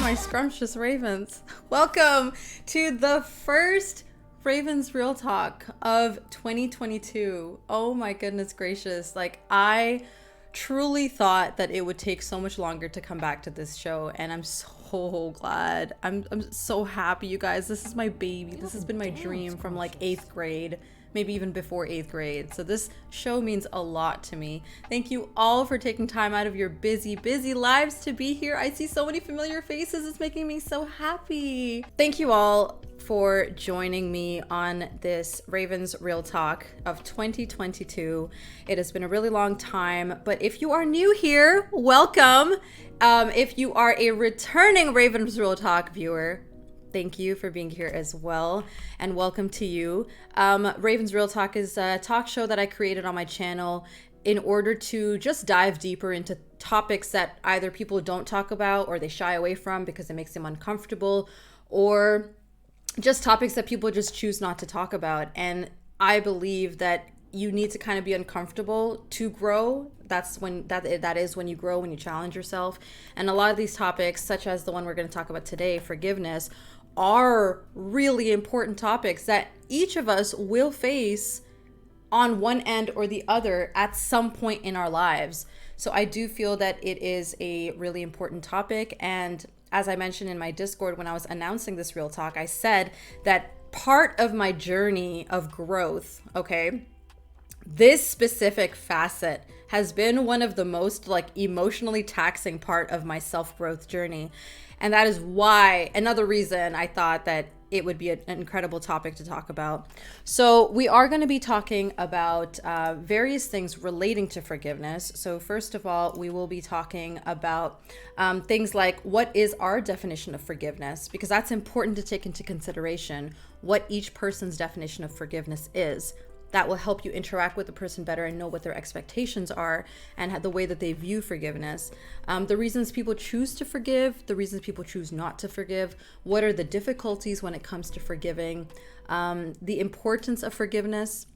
my scrumptious ravens. Welcome to the first Ravens Real Talk of 2022. Oh my goodness gracious. Like, I truly thought that it would take so much longer to come back to this show, and I'm so glad. I'm so happy, you guys. This is my baby. This has been my dream from like 8th grade. Maybe even before 8th grade. So this show means a lot to me. Thank you all for taking time out of your busy lives to be here. I see so many familiar faces. It's making me so happy. Thank you all for joining me on this Ravens Real Talk of 2022. It has been a really long time, but if you are new here, welcome. If you are a returning Ravens Real Talk viewer, thank you for being here as well, and welcome to you. Ravens Real Talk is a talk show that I created on my channel in order to just dive deeper into topics that either people don't talk about or they shy away from because it makes them uncomfortable, or just topics that people just choose not to talk about. And I believe that you need to kind of be uncomfortable to grow. That's when that is when you grow, when you challenge yourself. And a lot of these topics, such as the one we're going to talk about today, forgiveness, are really important topics that each of us will face on one end or the other at some point in our lives. So I do feel that it is a really important topic. And as I mentioned in my Discord when I was announcing this Real Talk, I said that part of my journey of growth, okay, this specific facet has been one of the most like emotionally taxing part of my self-growth journey. And that is why, another reason I thought that it would be an incredible topic to talk about. So we are going to be talking about various things relating to forgiveness. So first of all, we will be talking about things like, what is our definition of forgiveness? Because that's important to take into consideration what each person's definition of forgiveness is. That will help you interact with the person better and know what their expectations are and the way that they view forgiveness. The reasons people choose to forgive, the reasons people choose not to forgive, what are the difficulties when it comes to forgiving, the importance of forgiveness,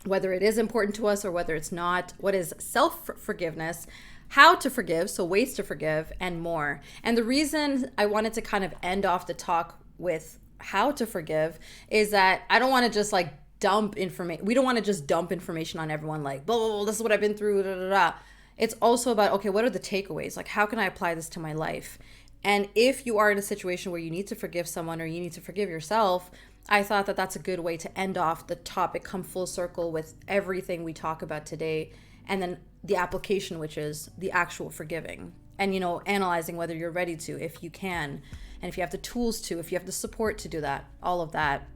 whether it is important to us or whether it's not, what is self-forgiveness, how to forgive, so ways to forgive, and more. And the reason I wanted to kind of end off the talk with how to forgive is that I don't want to just like dump information. We don't want to just dump information on everyone like, blah, blah, blah, this is what I've been through, da, da, da. It's also about, okay, what are the takeaways? Like, how can I apply this to my life? And if you are in a situation where you need to forgive someone or you need to forgive yourself, I thought that that's a good way to end off the topic, come full circle with everything we talk about today, and then the application, which is the actual forgiving. And, you know, analyzing whether you're ready to, if you can, and if you have the tools to, if you have the support to do that, all of that.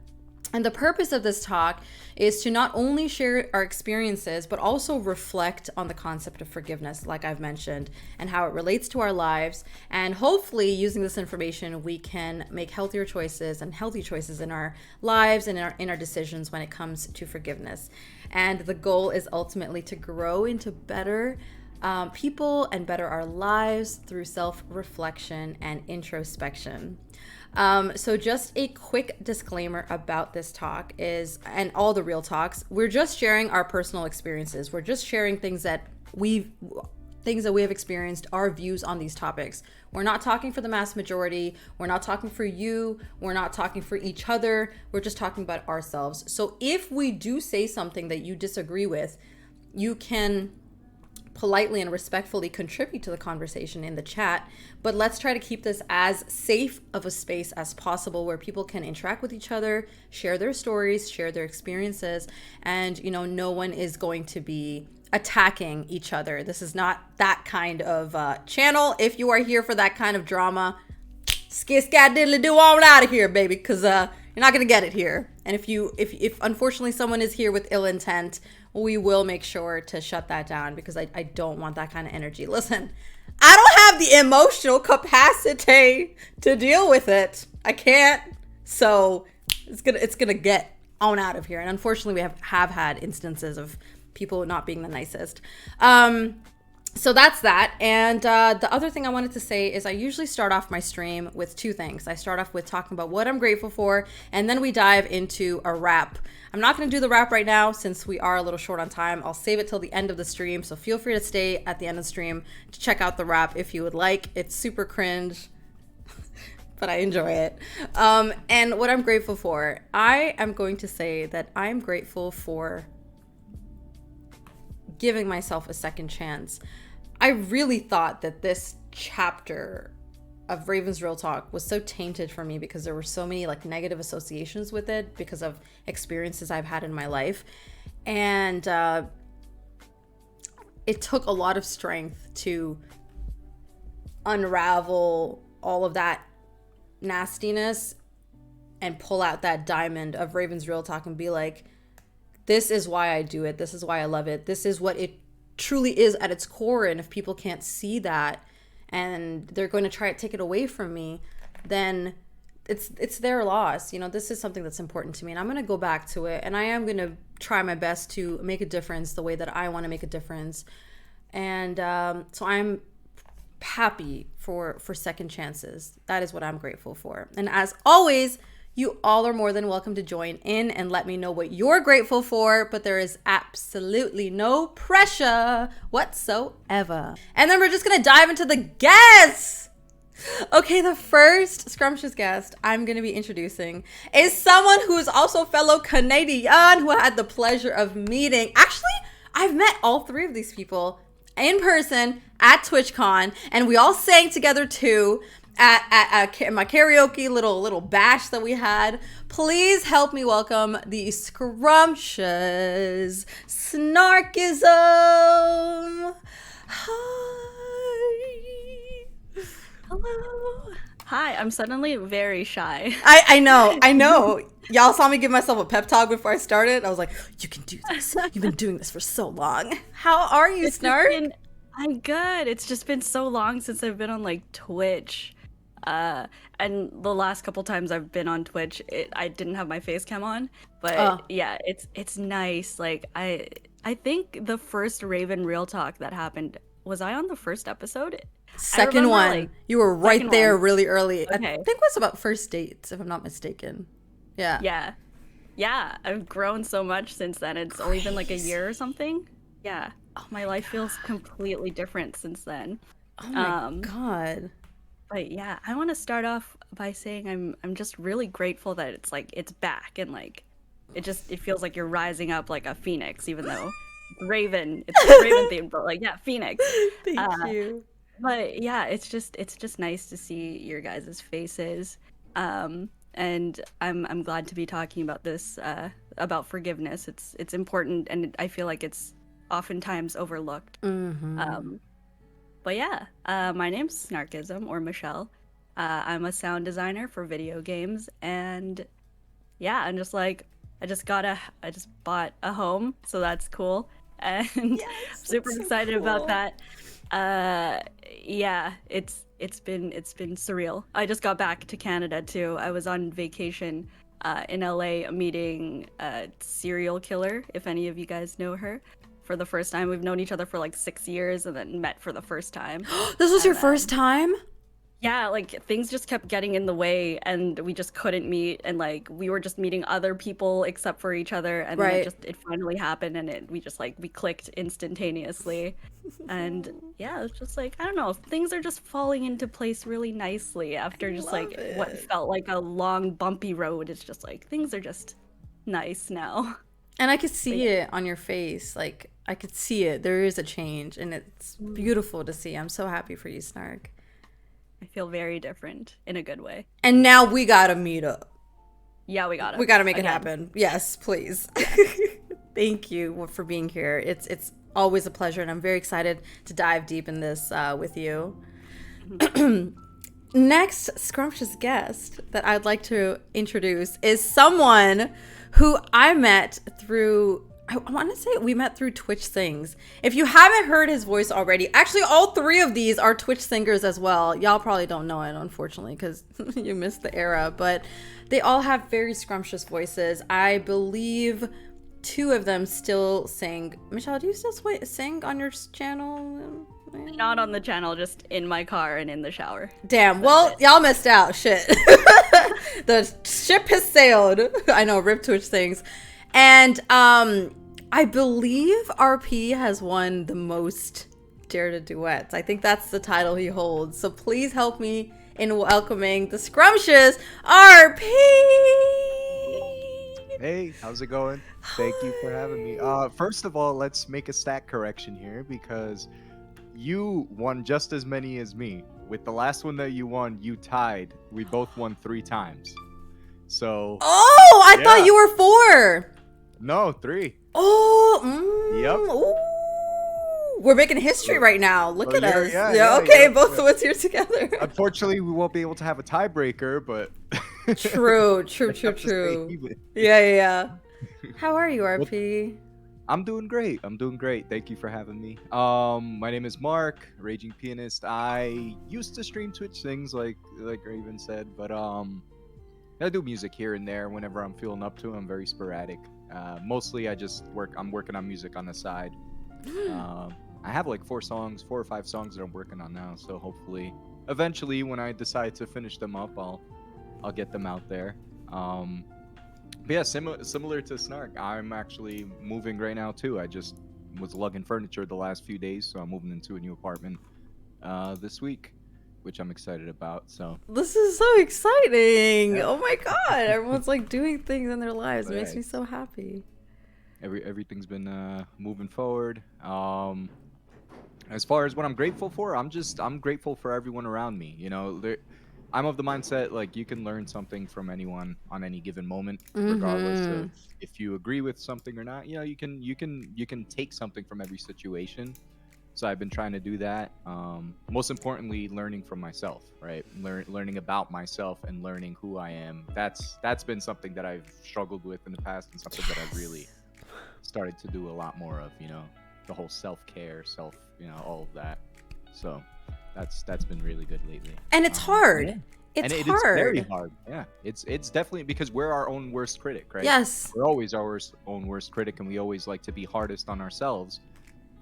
And the purpose of this talk is to not only share our experiences, but also reflect on the concept of forgiveness, like I've mentioned, and how it relates to our lives. And hopefully using this information, we can make healthier choices and healthy choices in our lives and in our decisions when it comes to forgiveness. And the goal is ultimately to grow into better people and better our lives through self-reflection and introspection. So just a quick disclaimer about this talk is, and all the Real Talks, we're just sharing our personal experiences. We're just sharing things that we have experienced, our views on these topics. We're not talking for the mass majority. We're not talking for you. We're not talking for each other. We're just talking about ourselves. So if we do say something that you disagree with, you can politely and respectfully contribute to the conversation in the chat, but let's try to keep this as safe of a space as possible where people can interact with each other, share their stories, share their experiences, and, you know, no one is going to be attacking each other. This is not that kind of channel. If you are here for that kind of drama, skit scat diddly do on out of here, baby, because you're not gonna get it here. And if unfortunately someone is here with ill intent, we will make sure to shut that down, because I don't want that kind of energy. Listen, I don't have the emotional capacity to deal with it. I can't. So it's gonna get on out of here. And unfortunately, we have had instances of people not being the nicest. So that's that. And the other thing I wanted to say is I usually start off my stream with two things. I start off with talking about what I'm grateful for, and then we dive into a wrap. I'm not going to do the wrap right now since we are a little short on time. I'll save it till the end of the stream, so feel free to stay at the end of the stream to check out the wrap if you would like. It's super cringe. but I enjoy it. And what I'm grateful for, I am going to say that I'm grateful for giving myself a second chance. I really thought that this chapter of Raven's Real Talk was so tainted for me because there were so many like negative associations with it because of experiences I've had in my life. And it took a lot of strength to unravel all of that nastiness and pull out that diamond of Raven's Real Talk and be like, this is why I do it. This is why I love it. This is what it truly is at its core. And if people can't see that and they're going to try to take it away from me, then it's their loss. You know, this is something that's important to me, and I'm going to go back to it, and I am going to try my best to make a difference the way that I want to make a difference. And so I'm happy for second chances. That is what I'm grateful for. And as always, you all are more than welcome to join in and let me know what you're grateful for, but there is absolutely no pressure whatsoever. And then we're just gonna dive into the guests. Okay, the first scrumptious guest I'm going to be introducing is someone who is also fellow Canadian who I had the pleasure of meeting. Actually, I've met all three of these people in person at TwitchCon, and we all sang together too at my karaoke little bash that we had. Please help me welcome the scrumptious Snarkism. Hi. Hello. Hi, I'm suddenly very shy. I know. Y'all saw me give myself a pep talk before I started. I was like, you can do this. You've been doing this for so long. How are you, Snark? I'm good. It's just been so long since I've been on like Twitch. And the last couple times I've been on Twitch, I didn't have my face cam on. But yeah, it's nice. Like I think the first Raven Real Talk that happened, was I on the first episode? Second one. Like, you were right there really early. Okay. I think it was about first dates, if I'm not mistaken. Yeah. Yeah, I've grown so much since then. It's only been like a year or something. Yeah. Oh my life feels completely different since then. Oh my God. But yeah, I want to start off by saying I'm just really grateful that it's like it's back, and like it feels like you're rising up like a phoenix, even though Raven, it's Raven themed, but like yeah, Phoenix. Thank you. But yeah, it's just nice to see your guys' faces, and I'm glad to be talking about this about forgiveness. It's important, and I feel like it's oftentimes overlooked. Mm-hmm. But yeah, my name's Snarkism, or Michelle. I'm a sound designer for video games, and yeah, I'm just like I just bought a home, so that's cool, and Yes, super so excited cool. about that. Yeah, it's been surreal. I just got back to Canada too. I was on vacation in LA meeting a serial killer, if any of you guys know her, for the first time. We've known each other for like 6 years and then met for the first time. This was your first time? Yeah, like things just kept getting in the way and we just couldn't meet, and like we were just meeting other people except for each other, and then it finally happened, and we clicked instantaneously. And yeah, it's just like, I don't know, things are just falling into place really nicely after just like what felt like a long bumpy road. It's just like things are just nice now. And I could see it on your face. Like I could see it. There is a change, and it's beautiful to see. I'm so happy for you, Snark. I feel very different in a good way. And now we gotta meet up. Yeah, we gotta make it happen. Yes, please. Thank you for being here. It's always a pleasure, and I'm very excited to dive deep in this with you. Next scrumptious guest that I'd like to introduce is someone who I met through, I want to say we met through Twitch Sings. If you haven't heard his voice already, actually all three of these are Twitch singers as well. Y'all probably don't know it, unfortunately, because you missed the era, but they all have very scrumptious voices. I believe 2 of them still sing. Michelle, do you still sing on your channel? Not on the channel, just in my car and in the shower. Damn, well, y'all missed out. Shit. The ship has sailed. I know, rip Twitch Sings. And I believe RP has won the most Dare to Duets. I think that's the title he holds. So please help me in welcoming the scrumptious RP. Hey, how's it going? Thank you for having me. First of all, let's make a stat correction here because you won just as many as me. With the last one that you won, you tied. We both won 3 times. So. Oh, I thought you were 4. No, 3. Oh. Yep. Ooh. We're making history right now. Look at us. Yeah, okay, both of us here together. Unfortunately, we won't be able to have a tiebreaker, but. True. Yeah. How are you, RP? I'm doing great. Thank you for having me. My name is Mark, Raging Pianist. I used to stream Twitch things like Raven said, but I do music here and there whenever I'm feeling up to it. I'm very sporadic. Mostly I'm working on music on the side. I have like 4 or 5 songs that I'm working on now, so hopefully eventually when I decide to finish them up, I'll get them out there. But yeah, similar to Snark, I'm actually moving right now too. I just was lugging furniture the last few days, so I'm moving into a new apartment this week, which I'm excited about. So this is so exciting. Yeah. Oh my god, everyone's like doing things in their lives. It makes me so happy. Everything's been moving forward. As far as what I'm grateful for, I'm grateful for everyone around me. You know, I'm of the mindset like you can learn something from anyone on any given moment, regardless of if you agree with something or not. You know, you can take something from every situation. So I've been trying to do that. Most importantly, learning from myself, right? Learning about myself and learning who I am. That's been something that I've struggled with in the past, and something that I've really started to do a lot more of. You know, the whole self-care, all of that. So that's been really good lately. And it's hard. Yeah. It's It's very hard. Yeah, it's definitely because we're our own worst critic, right? Yes. We're always our own worst critic, and we always like to be hardest on ourselves.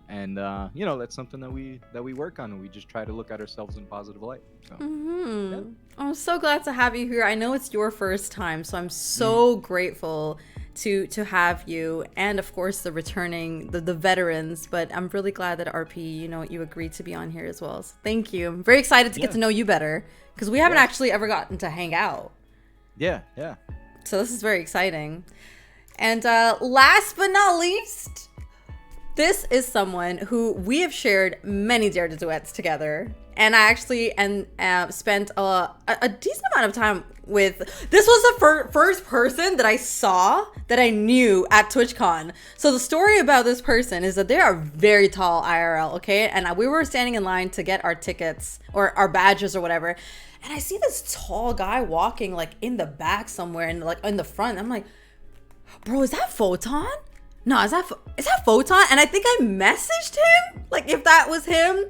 And that's something that we work on, and we just try to look at ourselves in a positive light. So. Yeah. I'm so glad to have you here. I know it's your first time, so I'm so grateful to have you, and of course the returning the veterans. But I'm really glad that RP, you agreed to be on here as well. So thank you. I'm very excited to get to know you better because we haven't actually ever gotten to hang out. Yeah. So this is very exciting. And last but not least, this is someone who we have shared many Dare to Duets together. And I actually spent a decent amount of time with. This was the first person that I saw that I knew at TwitchCon. So the story about this person is that they are very tall IRL, okay? And we were standing in line to get our tickets or our badges or whatever. And I see this tall guy walking like in the back somewhere and like in the front. I'm like, bro, is that Photon? No, is that Photon? And I think I messaged him, like if that was him.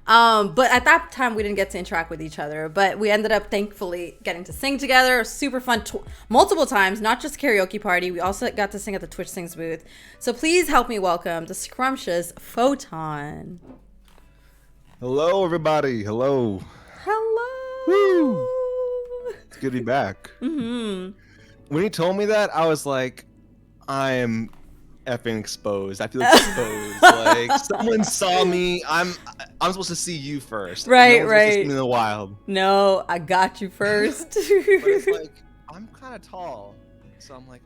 But at that time we didn't get to interact with each other, but we ended up thankfully getting to sing together. Super fun, multiple times, not just karaoke party. We also got to sing at the Twitch Sings booth. So please help me welcome the scrumptious Photon. Hello, everybody. Hello. Woo! It's good to be back. When he told me that, I was like, I'm effing exposed. I feel exposed. Like someone saw me. I'm supposed to see you first. Right. Supposed to see me in the wild. No, I got you first. But it's like I'm kind of tall, so I'm like,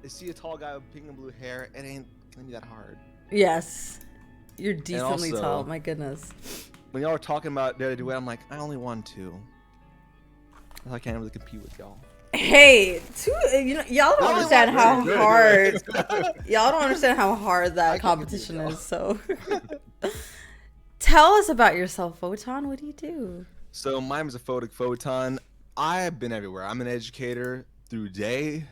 I see a tall guy with pink and blue hair. It ain't gonna be that hard. Yes, you're decently also, tall. My goodness. When y'all were talking about Dare to Duet, I'm like, I only won 2. I can't really compete with y'all. Hey, y'all don't understand how hard. Y'all don't understand how hard that competition is. So, tell us about yourself, Photon. What do you do? So my name is Photon. I've been everywhere. I'm an educator through day.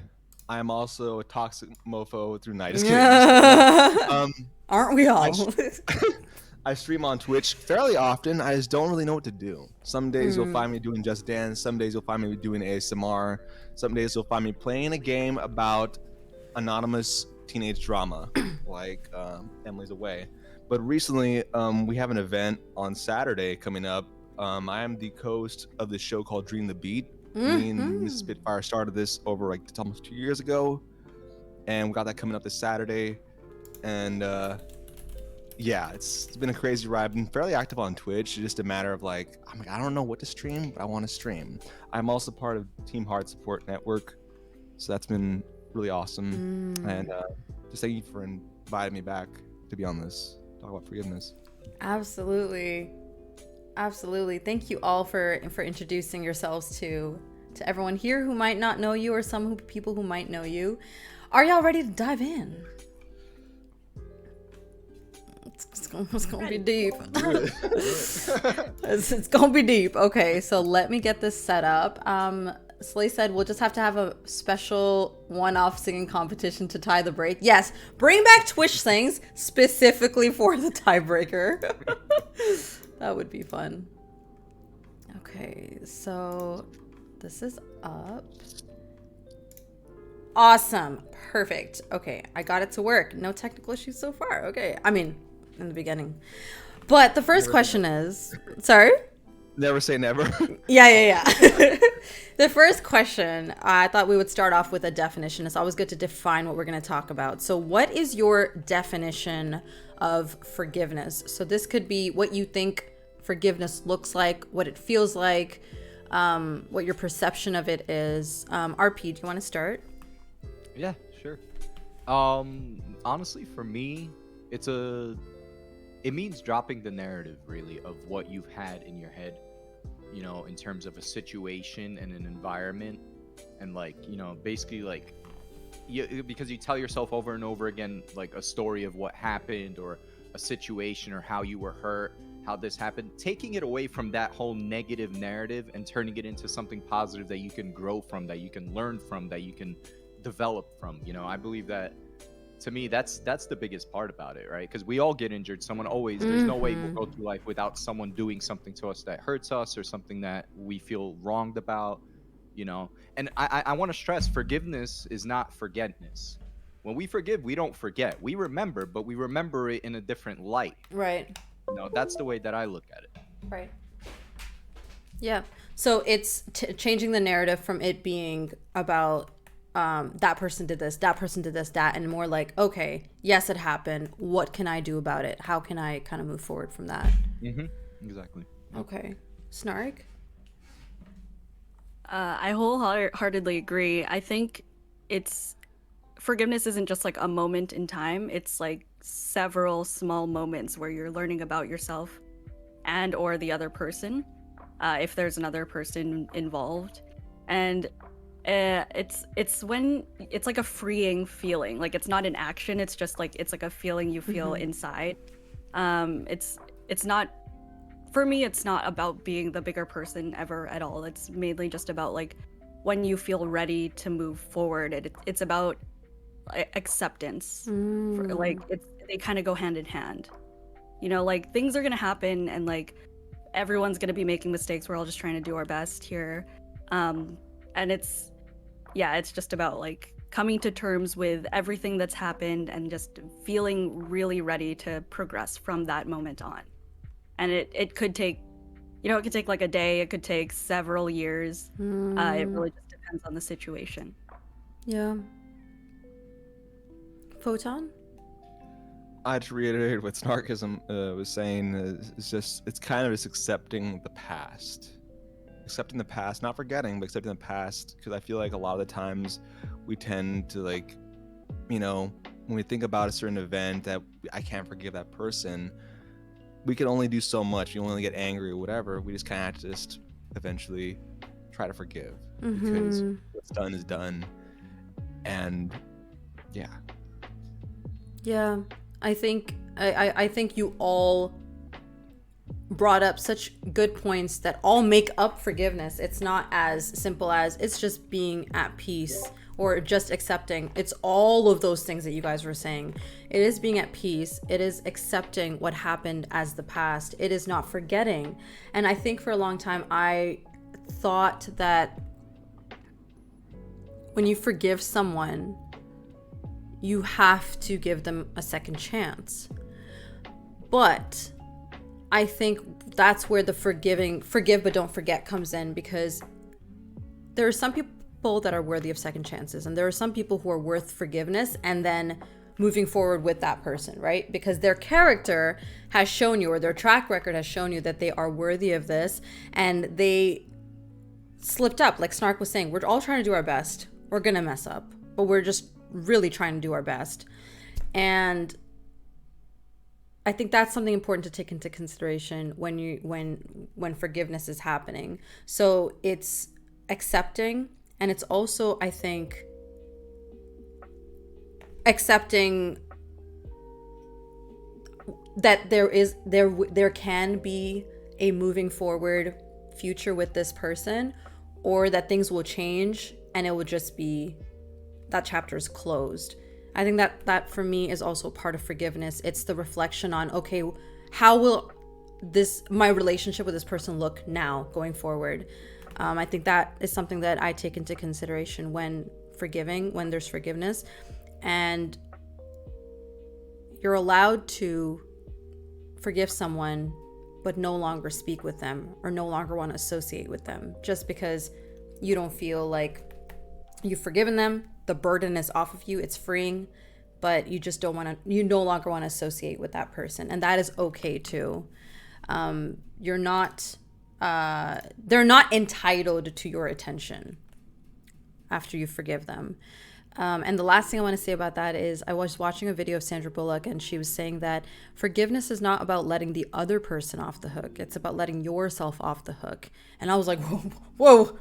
I am also a toxic mofo through night. Just kidding. Aren't we all? I stream on Twitch fairly often. I just don't really know what to do. Some days you'll find me doing Just Dance. Some days you'll find me doing ASMR. Some days you'll find me playing a game about anonymous teenage drama, like Emily's Away. But recently, we have an event on Saturday coming up. I am the host of this show called Dream the Beat. Me and Mrs. Spitfire started this over like almost 2 years ago, and we got that coming up this Saturday. And yeah, it's been a crazy ride. I've been fairly active on Twitch. It's just a matter of like, I'm like, I don't know what to stream, but I want to stream. I'm also part of Team Heart Support Network, so that's been really awesome. And just thank you for inviting me back to be on this, talk about forgiveness. Absolutely. Absolutely. Thank you all for introducing yourselves to everyone here who might not know you, or some people who might know you. Are y'all ready to dive in? It's gonna be deep. It's gonna be deep. Okay, so let me get this set up. Slay said we'll just have to have a special one-off singing competition to tie the break. Yes, bring back Twitch sings specifically for the tiebreaker. That would be fun. Okay, so this is up. Awesome. Perfect. Okay, I got it to work. No technical issues so far. Okay, I mean, in the beginning. But the first question is... Sorry? Never say never. Yeah. The first question, I thought we would start off with a definition. It's always good to define what we're going to talk about. So what is your definition of forgiveness? So this could be what you think forgiveness looks like, what it feels like, what your perception of it is. RP, do you want to start? Yeah, sure. Honestly, for me, it means dropping the narrative, really, of what you've had in your head, you know, in terms of a situation and an environment, and like, you know, basically like, because you tell yourself over and over again, like a story of what happened or a situation or how you were hurt, how this happened, taking it away from that whole negative narrative and turning it into something positive that you can grow from, that you can learn from, that you can develop from. You know, I believe that, to me, that's the biggest part about it, right? Because we all get injured. Someone always, there's no way we'll go through life without someone doing something to us that hurts us or something that we feel wronged about, you know. And I want to stress, forgiveness is not forgetness. When we forgive, we don't forget. We remember, but we remember it in a different light. Right. You know, that's the way that I look at it. Right. Yeah. So it's changing the narrative from it being about that person did this, that, and more like, okay, yes, it happened. What can I do about it? How can I kind of move forward from that? Exactly. Okay. Snark? I wholeheartedly agree. I think forgiveness isn't just like a moment in time. It's like several small moments where you're learning about yourself and or the other person, if there's another person involved. And it's when it's like a freeing feeling. Like, it's not an action, it's just like, it's like a feeling you feel inside. It's not, for me, it's not about being the bigger person ever at all. It's mainly just about like when you feel ready to move forward. It's about acceptance. Like, they kind of go hand in hand. You know, like, things are gonna happen, and like everyone's gonna be making mistakes. We're all just trying to do our best here. And it's just about like coming to terms with everything that's happened and just feeling really ready to progress from that moment on. And it could take, you know, it could take like a day, it could take several years. It really just depends on the situation. Yeah. Photon? I'd reiterate what Snarkism was saying. It's kind of just accepting the past. Accepting the past, not forgetting, but accepting the past, because I feel like a lot of the times we tend to, like, you know, when we think about a certain event that I can't forgive that person, we can only do so much. You only get angry or whatever. We just kind of have to just eventually try to forgive, because what's done is done. And yeah, I think you all brought up such good points that all make up forgiveness. It's not as simple as it's just being at peace or just accepting. It's all of those things that you guys were saying. It is being at peace. It is accepting what happened as the past. It is not forgetting. And I think for a long time I thought that when you forgive someone, you have to give them a second chance. But I think that's where the forgive but don't forget comes in, because there are some people that are worthy of second chances, and there are some people who are worth forgiveness, and then moving forward with that person, right? Because their character has shown you, or their track record has shown you, that they are worthy of this, and they slipped up. Like Snark was saying, we're all trying to do our best. We're gonna mess up, but we're just really trying to do our best. And I think that's something important to take into consideration when forgiveness is happening. So it's accepting, and it's also, I think, accepting that there can be a moving forward future with this person, or that things will change and it will just be that chapter is closed. I think that for me is also part of forgiveness. It's the reflection on, okay, how will my relationship with this person look now going forward? I think that is something that I take into consideration when forgiving, when there's forgiveness. And you're allowed to forgive someone but no longer speak with them or no longer want to associate with them, just because you don't feel like you've forgiven them. The burden is off of you, it's freeing, but you just don't want to, you no longer want to associate with that person. And that is okay too. They're not entitled to your attention after you forgive them. And the last thing I want to say about that is, I was watching a video of Sandra Bullock, and she was saying that forgiveness is not about letting the other person off the hook. It's about letting yourself off the hook. And I was like, whoa,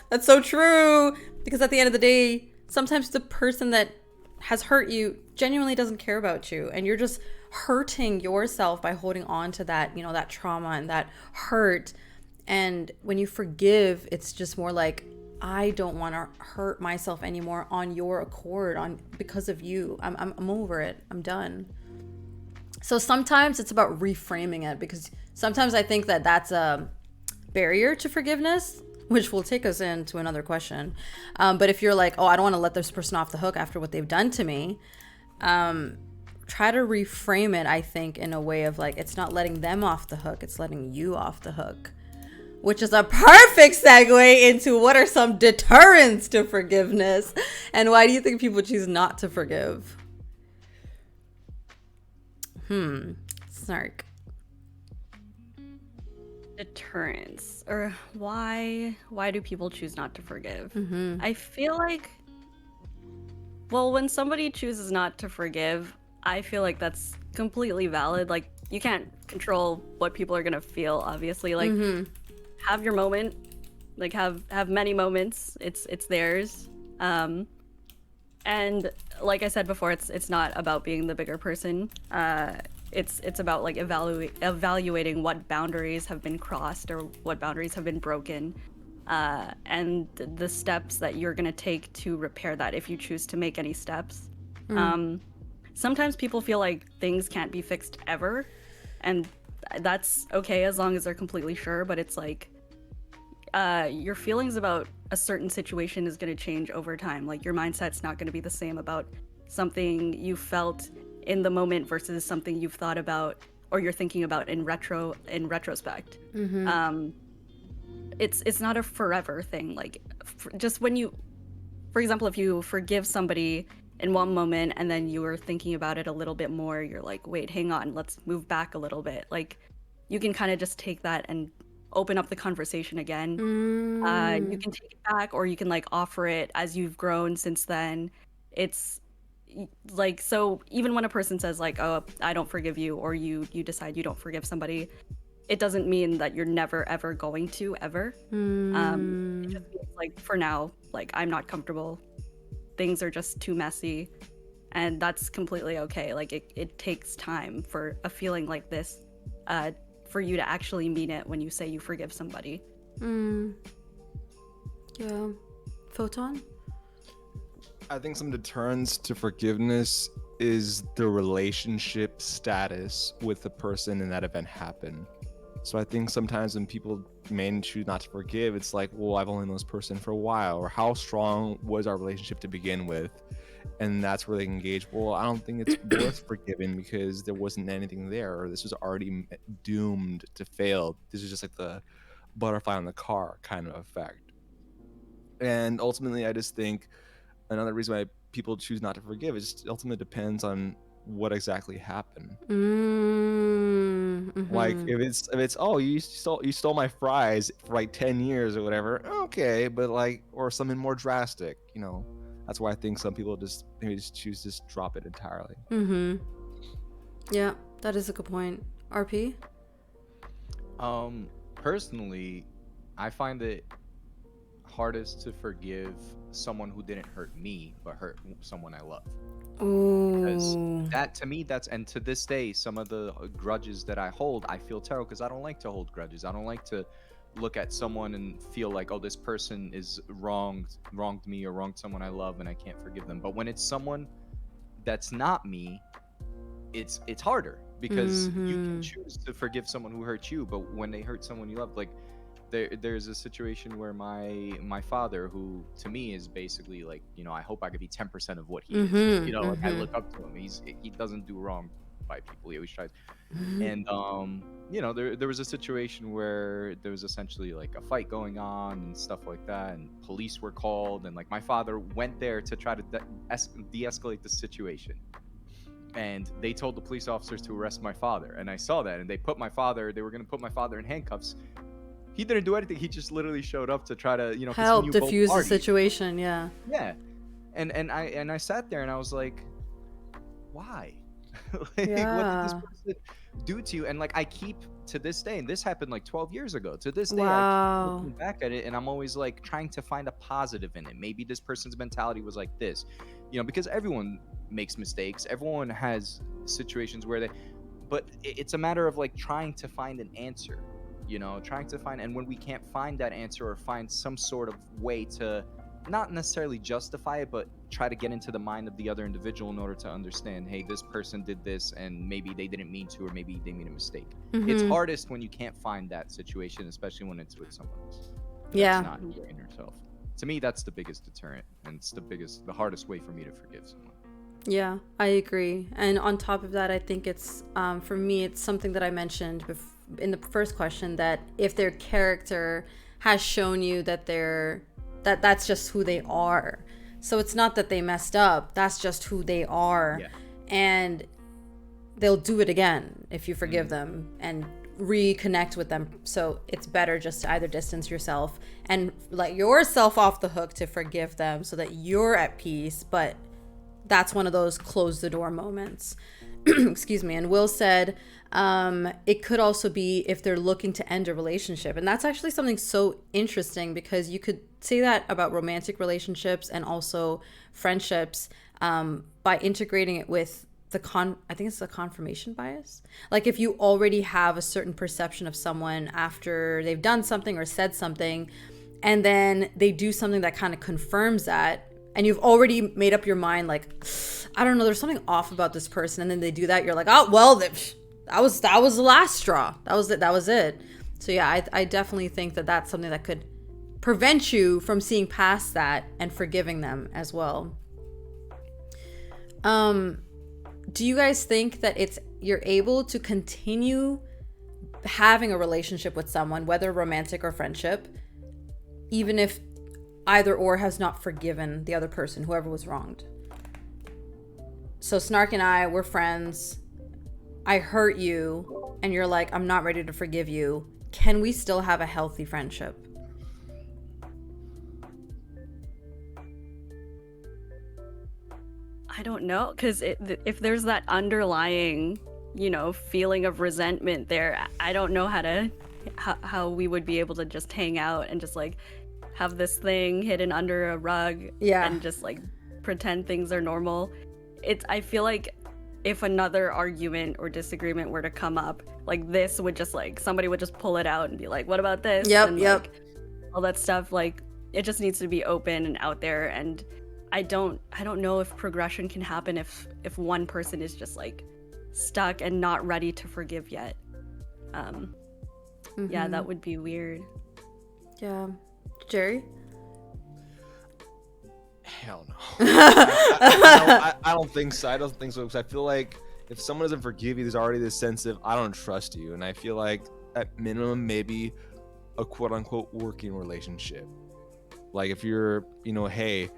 that's so true. Because at the end of the day, sometimes the person that has hurt you genuinely doesn't care about you, and you're just hurting yourself by holding on to that, that trauma and that hurt. And when you forgive, it's just more like, I don't want to hurt myself anymore on your accord, because of you. I'm over it. I'm done. So sometimes it's about reframing it, because sometimes I think that that's a barrier to forgiveness, which will take us into another question. But if you're like, oh, I don't want to let this person off the hook after what they've done to me, try to reframe it, I think, in a way of like, it's not letting them off the hook, it's letting you off the hook. Which is a perfect segue into what are some deterrents to forgiveness, and why do you think people choose not to forgive? Snark. Deterrence, or why do people choose not to forgive? I feel like, well, when somebody chooses not to forgive, I feel like that's completely valid. Like, you can't control what people are gonna feel, obviously. Like, have your moment, like have many moments. It's theirs. And like I said before, it's not about being the bigger person. It's about like evaluating what boundaries have been crossed or what boundaries have been broken, and the steps that you're gonna take to repair that, if you choose to make any steps. Sometimes people feel like things can't be fixed ever, and that's okay as long as they're completely sure. But it's like, your feelings about a certain situation is going to change over time. Like, your mindset's not going to be the same about something you felt in the moment versus something you've thought about or you're thinking about in retrospect. It's not a forever thing. Like, just when you, for example, if you forgive somebody in one moment and then you were thinking about it a little bit more, you're like, wait, hang on, let's move back a little bit. Like, you can kind of just take that and open up the conversation again. You can take it back, or you can like offer it as you've grown since then. It's like, so even when a person says like, oh, I don't forgive you, or you decide you don't forgive somebody, it doesn't mean that you're never ever going to ever. It just means like, for now, like, I'm not comfortable, things are just too messy, and that's completely okay. Like, it takes time for a feeling like this for you to actually mean it when you say you forgive somebody. Yeah. Photon? I think some deterrents to forgiveness is the relationship status with the person and that event happened. So I think sometimes when people may choose not to forgive, it's like, well, I've only known this person for a while, or how strong was our relationship to begin with? And that's where they engage. Well, I don't think it's worth forgiving because there wasn't anything there, or this was already doomed to fail. This is just like the butterfly on the car kind of effect. And ultimately, I just think another reason why people choose not to forgive. It just ultimately depends on what exactly happened. Like if it's oh, you stole my fries for like 10 years or whatever, okay, but like, or something more drastic, that's why I think some people just maybe just choose to just drop it entirely. Yeah, that is a good point. RP? Personally, I find it hardest to forgive someone who didn't hurt me but hurt someone I love. Because Ooh. that, to me, and to this day, some of the grudges that I hold, I feel terrible because I don't like to hold grudges. I don't like to look at someone and feel like, oh, this person is wronged me or wronged someone I love and I can't forgive them. But when it's someone that's not me, it's harder because you can choose to forgive someone who hurt you, but when they hurt someone you love, like there's a situation where my father, who to me is basically like, I hope I could be 10% of what he is. Like I look up to him. He doesn't do wrong by people. He always tries. And there was a situation where there was essentially like a fight going on and stuff like that, and police were called, and like my father went there to try to de-escalate the situation. And they told the police officers to arrest my father, and I saw that, and they were going to put my father in handcuffs. He didn't do anything. He just literally showed up to try to, help diffuse the situation. Yeah. And I sat there and I was like, why? Like, Yeah. what did this person do to you? And like, I keep to this day, and this happened like 12 years ago, to this day, I keep looking back at it, and I'm always like trying to find a positive in it. Maybe this person's mentality was like this, because everyone makes mistakes. Everyone has situations where but it's a matter of like trying to find an answer, and when we can't find that answer or find some sort of way to not necessarily justify it, but try to get into the mind of the other individual in order to understand, hey, this person did this and maybe they didn't mean to, or maybe they made a mistake. It's hardest when you can't find that situation, especially when it's with someone else. Yeah. Not your inner self. To me, that's the biggest deterrent, and it's the hardest way for me to forgive someone. Yeah, I agree. And on top of that, I think it's, for me, it's something that I mentioned in the first question, that if their character has shown you that that's just who they are. So it's not that they messed up, that's just who they are. Yeah. And they'll do it again if you forgive them and reconnect with them. So it's better just to either distance yourself and let yourself off the hook to forgive them so that you're at peace. But that's one of those close the door moments. Excuse me. And Will said, it could also be if they're looking to end a relationship. And that's actually something so interesting, because you could say that about romantic relationships and also friendships, by integrating it with I think it's the confirmation bias. Like if you already have a certain perception of someone after they've done something or said something, and then they do something that kind of confirms that, and you've already made up your mind, like, I don't know, there's something off about this person, and then they do that, you're like, oh, well, that was the last straw. That was it. So yeah, I definitely think that that's something that could prevent you from seeing past that and forgiving them as well. Do you guys think that you're able to continue having a relationship with someone, whether romantic or friendship, even if either or has not forgiven the other person, whoever was wronged? So Snark and I, we're friends. I hurt you, and you're like, I'm not ready to forgive you. Can we still have a healthy friendship? I don't know, because if there's that underlying, feeling of resentment there, I don't know how we would be able to just hang out and just like have this thing hidden under a rug, and just like pretend things are normal. I feel like if another argument or disagreement were to come up, like this would just like, somebody would just pull it out and be like, what about this? Yep. Like, all that stuff, like it just needs to be open and out there. And I don't know if progression can happen if one person is just like stuck and not ready to forgive yet. Yeah, that would be weird. Yeah. Jerry? Hell no. I don't think so. Because I feel like if someone doesn't forgive you, there's already this sense of, I don't trust you. And I feel like at minimum, maybe a quote unquote working relationship. Like if you're, hey,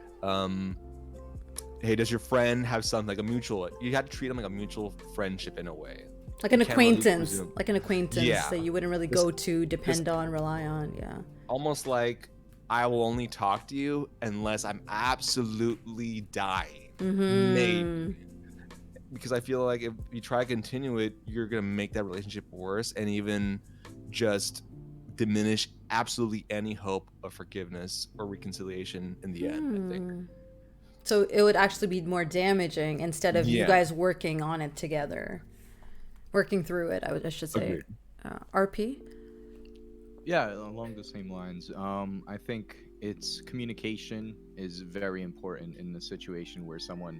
hey, does your friend have something like a mutual? You had to treat them like a mutual friendship in a way. Like an You can't really acquaintance, presume- like an acquaintance Yeah. that you wouldn't really This- go to, depend on, rely on. Yeah. Almost like I will only talk to you unless I'm absolutely dying. Maybe. Because I feel like if you try to continue it, you're gonna make that relationship worse and even just diminish absolutely any hope of forgiveness or reconciliation in the end, I think. So it would actually be more damaging instead of you Yeah. guys working on it together, working through it. I should say. Agreed. RP. Yeah, along the same lines. I think it's communication is very important in the situation where someone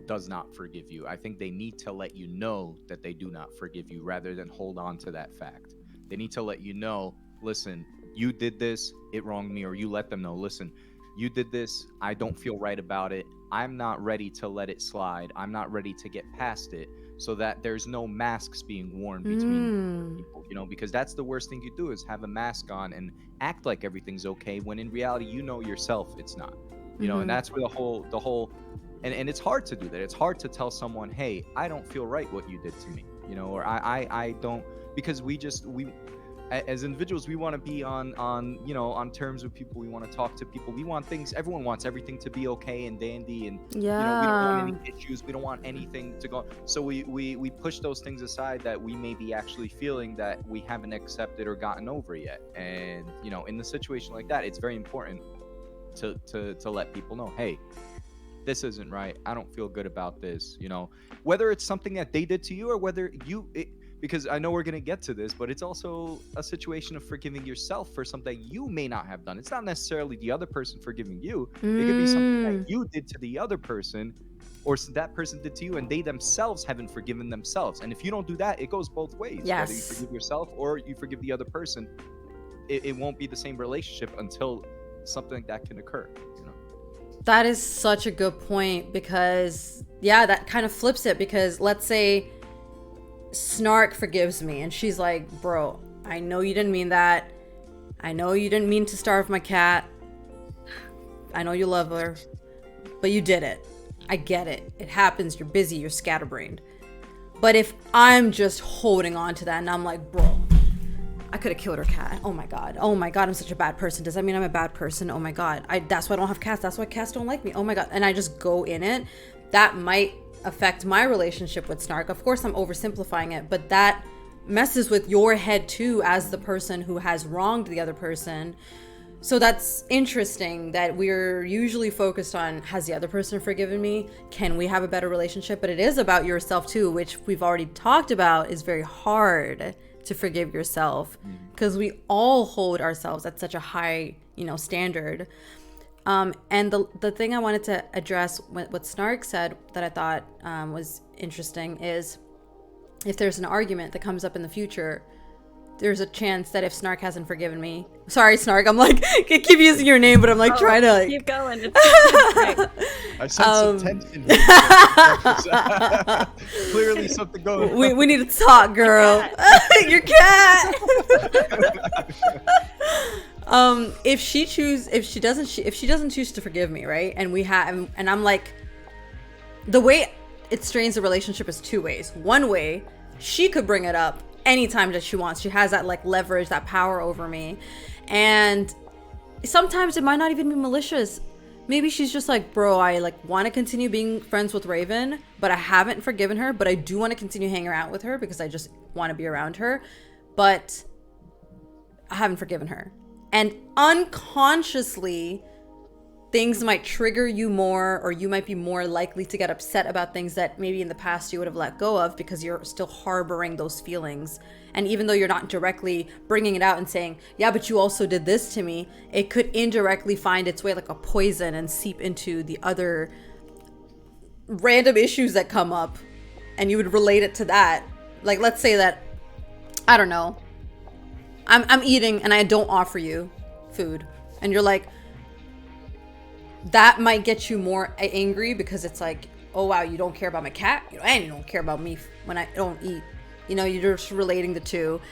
does not forgive you. I think they need to let you know that they do not forgive you rather than hold on to that fact. They need to let you know, listen, you did this, it wronged me, or you let them know, listen, you did this, I don't feel right about it. I'm not ready to let it slide. I'm not ready to get past it, so that there's no masks being worn between people, you know, because that's the worst thing you do is have a mask on and act like everything's okay when in reality, you know yourself it's not, you know, and that's where the whole and it's hard to do that. It's hard to tell someone, hey, I don't feel right what you did to me, you know, or I don't, because we as individuals, we want to be on you know, on terms with people. We want to talk to people. We want things, everyone wants everything to be okay and dandy, and you know, we don't want any issues, we don't want anything to go, so we push those things aside that we may be actually feeling that we haven't accepted or gotten over yet. And you know, in the situation like that, it's very important to let people know, hey, this isn't right, I don't feel good about this, you know, whether it's something that they did to you or whether because I know we're going to get to this, but it's also a situation of forgiving yourself for something you may not have done. It's not necessarily the other person forgiving you. It could be something that you did to the other person, or that person did to you, and they themselves haven't forgiven themselves. And if you don't do that, it goes both ways. Yes. Whether you forgive yourself or you forgive the other person, it won't be the same relationship until something like that can occur, you know? That is such a good point, because yeah, that kind of flips it, because let's say Snark forgives me and she's like, bro, I know you didn't mean that. I know you didn't mean to starve my cat. I know you love her, but you did it. I get it. It happens. You're busy. You're scatterbrained. But if I'm just holding on to that and I'm like, bro, I could have killed her cat. Oh my God. Oh my God. I'm such a bad person. Does that mean I'm a bad person? Oh my God. That's why I don't have cats. That's why cats don't like me. Oh my God. And I just go in it. That might affect my relationship with Snark. Of course, I'm oversimplifying it, but that messes with your head too as the person who has wronged the other person. So that's interesting that we're usually focused on, has the other person forgiven me? Can we have a better relationship? But it is about yourself too, which we've already talked about is very hard to forgive yourself, because we all hold ourselves at such a high, you know, standard. And the thing I wanted to address, what Snark said that I thought was interesting, is if there's an argument that comes up in the future, there's a chance that if Snark hasn't forgiven me, sorry Snark, I'm like, I keep using your name, but I'm like trying to like, keep going. It's great. I sense some tension here. Clearly something going on. we need to talk, girl. Your cat. If she doesn't choose to forgive me, right? And I'm like, the way it strains the relationship is two ways. One way, she could bring it up anytime that she wants. She has that like leverage, that power over me. And sometimes it might not even be malicious. Maybe she's just like, bro, I like want to continue being friends with Raven, but I haven't forgiven her, but I do want to continue hanging out with her because I just want to be around her, but I haven't forgiven her. And unconsciously, things might trigger you more, or you might be more likely to get upset about things that maybe in the past you would have let go of because you're still harboring those feelings. And even though you're not directly bringing it out and saying, yeah, but you also did this to me, it could indirectly find its way like a poison and seep into the other random issues that come up. And you would relate it to that. Like, let's say that, I don't know, I'm eating and I don't offer you food. And you're like, that might get you more angry because it's like, oh wow, you don't care about my cat, and you don't care about me when I don't eat. You know, you're just relating the two.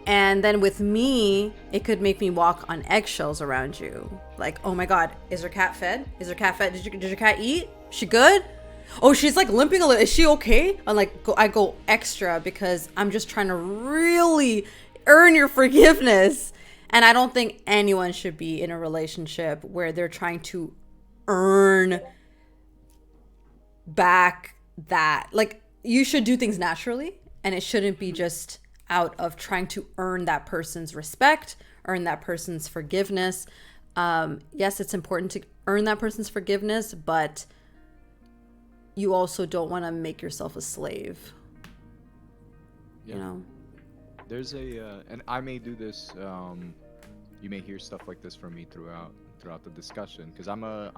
And then with me, it could make me walk on eggshells around you. Like, oh my God, is her cat fed? Is her cat fed? Did your cat eat? She good? Oh, she's like limping a little. Is she okay? I'm like, I go extra because I'm just trying to really earn your forgiveness. And I don't think anyone should be in a relationship where they're trying to earn back that. Like, you should do things naturally, and it shouldn't be just out of trying to earn that person's respect, earn that person's forgiveness. Yes, it's important to earn that person's forgiveness, but you also don't want to make yourself a slave. Yeah. You know? There's and I may do this. You may hear stuff like this from me throughout the discussion, because I'm a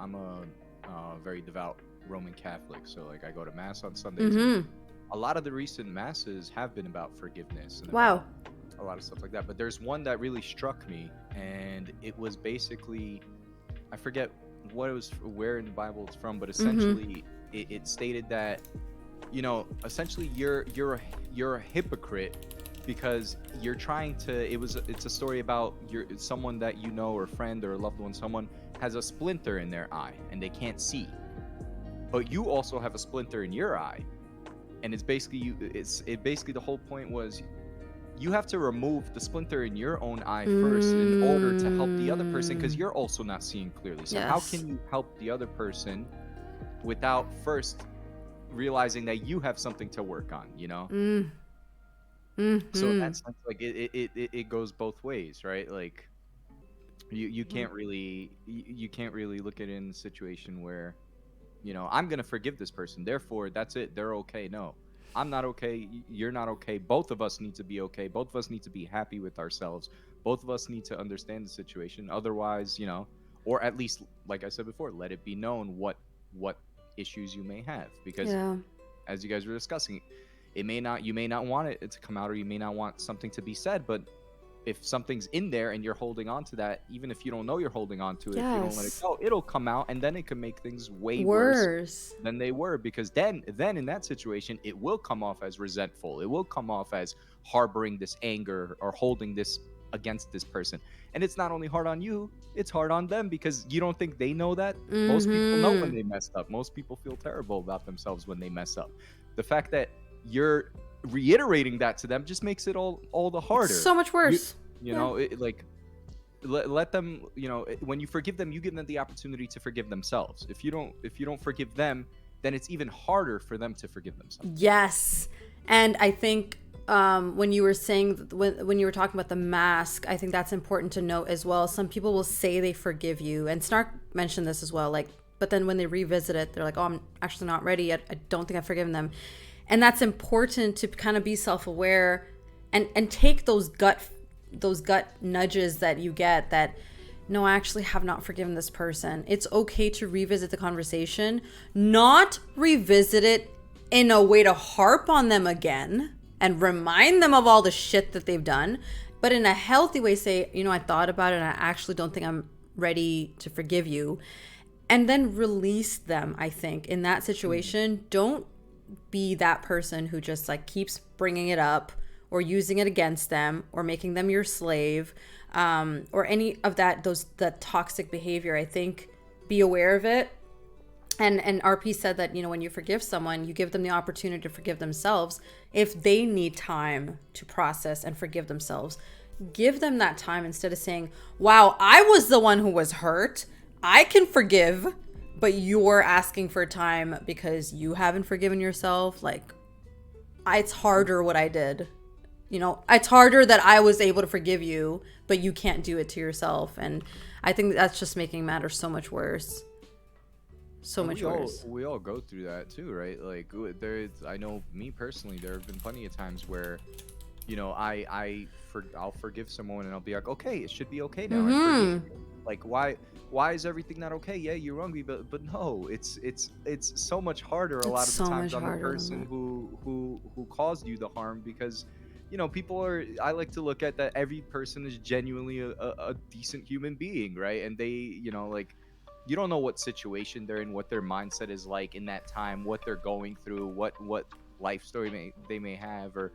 very devout Roman Catholic. So like I go to mass on Sundays. And a lot of the recent masses have been about forgiveness and Wow. about a lot of stuff like that. But there's one that really struck me, and it was basically, I forget what it was, where in the Bible it's from, but essentially it stated that, you know, essentially you're a hypocrite because you're trying to. It's a story about someone that you know, or friend or a loved one. Someone has a splinter in their eye and they can't see, but you also have a splinter in your eye. And it's basically basically the whole point was you have to remove the splinter in your own eye first in order to help the other person, because you're also not seeing clearly. So how can you help the other person without first realizing that you have something to work on, you know? So in that sense, like it goes both ways, right? Like you can't really look at it in a situation where, you know, I'm going to forgive this person, therefore that's it, they're okay. No, I'm not okay, you're not okay. Both of us need to be okay. Both of us need to be happy with ourselves. Both of us need to understand the situation. Otherwise, you know, or at least, like I said before, let it be known what issues you may have. Because as you guys were discussing, you may not want it to come out, or you may not want something to be said, but if something's in there and you're holding on to that, even if you don't know you're holding on to it, if you don't let it go, it'll come out, and then it can make things way worse than they were. Because then in that situation, it will come off as resentful. It will come off as harboring this anger or holding this against this person. And it's not only hard on you, it's hard on them, because you don't think they know that. Most people know when they messed up. Most people feel terrible about themselves when they mess up. The fact that you're reiterating that to them just makes it all the harder. It's so much worse. You know, let them, you know, when you forgive them, you give them the opportunity to forgive themselves. If you don't forgive them, then it's even harder for them to forgive themselves. Yes. And I think when you were saying, when you were talking about the mask, I think that's important to note as well. Some people will say they forgive you, and Snark mentioned this as well, like, but then when they revisit it, they're like, oh, I'm actually not ready yet. I don't think I've forgiven them. And that's important to kind of be self-aware and take those gut nudges that you get that, no, I actually have not forgiven this person. It's okay to revisit the conversation, not revisit it in a way to harp on them again and remind them of all the shit that they've done, but in a healthy way say, you know, I thought about it and I actually don't think I'm ready to forgive you. And then release them. I think in that situation, don't be that person who just like keeps bringing it up or using it against them or making them your slave, or any of the toxic behavior. I think be aware of it. And RP said that, you know, when you forgive someone, you give them the opportunity to forgive themselves. If they need time to process and forgive themselves, give them that time, instead of saying, wow, I was the one who was hurt, I can forgive, but you're asking for time because you haven't forgiven yourself. Like, it's harder what I did. You know, it's harder that I was able to forgive you, but you can't do it to yourself. And I think that's just making matters so much worse. So much worse. We all go through that too, right? Like, I know me personally, there have been plenty of times where, you know, I'll forgive someone and I'll be like, okay, it should be okay now. I forgive you. Like, why is everything not okay? Yeah, you're wrong, but no, it's so much harder a lot of the times on the person who caused you the harm, because, you know, I like to look at that every person is genuinely a decent human being, right? And they, you know, like, you don't know what situation they're in, what their mindset is like in that time, what they're going through, what life story they may have, or,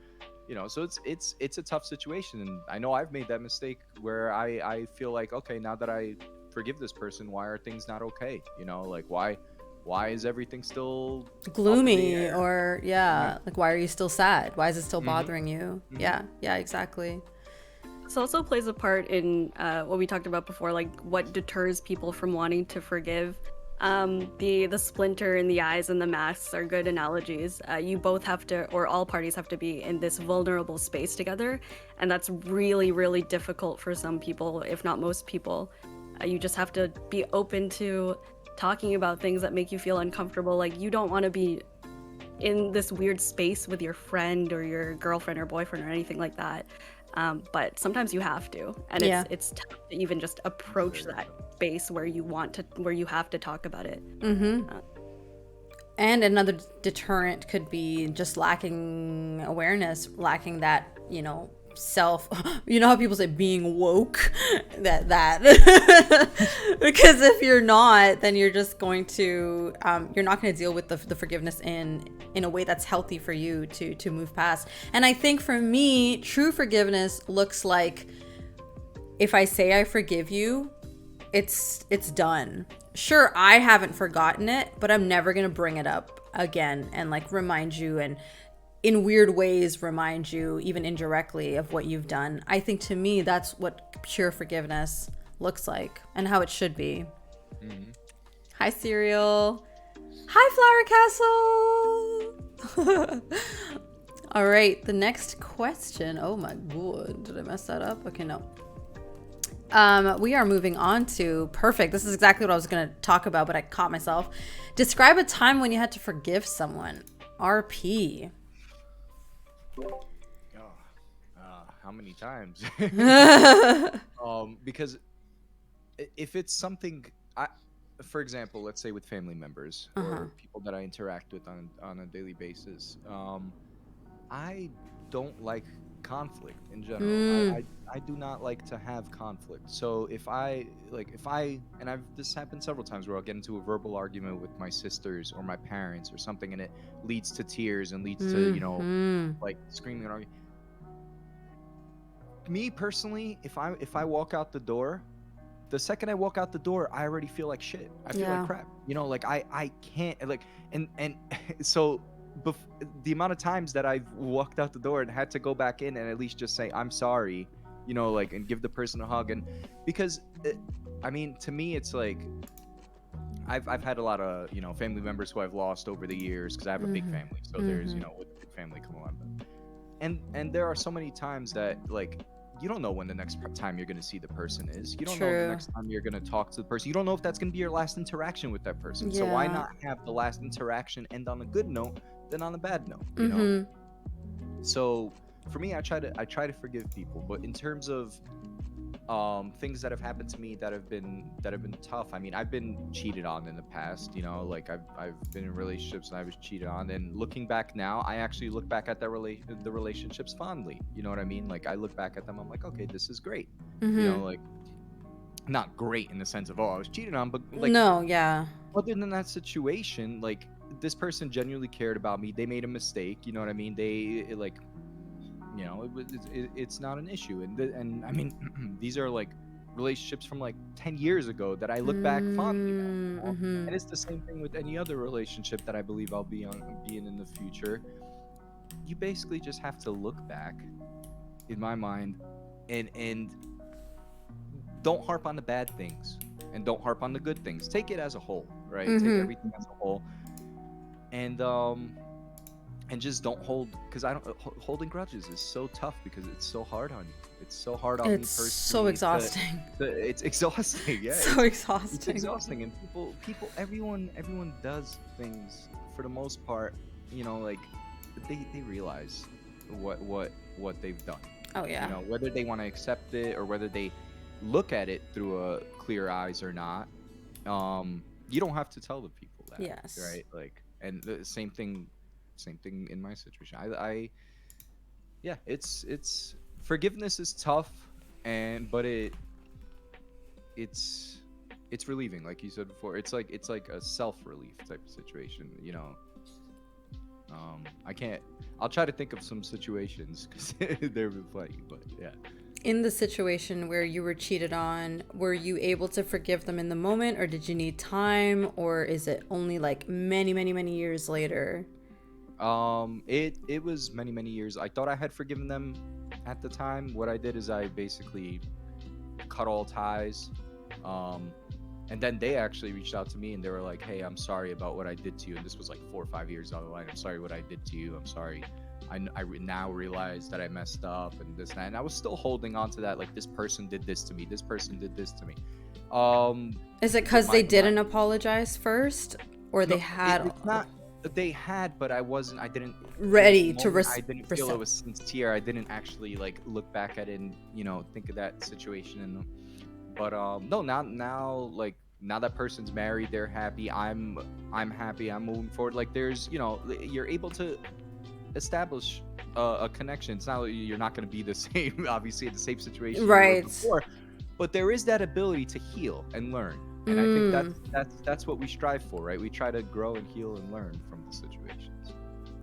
So it's a tough situation, and I know I've made that mistake where I feel like, okay, now that I forgive this person, why are things not okay? Like why is everything still up in the Gloomy, air? or yeah, like why are you still sad? Why is it still Mhm. bothering you? Mhm. Yeah, exactly. This also plays a part in what we talked about before, like what deters people from wanting to forgive. The splinter in the eyes and the masks are good analogies. You both have to, or all parties have to be in this vulnerable space together, and that's really, really difficult for some people, if not most people. You just have to be open to talking about things that make you feel uncomfortable. Like you don't want to be in this weird space with your friend or your girlfriend or boyfriend or anything like that. But sometimes you have to, and Yeah. it's tough to even just approach that space where you have to talk about it. And another deterrent could be just lacking awareness, lacking that, self, how people say being woke, that because if you're not, then you're just going to you're not going to deal with the forgiveness in a way that's healthy for you to move past. And I think for me, true forgiveness looks like, if I say I forgive you, it's done. Sure, I haven't forgotten it, but I'm never going to bring it up again and like remind you, and in weird ways remind you, even indirectly, of what you've done. I think to me that's what pure forgiveness looks like and how it should be. Hi Cereal. Hi Flower Castle. All right, the next question. Oh my god, did I mess that up? Okay, no. We are moving on to perfect. This is exactly what I was going to talk about, but I caught myself. Describe a time when you had to forgive someone. RP. How many times? Because if it's something, for example, let's say with family members or people that I interact with on a daily basis, I don't like conflict in general. I do not like to have conflict. So and this happened several times where I'll get into a verbal argument with my sisters or my parents or something, and it leads to tears and leads to like screaming and arguing. Me personally, if I walk out the door, the second I walk out the door, I already feel like shit. I feel like crap. Like I can't, like, and so the amount of times that I've walked out the door and had to go back in and at least just say I'm sorry, like, and give the person a hug, and because to me it's like I've had a lot of family members who I've lost over the years because I have a big family. So there's with a big family come along, and there are so many times that, like, you don't know when the next time you're going to see the person is. You don't know the next time you're going to talk to the person. You don't know if that's going to be your last interaction with that person. So why not have the last interaction end on a good note than on a bad note, you know? So for me, I try to forgive people, but in terms of things that have happened to me that have been tough. I've been cheated on in the past, like I've been in relationships and I was cheated on, and looking back now, I actually look back at the relationships fondly. You know what I mean? Like I look back at them, I'm like, okay, this is great. Like, not great in the sense of, oh, I was cheated on, but like, no, yeah. Other than that situation, like, this person genuinely cared about me. They made a mistake. You know what I mean? It's not an issue, and these are like relationships from like 10 years ago that I look back fondly now, and it's the same thing with any other relationship that I believe I'll be in the future. You basically just have to look back, in my mind, and don't harp on the bad things and don't harp on the good things. Take it as a whole, right? Take everything as a whole, and just don't hold, because holding grudges is so tough because it's so hard on you. It's so hard on me personally. It's so exhausting. It's exhausting. Yeah, so exhausting. It's exhausting, and everyone does things for the most part. Like they realize what they've done. Oh yeah. Whether they want to accept it or whether they look at it through a clear eyes or not. You don't have to tell the people that. Yes. Right. Like, and the same thing in my situation. It's forgiveness is tough, but it's relieving, like you said before. It's like a self-relief type of situation. I'll try to think of some situations because they've been funny, but yeah. In the situation where you were cheated on, were you able to forgive them in the moment, or did you need time, or is it only like many, many, many years later? It was many, many years. I thought I had forgiven them at the time. What I did is I basically cut all ties. Um, and then they actually reached out to me and they were like, "Hey, I'm sorry about what I did to you." And this was like 4 or 5 years down the line. "I'm sorry what I did to you. I'm sorry. Now realize that I messed up and this and that." And I was still holding on to that, like, this person did this to me. This person did this to me. Is it But because they my didn't apologize first, or no, they had it's not. They had, but I didn't. ready In the to moment, I didn't feel it recept? was sincere. I didn't actually like look back at it and think of that situation. And but no, now like now that person's married, they're happy. I'm happy. I'm moving forward. Like there's you're able to establish a connection. It's not you're not going to be the same, obviously, in the same situation you were Right. before, but there is that ability to heal and learn. And I think that's what we strive for, right? We try to grow and heal and learn from the situations.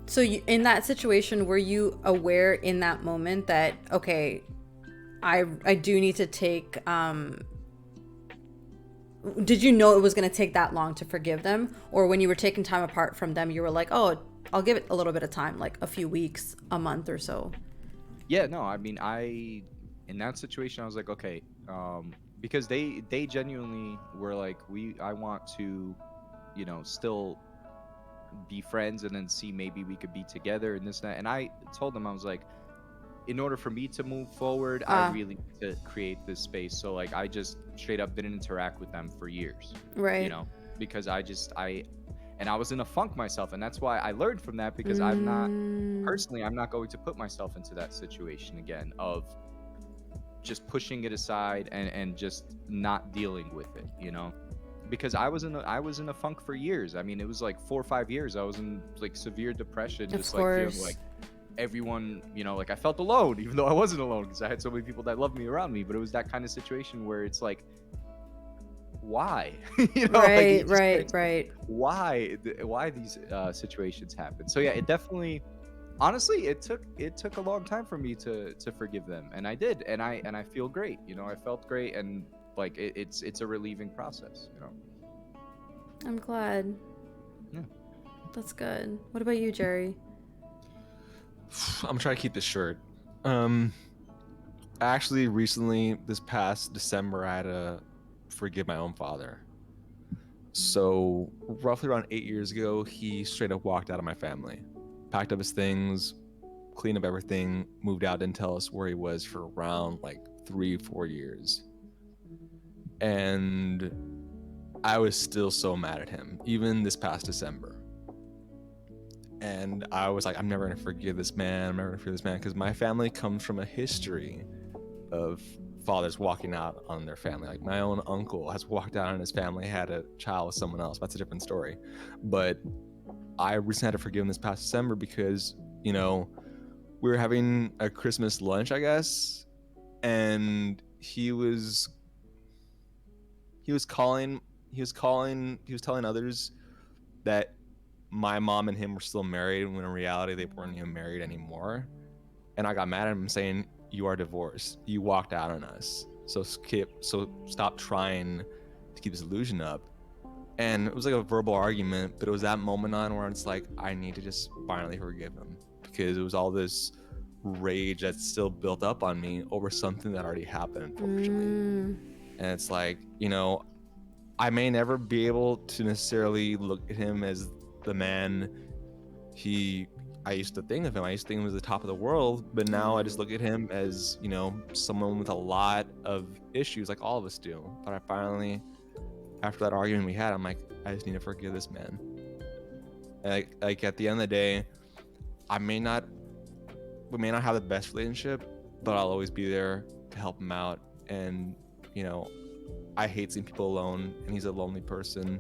So in that situation, were you aware in that moment that, okay, I do need to take, did you know it was going to take that long to forgive them? Or when you were taking time apart from them, you were like, oh, I'll give it a little bit of time, like a few weeks, a month or so? Yeah, no, I mean, in that situation, I was like, okay, because they genuinely were like, I want to, still be friends and then see maybe we could be together and this and that. And I told them, I was like, in order for me to move forward, I really need to create this space. So like, I just straight up didn't interact with them for years, Right. because and I was in a funk myself, and that's why I learned from that, because I'm not going to put myself into that situation again of just pushing it aside and just not dealing with it, because I was in a funk for years. I mean, it was like 4 or 5 years. I was in like severe depression, Of just like feeling course. like everyone, like I felt alone, even though I wasn't alone because I had so many people that loved me around me. But it was that kind of situation where it's like, why? Right, like right. why these situations happen. So yeah, it definitely, honestly, it took a long time for me to forgive them, and I did, and I feel great. I felt great, and like it's a relieving process. I'm glad. Yeah. That's good. What about you, Jerry? I'm gonna try to keep this short. Actually, recently, this past December, I had to forgive my own father. So, roughly around 8 years ago, he straight up walked out of my family, packed up his things, cleaned up everything, moved out, didn't tell us where he was for around like 3-4 years. And I was still so mad at him, even this past December. And I was like, I'm never gonna forgive this man. I'm never gonna forgive this man, because my family comes from a history of fathers walking out on their family. Like my own uncle has walked out on his family, had a child with someone else. That's a different story. But I recently had to forgive him this past December because, we were having a Christmas lunch, I guess, and he was telling others that my mom and him were still married, when in reality they weren't even married anymore. And I got mad at him, saying, "You are divorced. You walked out on us. So stop trying to keep this illusion up." And it was like a verbal argument, but it was that moment on where it's like, I need to just finally forgive him, because it was all this rage that's still built up on me over something that already happened, unfortunately. And it's like, I may never be able to necessarily look at him as the man I used to think of him. I used to think him as the top of the world, but now I just look at him as, someone with a lot of issues, like all of us do. But I finally, after that argument we had, I'm like, I just need to forgive this man. Like at the end of the day, we may not have the best relationship, but I'll always be there to help him out. And, I hate seeing people alone, and he's a lonely person,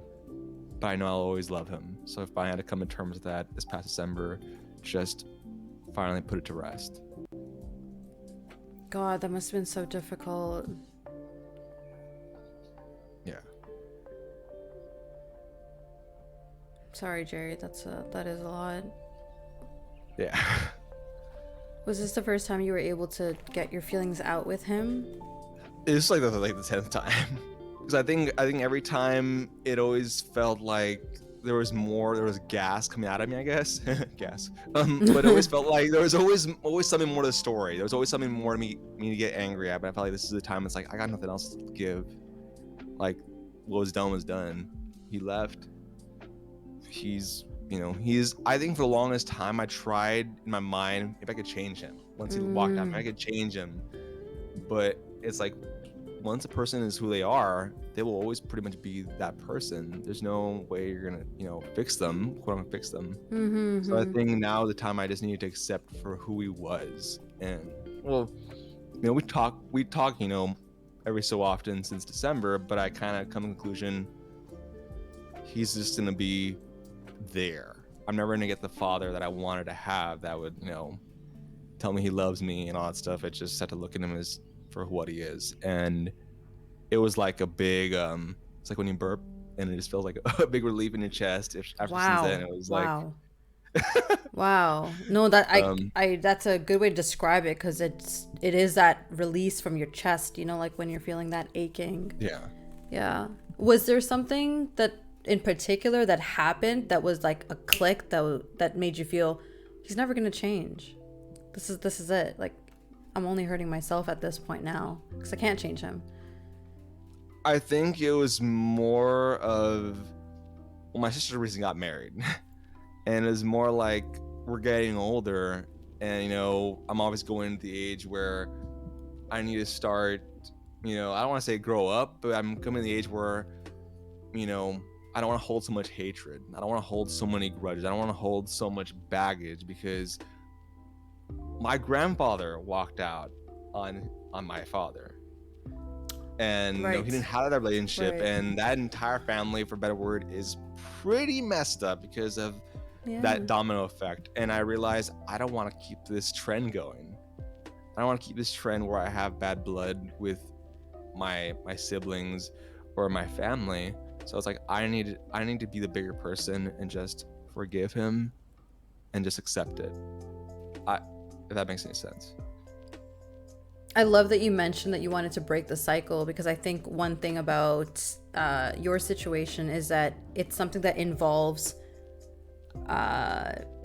but I know I'll always love him. So if I had to come to terms with that this past December, just finally put it to rest. God, that must have been so difficult. Yeah. Sorry, Jerry. That is a lot. Yeah. Was this the first time you were able to get your feelings out with him? It's like the 10th time. Because I think every time it always felt like there was gas coming out of me, I guess. Gas. But it always felt like there was always something more to the story. There was always something more to me to get angry at. But I felt like this is the time it's like I got nothing else to give. Like what was done was done. He left. I think for the longest time I tried in my mind if I could change him. Once he walked out, I could change him. But it's like once a person is who they are, they will always pretty much be that person. There's no way you're gonna, fix them, quote unquote, fix them. So I think now the time I just needed to accept for who he was. And we talk, every so often since December, but I kind of come to the conclusion he's just gonna be there. I'm never gonna get the father that I wanted to have that would, tell me he loves me and all that stuff. I just had to look at him as for what he is. And it was like a big it's like when you burp and it just feels like a big relief in your chest. Since then it was Wow. No, that I that's a good way to describe it, because it is that release from your chest, like when you're feeling that aching. Yeah. Was there something that in particular that happened that was like a click that made you feel he's never gonna change? This is it. Like, I'm only hurting myself at this point now because I can't change him. I think it was more of, my sister recently got married, and it was more like we're getting older, and I'm always going to the age where I need to start, I don't want to say grow up, but I'm coming to the age where, I don't want to hold so much hatred. I don't want to hold so many grudges. I don't want to hold so much baggage, because my grandfather walked out on my father, and he didn't have that relationship, and that entire family, for a better word, is pretty messed up because of that domino effect. And I realized I don't want to keep this trend going. I don't want to keep this trend where I have bad blood with my siblings or my family. So it's like I need to be the bigger person and just forgive him and just accept it. If that makes any sense. I love that you mentioned that you wanted to break the cycle, because I think one thing about your situation is that it's something that involves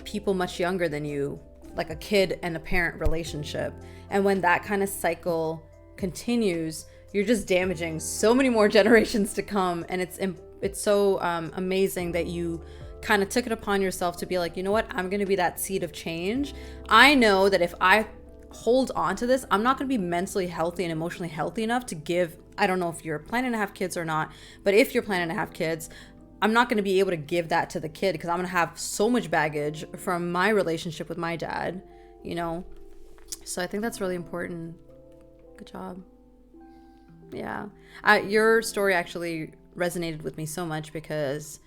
people much younger than you, like a kid and a parent relationship. And when that kind of cycle continues, you're just damaging so many more generations to come. And it's so amazing that you kind of took it upon yourself to be like, you know what, I'm going to be that seed of change. I know that if I hold on to this, I'm not going to be mentally healthy and emotionally healthy enough to give. I don't know if you're planning to have kids or not, but if you're planning to have kids, I'm not going to be able to give that to the kid, because I'm going to have so much baggage from my relationship with my dad, So I think that's really important. Good job. Yeah. Your story actually resonated with me so much, because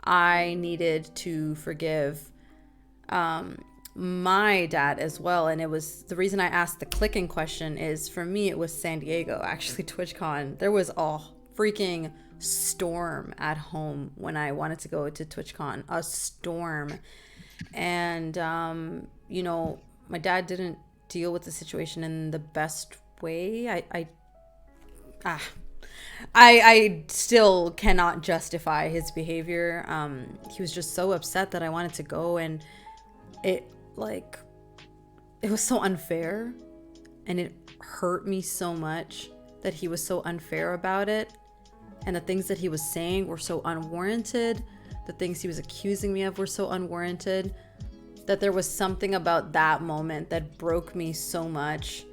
I needed to forgive my dad as well. And it was the reason I asked the clicking question is, for me, it was San Diego, actually, TwitchCon. There was a freaking storm at home when I wanted to go to TwitchCon, a storm. And, my dad didn't deal with the situation in the best way. I still cannot justify his behavior. He was just so upset that I wanted to go, and it was so unfair, and it hurt me so much that he was so unfair about it, and the things that he was saying were so unwarranted. The things he was accusing me of were so unwarranted, that there was something about that moment that broke me so much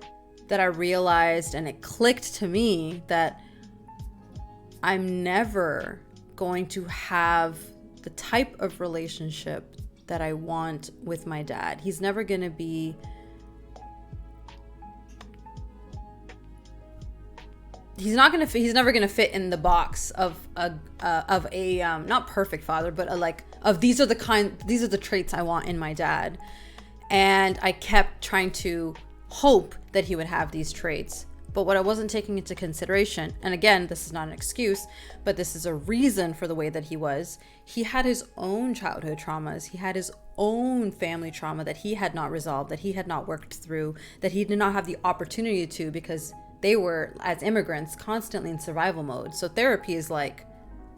that I realized, and it clicked to me, that I'm never going to have the type of relationship that I want with my dad. He's never going to be he's never going to fit in the box of a not perfect father, but these are the traits I want in my dad. And I kept trying to hope that he would have these traits, But what I wasn't taking into consideration, and again, this is not an excuse, but this is a reason for the way that he had his own childhood traumas. He had his own family trauma that he had not resolved, that he had not worked through, that he did not have the opportunity to, because they were, as immigrants, constantly in survival mode. So therapy is like,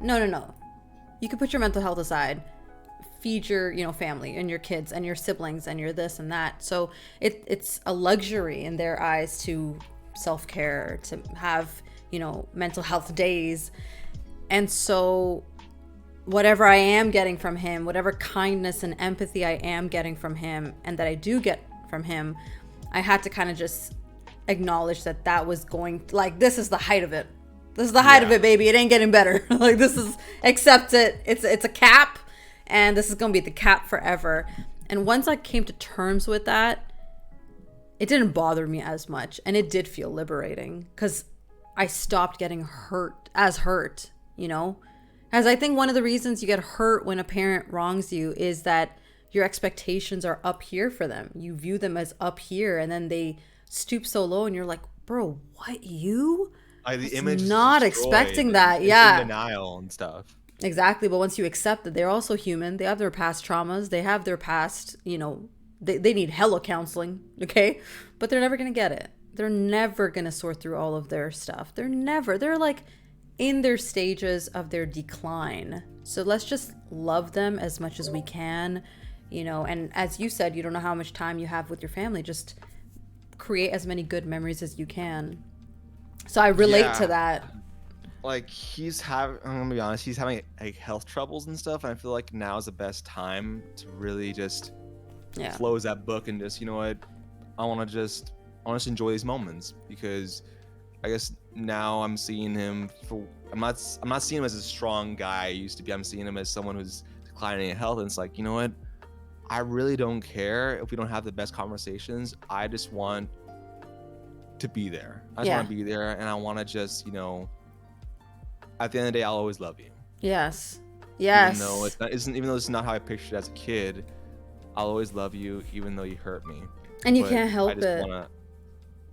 no. You can put your mental health aside, feed your, family and your kids and your siblings and your this and that. So it's a luxury in their eyes to self-care, to have, mental health days. And so whatever I am getting from him, whatever kindness and empathy I am getting from him, and that I do get from him, I had to kind of just acknowledge that was going, like, this is the height of it. This is the height of it, baby. It ain't getting better. Like, this is, accept it. It's a cap, and this is going to be the cap forever. And once I came to terms with that, it didn't bother me as much. And it did feel liberating because I stopped getting hurt. As I think one of the reasons you get hurt when a parent wrongs you is that your expectations are up here for them. You view them as up here, and then they stoop so low, and you're like, bro, what, you? The image is not destroyed, expecting that. and Yeah. in denial and stuff. Exactly. But once you accept that they're also human, they have their past traumas, they have their past, they need hella counseling, okay? But they're never going to get it. They're never going to sort through all of their stuff. They're like in their stages of their decline. So let's just love them as much as we can, and as you said, you don't know how much time you have with your family. Just create as many good memories as you can. So I relate to that. Like, I'm gonna be honest, he's having like health troubles and stuff, and I feel like now is the best time to really just close that book and just, I want to just enjoy these moments, because I guess now I'm seeing him I'm not seeing him as a strong guy I used to be. I'm seeing him as someone who's declining in health, and it's like, I really don't care if we don't have the best conversations. I just want to be there. I just want to be there, and I want to just, at the end of the day, I'll always love you. Yes. Even though it's not how I pictured it as a kid, I'll always love you, even though you hurt me. And you can't help it.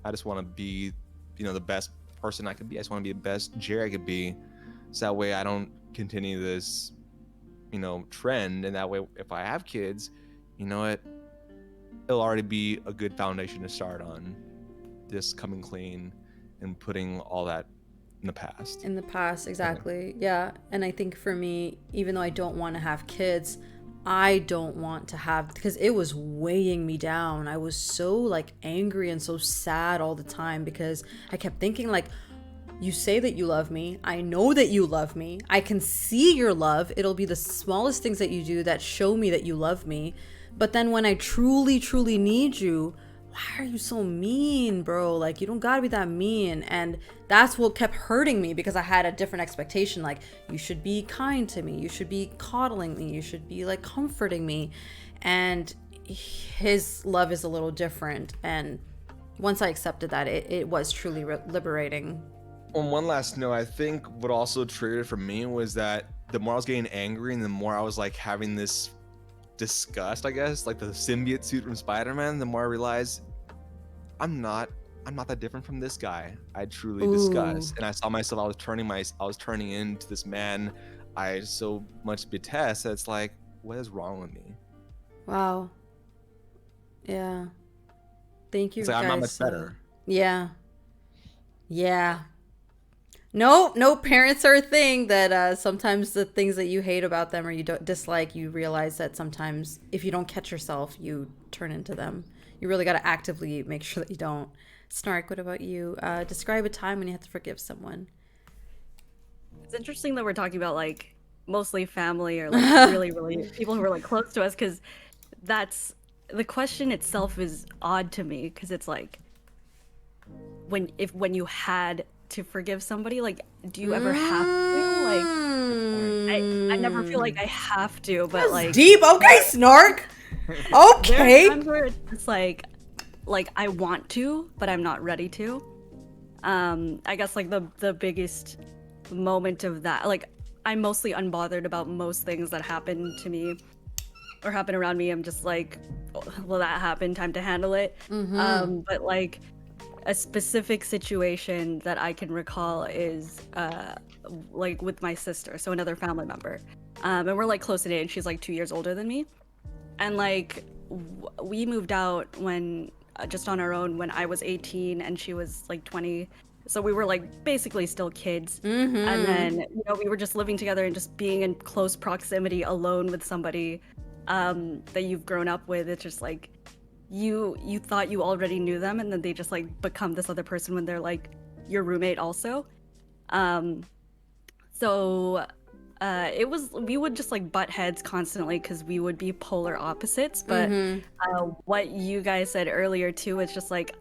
I just want to be, the best person I could be. I just want to be the best Jerry I could be, so that way I don't continue this, trend. And that way, if I have kids, it'll already be a good foundation to start on. Just coming clean and putting all that in the past. Exactly. Yeah. And I think for me, even though I don't want to have kids, I don't want to have, because it was weighing me down. I was so like angry and so sad all the time, because I kept thinking, like, you say that you love me. I know that you love me. I can see your love. It'll be the smallest things that you do that show me that you love me. But then when I truly, truly need you, why are you so mean, bro? Like, you don't gotta be that mean. And that's what kept hurting me, because I had a different expectation. Like, you should be kind to me. You should be coddling me. You should be like comforting me. And his love is a little different. And once I accepted that, it was truly liberating. On one last note, I think what also triggered it for me was that the more I was getting angry and the more I was like having this disgust, I guess, like the symbiote suit from Spider-Man, the more I realized I'm not that different from this guy. I truly disgust, and I saw myself. I was turning into this man I so much detest. That it's like, what is wrong with me? Wow. Yeah. Thank you. It's like, guys. I'm not much better. Yeah. No, parents are a thing that sometimes the things that you hate about them or you don't dislike, you realize that sometimes if you don't catch yourself, you turn into them. You really got to actively make sure that you don't. Snark, what about you? Describe a time when you had to forgive someone. It's interesting that we're talking about like mostly family or like really, really people who are like close to us, because that's the question itself is odd to me, because it's like when you had to forgive somebody, like, do you ever have to? Like, I never feel like I have to, but That's like deep. Okay, Snark. Okay. There are times where it's like I want to, but I'm not ready to. I guess like the biggest moment of that, like, I'm mostly unbothered about most things that happen to me or happen around me. I'm just like, well, that happened, time to handle it. But like, a specific situation that I can recall is like with my sister, so another family member, and we're like close in age. She's like 2 years older than me, and like we moved out when just on our own when I was 18 and she was like 20. So we were like basically still kids. And then, you know, we were just living together and just being in close proximity alone with somebody that you've grown up with. It's just like you thought you already knew them, and then they just like become this other person when they're like your roommate also. So it was, we would just like butt heads constantly because we would be polar opposites. But what you guys said earlier too, it's just like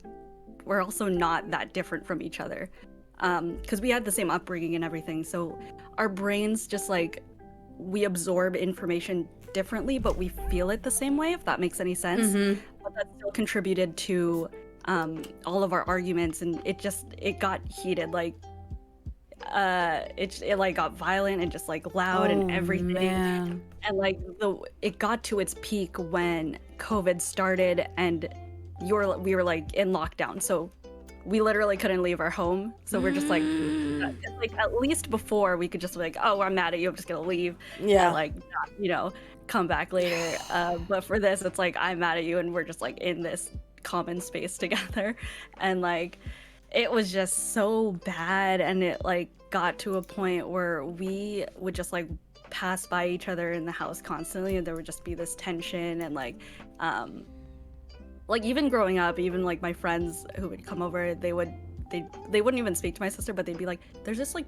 we're also not that different from each other because we had the same upbringing and everything. So our brains just like, we absorb information differently, but we feel it the same way, if that makes any sense. But that still contributed to all of our arguments, and it got heated. Like it like got violent and just like loud and everything. Man. And like it got to its peak when COVID started and we were like in lockdown, so we literally couldn't leave our home. So we're just like at least before we could just be like, oh, I'm mad at you, I'm just gonna leave. Yeah. And like not, you know, come back later. But for this, it's like I'm mad at you, and we're just like in this common space together, and like it was just so bad. And it like got to a point where we would just like pass by each other in the house constantly, and there would just be this tension. And like even growing up, even like my friends who would come over, they wouldn't even speak to my sister, but they'd be like, there's this like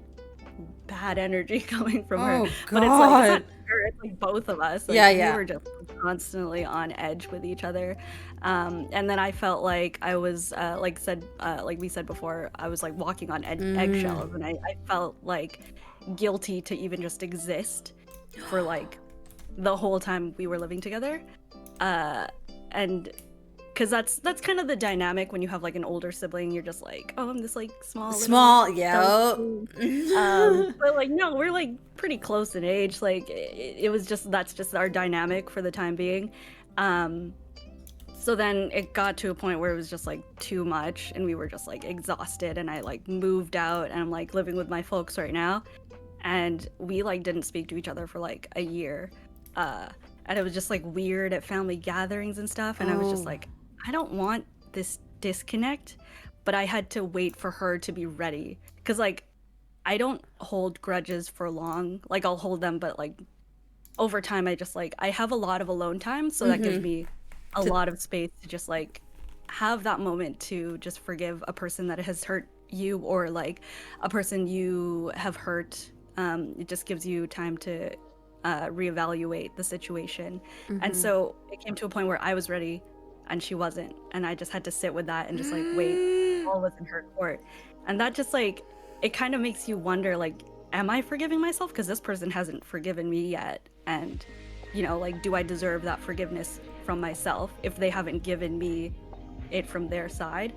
bad energy coming from her. Oh, But it's like God. it's not her, it's like both of us. Like, Yeah. we were just constantly on edge with each other. And then I felt like I was like we said before, I was like walking on eggshells, and I felt like guilty to even just exist for like the whole time we were living together. And because that's kind of the dynamic when you have like an older sibling. You're just like, oh, I'm this like small, Yeah. but like no, we're like pretty close in age. Like it was just, that's just our dynamic for the time being. So then it got to a point where it was just like too much, and we were just like exhausted, and I like moved out, and I'm like living with my folks right now, and we like didn't speak to each other for like a year. And it was just like weird at family gatherings and stuff, and I was just like, I don't want this disconnect, but I had to wait for her to be ready, because like I don't hold grudges for long. Like I'll hold them, but like over time I just like, I have a lot of alone time, so that gives me a lot of space to just like have that moment to just forgive a person that has hurt you, or like a person you have hurt. It just gives you time to reevaluate the situation. And so it came to a point where I was ready and she wasn't, and I just had to sit with that and just like wait. All was in her court. And that just like, it kind of makes you wonder, like, am I forgiving myself, because this person hasn't forgiven me yet? And you know, like, do I deserve that forgiveness from myself if they haven't given me it from their side?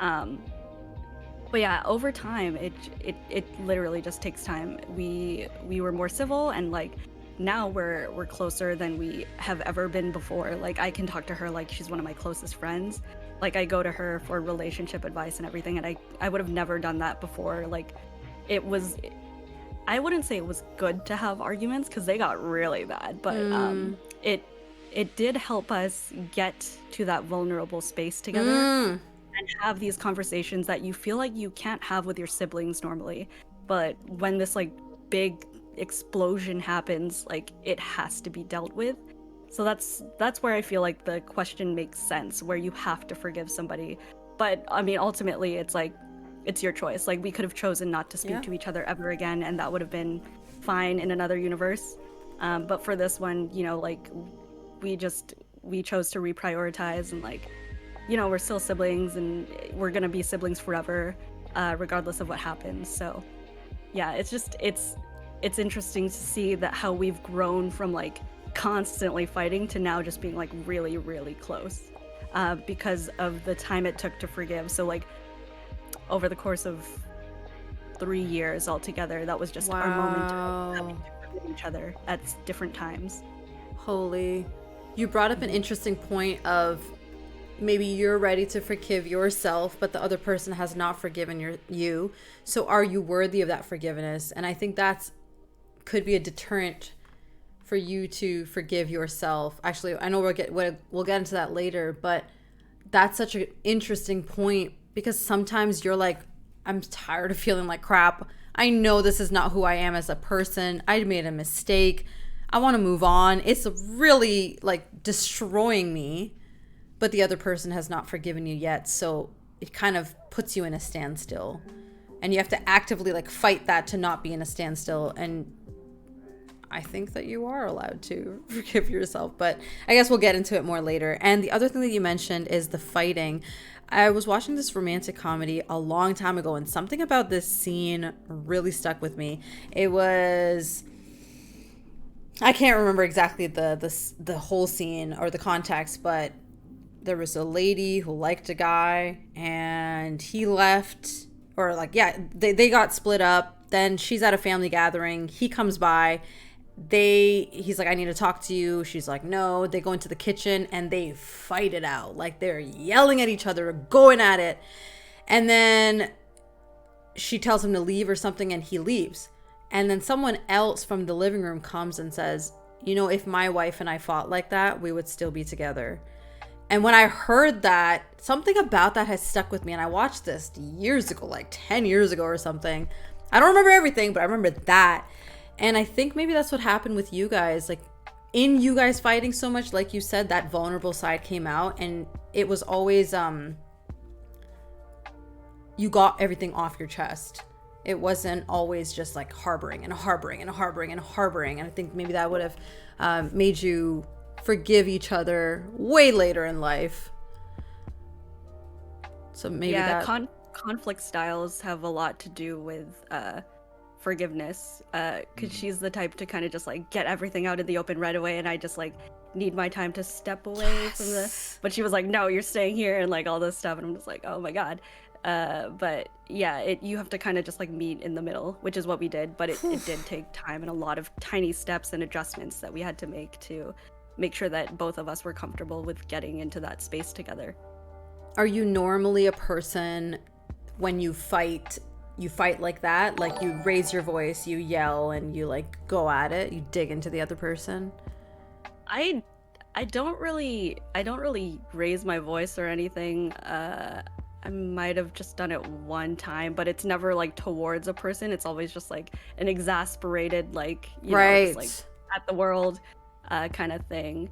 But yeah, over time it literally just takes time. We were more civil, and like now we're closer than we have ever been before. Like I can talk to her like she's one of my closest friends. Like I go to her for relationship advice and everything, and I would have never done that before. Like it was, I wouldn't say it was good to have arguments, because they got really bad, but it did help us get to that vulnerable space together and have these conversations that you feel like you can't have with your siblings normally. But when this like big explosion happens, like it has to be dealt with. So that's where I feel like the question makes sense, where you have to forgive somebody. But I mean, ultimately it's like, it's your choice. Like we could have chosen not to speak to each other ever again, and that would have been fine in another universe. But for this one, you know, like we chose to reprioritize, and like, you know, we're still siblings, and we're gonna be siblings forever, regardless of what happens. So yeah, it's interesting to see that how we've grown from like constantly fighting to now just being like really, really close, because of the time it took to forgive. So like over the course of 3 years altogether, that was just our moment of having to forgive each other at different times. Holy. You brought up an interesting point of, maybe you're ready to forgive yourself, but the other person has not forgiven you. So are you worthy of that forgiveness? And I think that's could be a deterrent for you to forgive yourself. Actually, I know we'll get into that later, but that's such an interesting point, because sometimes you're like, I'm tired of feeling like crap. I know this is not who I am as a person. I made a mistake. I want to move on. It's really like destroying me, but the other person has not forgiven you yet. So it kind of puts you in a standstill, and you have to actively like fight that to not be in a standstill. And I think that you are allowed to forgive yourself, but I guess we'll get into it more later. And the other thing that you mentioned is the fighting. I was watching this romantic comedy a long time ago, and something about this scene really stuck with me. It was, I can't remember exactly the whole scene or the context, but there was a lady who liked a guy, and he left, or like, yeah, they got split up. Then she's at a family gathering. He comes by. He's like, I need to talk to you. She's like, no. They go into the kitchen and they fight it out. Like, they're yelling at each other, going at it. And then she tells him to leave or something, and he leaves. And then someone else from the living room comes and says, you know, if my wife and I fought like that, we would still be together. And when I heard that, something about that has stuck with me. And I watched this years ago, like 10 years ago or something. I don't remember everything, but I remember that. And I think maybe that's what happened with you guys. Like, in you guys fighting so much, like you said, that vulnerable side came out, and it was always you got everything off your chest. It wasn't always just like harboring and harboring and harboring and harboring. And I think maybe that would have made you forgive each other way later in life. So maybe conflict styles have a lot to do with forgiveness, because she's the type to kind of just like get everything out in the open right away, and I just like need my time to step away from but she was like, no, you're staying here, and like all this stuff, and I'm just like, oh my god. But yeah, you have to kind of just like meet in the middle, which is what we did, but it did take time and a lot of tiny steps and adjustments that we had to make sure that both of us were comfortable with getting into that space together. Are you normally a person, when you fight like that? Like, you raise your voice, you yell, and you like go at it, you dig into the other person? I don't really raise my voice or anything. I might have just done it one time, but it's never like towards a person. It's always just like an exasperated, like, you know, just, like at the world kind of thing.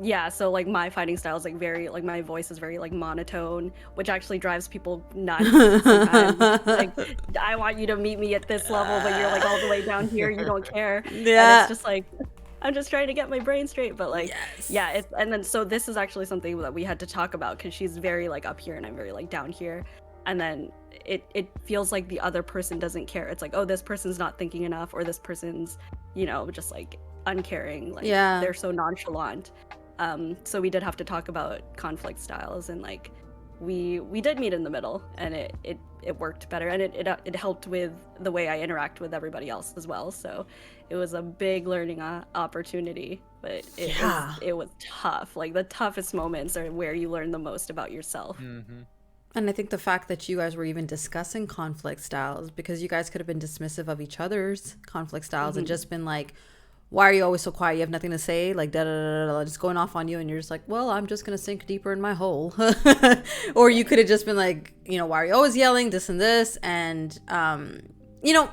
Yeah, so like my fighting style is like very, like my voice is very like monotone, which actually drives people nuts sometimes. Like, I want you to meet me at this level, but you're like all the way down here, you don't care. Yeah. And it's just like, I'm just trying to get my brain straight, but like, yes. Yeah, and then so this is actually something that we had to talk about, because she's very like up here and I'm very like down here, and then it feels like the other person doesn't care. It's like, oh, this person's not thinking enough, or this person's, you know, just like uncaring, like, yeah, they're so nonchalant. So we did have to talk about conflict styles, and like we did meet in the middle, and it worked better, and it helped with the way I interact with everybody else as well. So it was a big learning opportunity, but it was tough. Like, the toughest moments are where you learn the most about yourself. Mm-hmm. And I think the fact that you guys were even discussing conflict styles, because you guys could have been dismissive of each other's conflict styles and just been like, why are you always so quiet? You have nothing to say? Like, just going off on you, and you're just like, well, I'm just going to sink deeper in my hole. Or you could have just been like, you know, why are you always yelling, this and this? And, you know,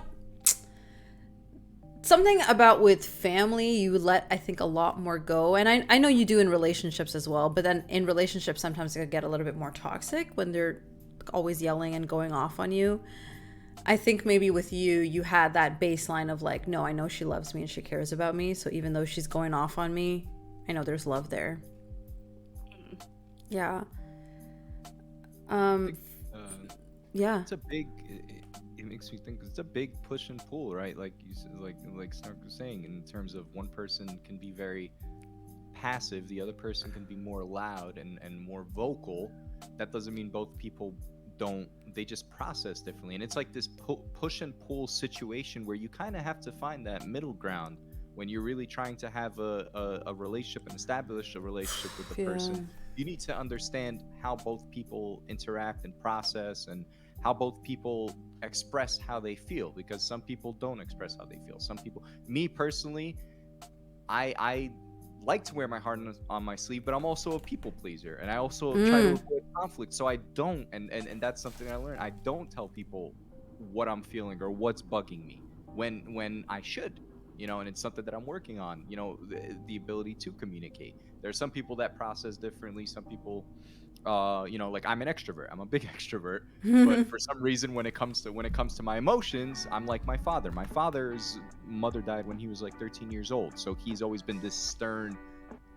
something about with family, you let, I think, a lot more go. And I know you do in relationships as well, but then in relationships, sometimes it can get a little bit more toxic when they're always yelling and going off on you. I think maybe with you had that baseline of like, no, I know she loves me and she cares about me. So even though she's going off on me, I know there's love there. Yeah. Yeah. It's a big, it makes me think it's a big push and pull, right? Like you said, like Snark was saying, in terms of one person can be very passive, the other person can be more loud and more vocal. That doesn't mean both people they just process differently, and it's like this push and pull situation where you kind of have to find that middle ground when you're really trying to have a relationship and establish a relationship with the person. You need to understand how both people interact and process, and how both people express how they feel, because some people don't express how they feel. Some people, me personally, I like to wear my heart on my sleeve, but I'm also a people pleaser, and I also try to avoid conflict. So I don't, and that's something I learned. I don't tell people what I'm feeling or what's bugging me when I should, and it's something that I'm working on. The ability to communicate. There's some people that process differently. Some people, like I'm an extrovert. I'm a big extrovert, but for some reason, when it comes to my emotions, I'm like my father. My father's mother died when he was like 13 years old, so he's always been this stern,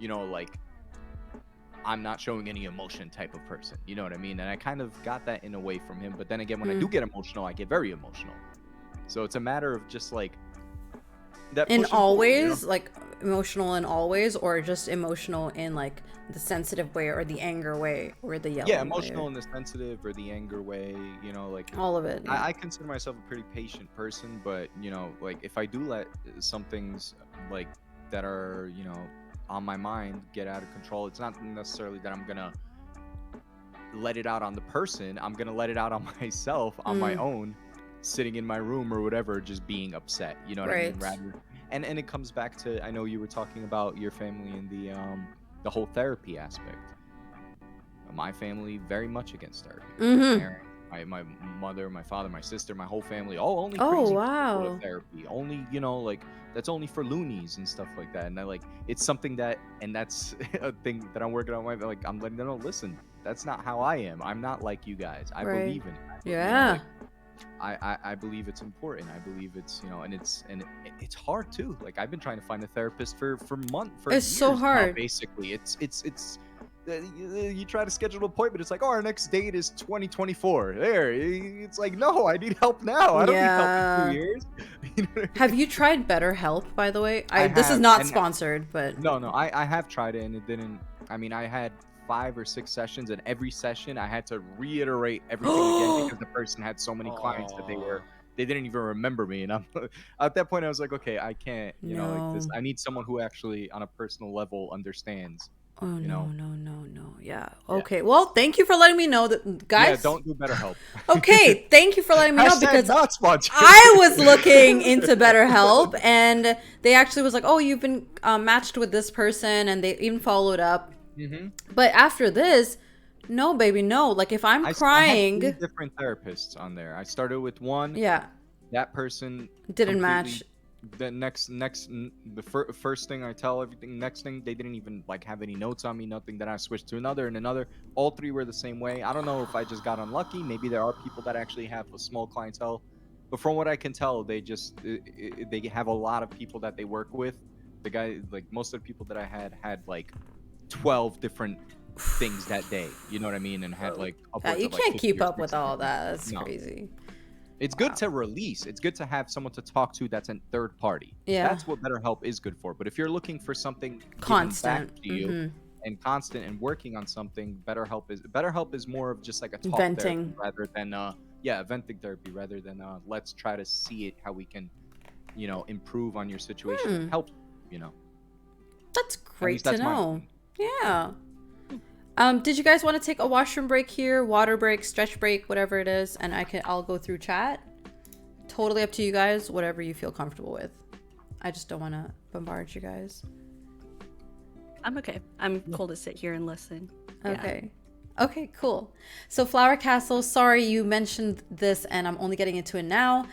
like I'm not showing any emotion type of person. You know what I mean? And I kind of got that in a way from him. But then again, when I do get emotional, I get very emotional. So it's a matter of just like that. In push and all pull, ways, like emotional in all ways, or just emotional in like the sensitive way or the anger way or the yelling Yeah, way? emotional in the sensitive or the anger way. Like All of it. Yeah. I consider myself a pretty patient person, but like if I do let some things like that are on my mind get out of control, it's not necessarily that I'm gonna let it out on the person. I'm gonna let it out on myself, on my own, sitting in my room or whatever, just being upset. You know what I mean? Right. Rather, and it comes back to, I know you were talking about your family and the whole therapy aspect. My family very much against therapy. My parents, my mother, my father, my sister, my whole family, only Oh, crazy people wow. go to therapy. Only, like that's only for loonies and stuff like that. And I like, it's something that, and that's a thing that I'm working on. Like I'm letting them know, listen, that's not how I am. I'm not like you guys. I Right. believe in it. Yeah. I believe it's important. I believe it's and it's hard too. Like I've been trying to find a therapist for months, for It's years so now, hard. basically. It's you try to schedule an appointment. It's like, oh, our next date is 2024. There, it's like, no, I need help now. I don't need help in 2 years. You know what I mean? Have you tried BetterHelp, by the way? This is have, not and sponsored, but no, I have tried it, and it didn't. I mean, I had 5 or 6 sessions, and every session I had to reiterate everything again because the person had so many clients that they didn't even remember me. And I'm at that point I was like, okay, I can't, like this. No. I need someone who actually on a personal level understands. Oh, you no, know no. Yeah. Yeah. Okay. Well, thank you for letting me know that, Yeah, guys. don't do BetterHelp. Okay, thank you for letting me know, Hashtag because not sponsored. I was looking into BetterHelp, and they actually was like, oh, you've been matched with this person, and they even followed up. Mm-hmm. But after this, no, baby, no. Like if I'm I had 3 crying, different therapists on there. I started with one. yeah, That person didn't completely match. The first thing I tell everything, next thing they didn't even like have any notes on me, nothing. Then I switched to another and another. All 3 were the same way. I don't know if I just got unlucky. Maybe there are people that actually have a small clientele, but from what I can tell, they just they have a lot of people that they work with. The guy, like most of the people that I had like 12 different things that day, you know what I mean, and had like upwards You of like can't 50 keep or up with 60 all people. that. That's No. crazy. It's good to release. It's good to have someone to talk to that's a third party. Yeah. That's what BetterHelp is good for. But if you're looking for something Constant. given back to you and constant and working on something, BetterHelp is more of just like a talk Venting. therapy rather than venting therapy rather than let's try to see it how we can, improve on your situation and help, That's At great least to that's my know. opinion. Yeah. Did you guys want to take a washroom break here, water break, stretch break, whatever it is, and I'll go through chat. Totally up to you guys, whatever you feel comfortable with. I just don't want to bombard you guys. I'm okay. I'm cool to sit here and listen. Yeah. Okay. Okay, cool. So Flower Castle, sorry you mentioned this and I'm only getting into it now.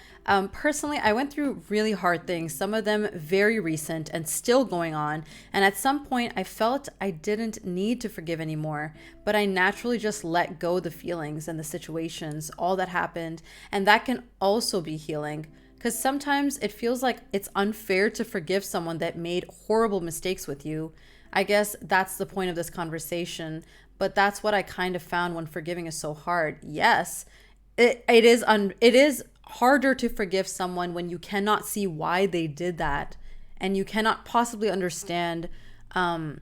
Personally, I went through really hard things, some of them very recent and still going on. And at some point I felt I didn't need to forgive anymore, but I naturally just let go the feelings and the situations, all that happened. And that can also be healing, because sometimes it feels like it's unfair to forgive someone that made horrible mistakes with you. I guess that's the point of this conversation. But that's what I kind of found when forgiving is so hard. Yes, it is harder to forgive someone when you cannot see why they did that, and you cannot possibly understand. I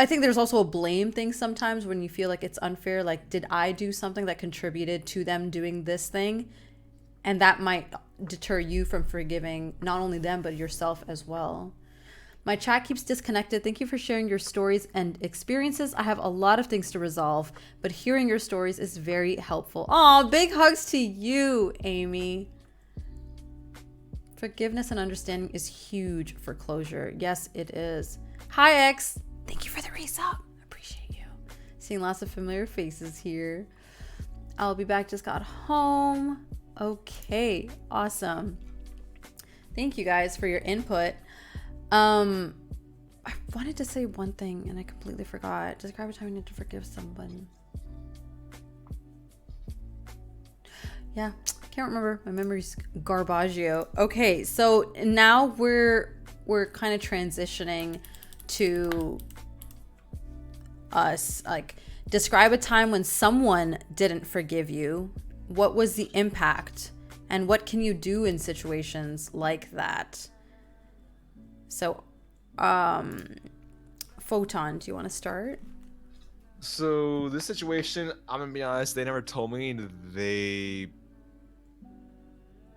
think there's also a blame thing sometimes when you feel like it's unfair. Like, did I do something that contributed to them doing this thing? And that might deter you from forgiving not only them, but yourself as well. My chat keeps disconnected. Thank you for sharing your stories and experiences. I have a lot of things to resolve, but hearing your stories is very helpful. Aw, big hugs to you, Amy. Forgiveness and understanding is huge for closure. Yes, it is. Hi, X. Thank you for the resub. Appreciate you. Seeing lots of familiar faces here. I'll be back. Just got home. Okay, awesome. Thank you guys for your input. I wanted to say one thing and I completely forgot. Describe a time you need to forgive someone. Yeah, can't remember. My memory's garbaggio. Okay, so now we're kind of transitioning to us. Like, describe a time when someone didn't forgive you. What was the impact? And what can you do in situations like that? So, Photon, do you want to start? So this situation, I'm gonna be honest, they never told me.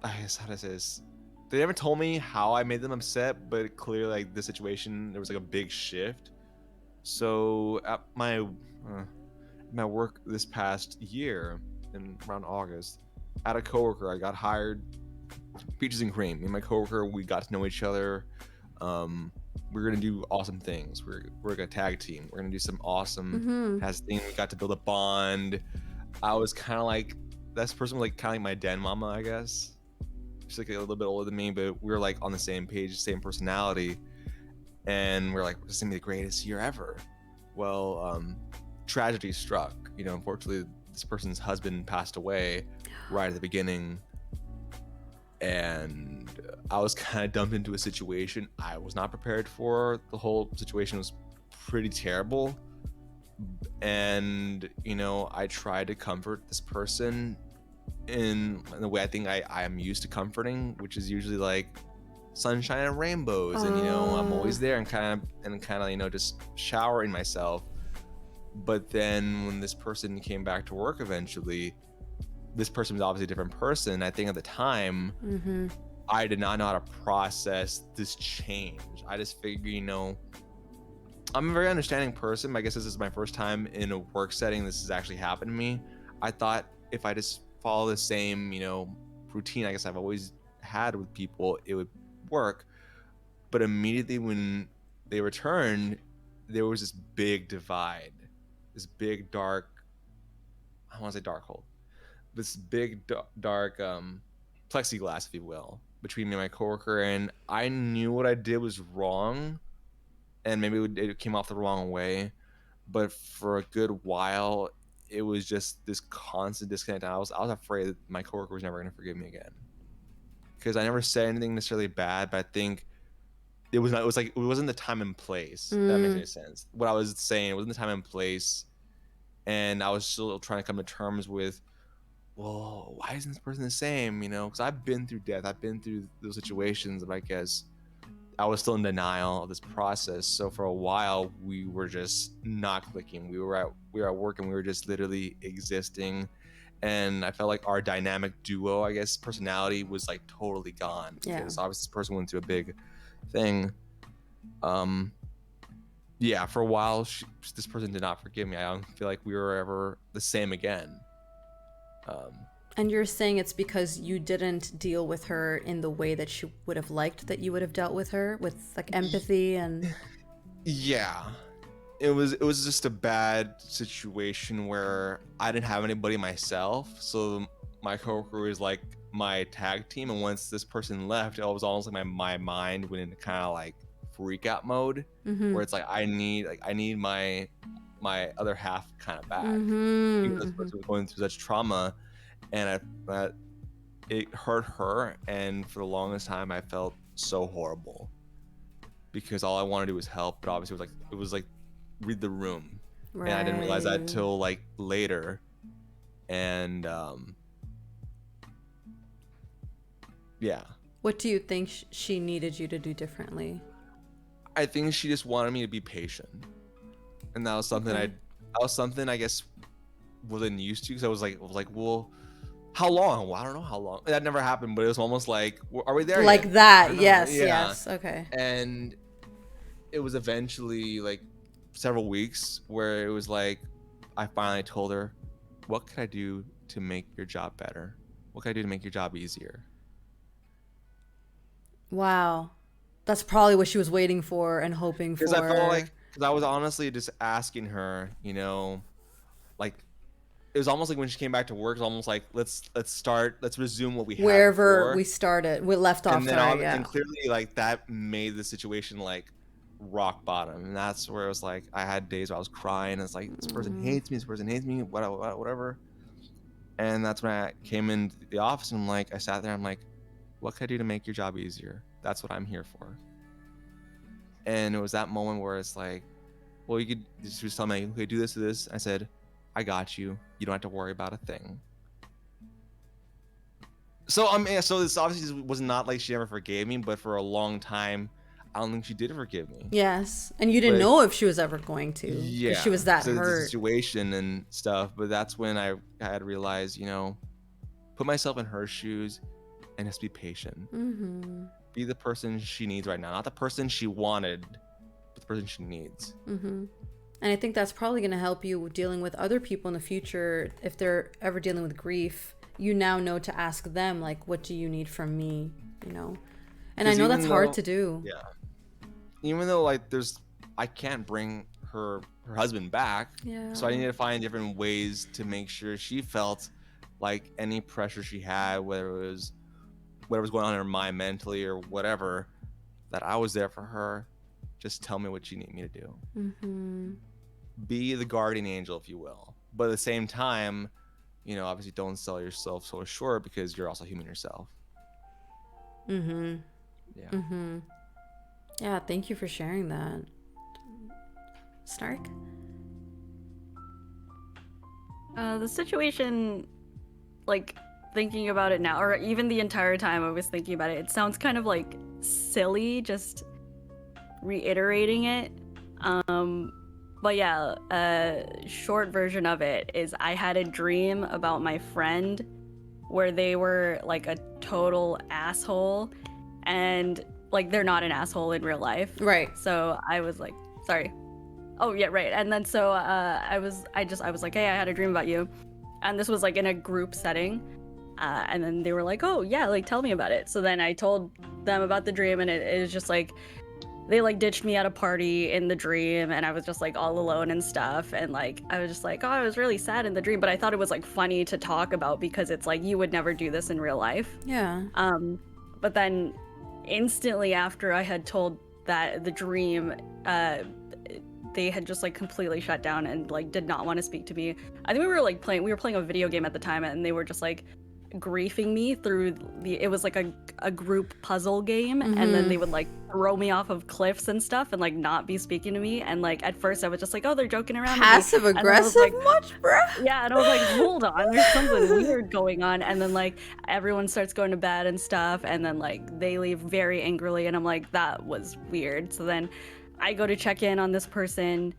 I guess how to say this. They never told me how I made them upset, but clearly, like, the situation, there was like a big shift. So at my work this past year, in around August, I had a coworker. I got hired. Peaches and cream. Me and my coworker, we got to know each other. We're gonna do awesome things. We're a tag team. We're gonna do some awesome things. We got to build a bond. I was kind of like, this person was like kind of like my den mama, I guess. She's like a little bit older than me, but we were like on the same page, same personality, and we're like, this is gonna be the greatest year ever. Well, tragedy struck. You know, unfortunately, this person's husband passed away right at the beginning, and I was kind of dumped into a situation I was not prepared for. The whole situation was pretty terrible, and you know, I tried to comfort this person in the way I think I am used to comforting, which is usually like sunshine and rainbows, and you know, I'm always there and kind of you know, just showering myself. But then when this person came back to work eventually, this person was obviously a different person. I think at the time, I did not know how to process this change. I just figured, you know, I'm a very understanding person. I guess this is my first time in a work setting this has actually happened to me. I thought if I just follow the same, you know, routine I guess I've always had with people, it would work. But immediately when they returned, there was this big divide, this big dark, I don't want to say dark hole, this big dark plexiglass, if you will, between me and my coworker. And I knew what I did was wrong, and maybe it came off the wrong way, but for a good while it was just this constant disconnect. I was afraid that my coworker was never going to forgive me again, because I never said anything necessarily bad, but I think it wasn't the time and place. If that makes any sense. What I was saying, it wasn't the time and place, and I was still trying to come to terms with, well, why isn't this person the same? You know, because I've been through death, I've been through those situations, but I guess I was still in denial of this process. So for a while, we were just not clicking. We were at work and we were just literally existing, and I felt like our dynamic duo, I guess, personality was like totally gone, because obviously this person went through a big thing. Yeah, for a while, this person did not forgive me. I don't feel like we were ever the same again. And you're saying it's because you didn't deal with her in the way that she would have liked that you would have dealt with her, with like empathy and... Yeah, it was just a bad situation where I didn't have anybody myself, so my coworker was like my tag team, and once this person left, it was almost like my mind went into kind of like freak out mode, where it's like I need my other half kind of back, because this person was going through such trauma, and it hurt her, and for the longest time I felt so horrible, because all I wanted to do was help, but obviously it was like read the room, and I didn't realize that till like later, and yeah. What do you think she needed you to do differently? I think she just wanted me to be patient, and that was something I guess wasn't used to, because I was like, well, how long? Well, I don't know how long. That never happened, but it was almost like, are we there like yet? that? Yes, yes. Okay. And it was eventually like several weeks where it was like I finally told her, what can I do to make your job better? What can I do to make your job easier? Wow. That's probably what she was waiting for and hoping for. Because I felt like, because I was honestly just asking her, you know, like it was almost like when she came back to work, it was almost like let's resume what we had wherever before. we started, we left off. And then Sorry, yeah. and clearly like that made the situation like rock bottom, and that's where it was like I had days where I was crying. It's like this person hates me, whatever. And that's when I came into the office and I sat there. I'm like, what can I do to make your job easier? That's what I'm here for. And it was that moment where it's like, well, you could just tell me, okay, do this. I said, I got you. You don't have to worry about a thing. So so this obviously was not like she never forgave me, but for a long time, I don't think she did forgive me. Yes, and you didn't know if she was ever going to. Yeah, she was that so hurt. the situation and stuff. But that's when I had to realize, you know, put myself in her shoes and just be patient. Mm-hmm. Be the person she needs right now, not the person she wanted, but the person she needs. Mm-hmm. And I think that's probably going to help you dealing with other people in the future if they're ever dealing with grief. You now know to ask them, like, what do you need from me? You know, and I know that's hard to do. Yeah. Even though I can't bring her husband back. Yeah. So I needed to find different ways to make sure she felt like any pressure she had, whether it was whatever's going on in her mind mentally or whatever, that I was there for her. Just tell me what you need me to do. Mm-hmm. Be the guardian angel, if you will. But at the same time, you know, obviously don't sell yourself so short because you're also human yourself. Mm-hmm. Yeah. Mm-hmm. Yeah, thank you for sharing that. Stark? The situation, like, thinking about it now, or even the entire time I was thinking about it, it sounds kind of like silly just reiterating it. But yeah, short version of it is I had a dream about my friend where they were like a total asshole, and like they're not an asshole in real life. Right. So I was like, sorry. Oh yeah, right. And then so I was like, hey, I had a dream about you, and this was like in a group setting. And then they were like, oh yeah, like tell me about it. So then I told them about the dream, and it was just like they like ditched me at a party in the dream, and I was just like all alone and stuff, and like I was just like, oh, I was really sad in the dream, but I thought it was like funny to talk about because it's like you would never do this in real life. Yeah. But then instantly after I had told that the dream, they had just like completely shut down and like did not want to speak to me. I think we were playing a video game at the time, and they were just like griefing me through it was like a group puzzle game. Mm-hmm. And then they would like throw me off of cliffs and stuff and like not be speaking to me, and like at first I was just like, oh, they're joking around passive with me. aggressive like, much, bruh? Yeah, and I was like, hold on, there's something weird going on. And then like everyone starts going to bed and stuff, and then like they leave very angrily, and I'm like, that was weird. So then I go to check in on this person,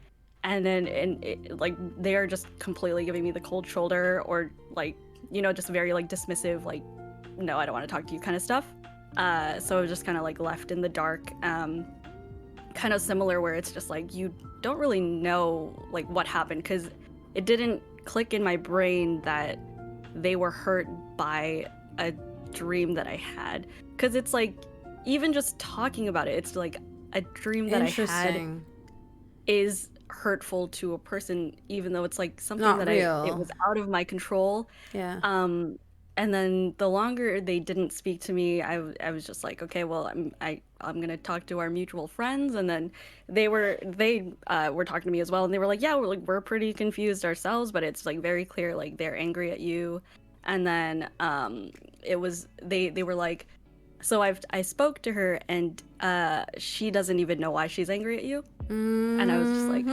and then like they are just completely giving me the cold shoulder, or like, you know, just very like dismissive, like, no, I don't want to talk to you kind of stuff. So I was just kind of like left in the dark, kind of similar where it's just like you don't really know like what happened, because it didn't click in my brain that they were hurt by a dream that I had, because it's like even just talking about it, it's like a dream that I had is hurtful to a person, even though it's like something Not that real. it was out of my control. Yeah. And then the longer they didn't speak to me, I was just like, okay, well, I'm gonna talk to our mutual friends. And then they were talking to me as well, and they were like, yeah, we're pretty confused ourselves, but it's like very clear like they're angry at you. And then it was they were like, so I spoke to her, and she doesn't even know why she's angry at you. And I was just like,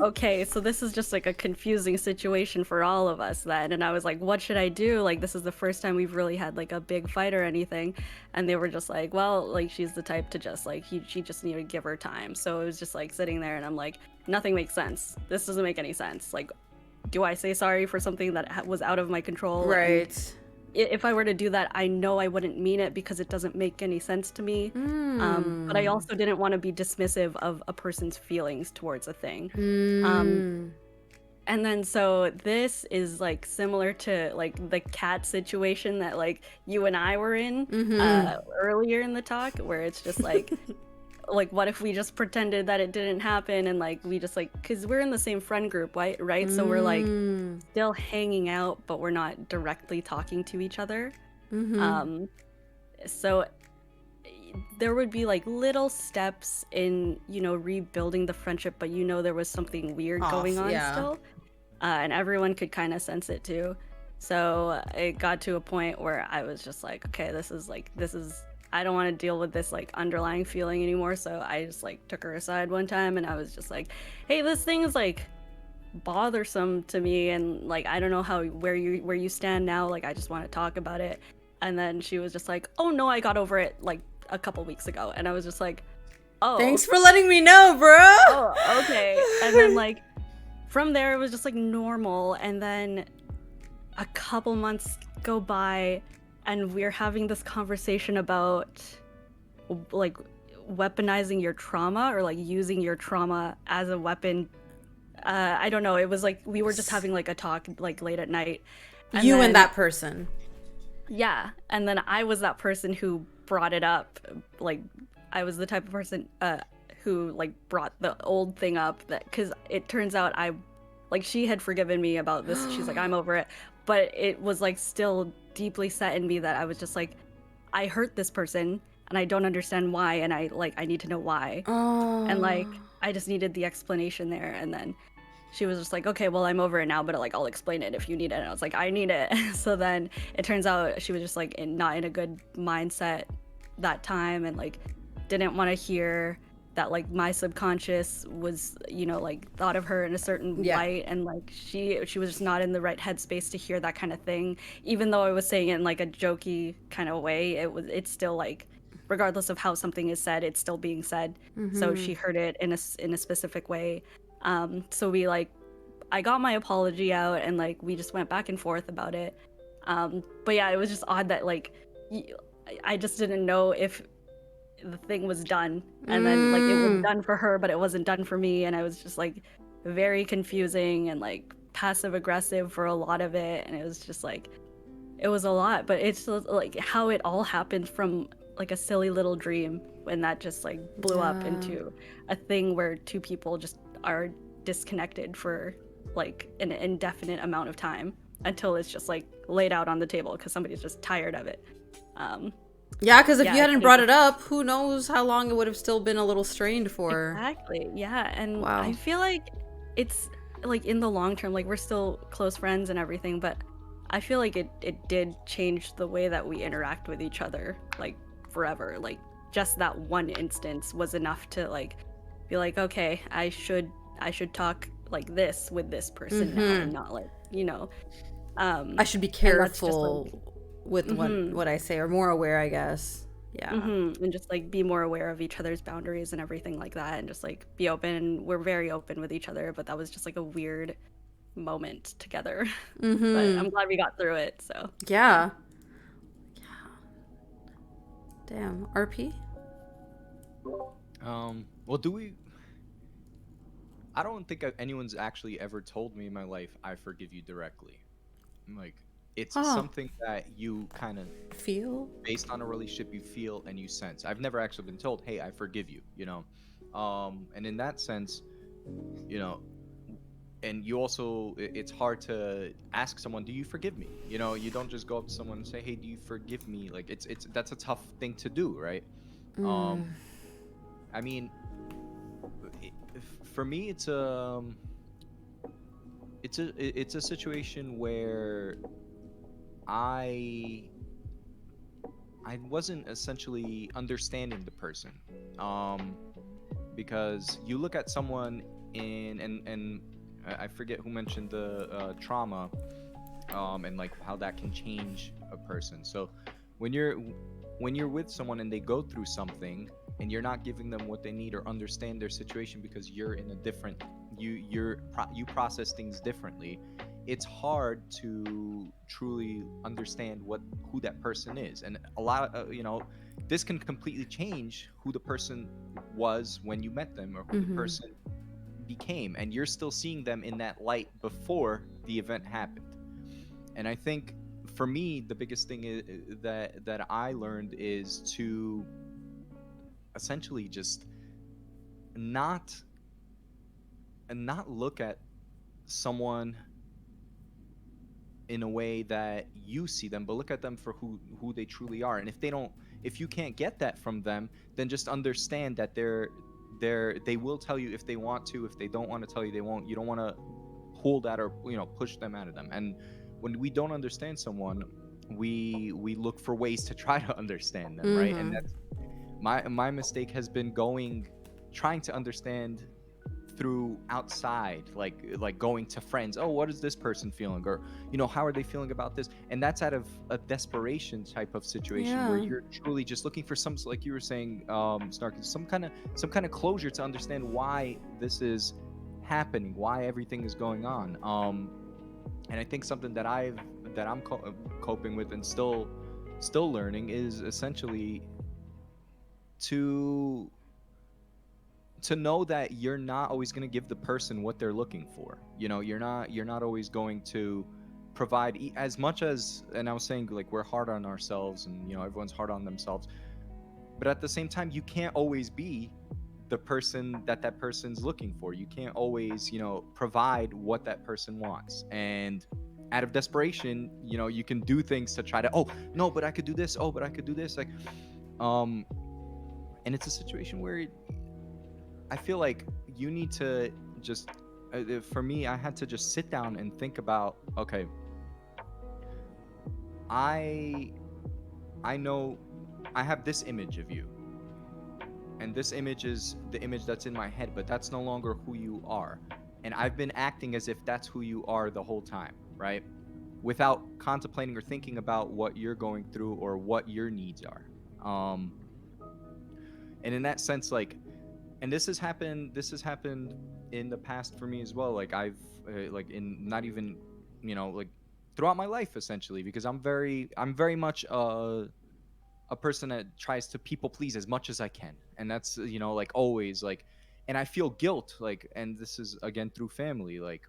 okay, so this is just like a confusing situation for all of us then. And I was like, what should I do? Like, this is the first time we've really had like a big fight or anything. And they were just like, well, like she's the type to just like she just needed to give her time. So it was just like sitting there, and I'm like, nothing makes sense. This doesn't make any sense. Like, do I say sorry for something that was out of my control? Right. if I were to do that, I know I wouldn't mean it because it doesn't make any sense to me. But I also didn't want to be dismissive of a person's feelings towards a thing. And then so this is like similar to like the cat situation that like you and I were in earlier in the talk, where it's just like what if we just pretended that it didn't happen, and like we just like, because we're in the same friend group, right? So we're like still hanging out, but we're not directly talking to each other. So there would be like little steps in, you know, rebuilding the friendship, but you know there was something weird going on still, and everyone could kind of sense it too. So it got to a point where I was just like, okay, this is I don't want to deal with this like underlying feeling anymore. So I just like took her aside one time and I was just like, hey, this thing is like bothersome to me, and like I don't know where you stand now, like I just want to talk about it. And then she was just like, oh no, I got over it like a couple weeks ago. And I was just like, oh, thanks for letting me know, bro. Oh, okay. And then like from there it was just like normal, and then a couple months go by and we're having this conversation about like weaponizing your trauma, or like using your trauma as a weapon. I don't know, it was like we were just having like a talk like late at night, and you and that person. Yeah, and then I was that person who brought it up. Like I was the type of person who like brought the old thing up, that because it turns out she had forgiven me about this. She's like, I'm over it, but it was like still deeply set in me that I was just like, I hurt this person and I don't understand why, and I need to know why. And like I just needed the explanation there. And then she was just like, okay, well, I'm over it now, but like I'll explain it if you need it. And I was like, I need it. So then it turns out she was just like not in a good mindset that time, and like didn't want to hear that like my subconscious was, you know, like thought of her in a certain light, and like she was just not in the right headspace to hear that kind of thing. Even though I was saying it in like a jokey kind of way, it's still like, regardless of how something is said, it's still being said. So she heard it in a specific way. So we like, I got my apology out, and like we just went back and forth about it. But yeah, it was just odd that like I just didn't know if the thing was done, and then like it was done for her but it wasn't done for me, and I was just like very confusing and like passive aggressive for a lot of it, and it was just like, it was a lot. But it's like how it all happened from like a silly little dream, and that just like blew up into a thing where two people just are disconnected for like an indefinite amount of time, until it's just like laid out on the table because somebody's just tired of it. Yeah, because if you hadn't brought it up, who knows how long it would have still been a little strained for. Exactly. Yeah. And wow. I feel like it's like in the long term, like we're still close friends and everything, but I feel like it did change the way that we interact with each other like forever. Like just that one instance was enough to like be like, okay, I should talk like this with this person now, and not like, you know, I should be careful with what I say, or more aware, I guess. Yeah. And just like be more aware of each other's boundaries and everything like that, and just like be open. And we're very open with each other, but that was just like a weird moment together. But I'm glad we got through it. So yeah. Damn. RP? Well, I don't think anyone's actually ever told me in my life, I forgive you directly. Like, it's something that you kind of feel based on a relationship, you feel and you sense. I've never actually been told, hey, I forgive you, you know? And in that sense, you know, and you also, it's hard to ask someone, do you forgive me? You know, you don't just go up to someone and say, hey, do you forgive me? Like, that's a tough thing to do, right? I mean, for me, it's a situation where I wasn't essentially understanding the person, because you look at someone and I forget who mentioned the trauma, and like how that can change a person. So when you're with someone and they go through something and you're not giving them what they need or understand their situation because you're in a different you process things differently, it's hard to truly understand who that person is. And a lot of this can completely change who the person was when you met them, or who the person became, and you're still seeing them in that light before the event happened. And I think for me, the biggest thing that I learned is to essentially just not not look at someone in a way that you see them, but look at them for who they truly are. And if you can't get that from them, then just understand that they will tell you if they want to. If they don't want to tell you, they won't. You don't want to hold that, or push them out of them. And when we don't understand someone, we look for ways to try to understand them, right? And that's my mistake, has been trying to understand through outside, like going to friends. Oh, what is this person feeling? Or how are they feeling about this? And that's out of a desperation type of situation, where you're truly just looking for some, like you were saying, Snark, some kind of closure to understand why this is happening, why everything is going on. And I think something that I'm coping with, and still learning, is essentially to know that you're not always going to give the person what they're looking for. You're not always going to provide as much as, and I was saying, like, we're hard on ourselves, and everyone's hard on themselves, but at the same time, you can't always be the person that person's looking for. You can't always provide what that person wants. And out of desperation, you can do things to try to, oh no, but I could do this, oh but I could do this, like, and it's a situation where I feel like you need to just, for me, I had to just sit down and think about, okay, I know I have this image of you, and this image is the image that's in my head, but that's no longer who you are. And I've been acting as if that's who you are the whole time, right? Without contemplating or thinking about what you're going through or what your needs are. And in that sense, like, and this has happened in the past for me as well. Like, I've like, in not even like, throughout my life, essentially, because I'm very much a person that tries to people please as much as I can. And that's like, always, like, and I feel guilt, like, and this is again through family. Like,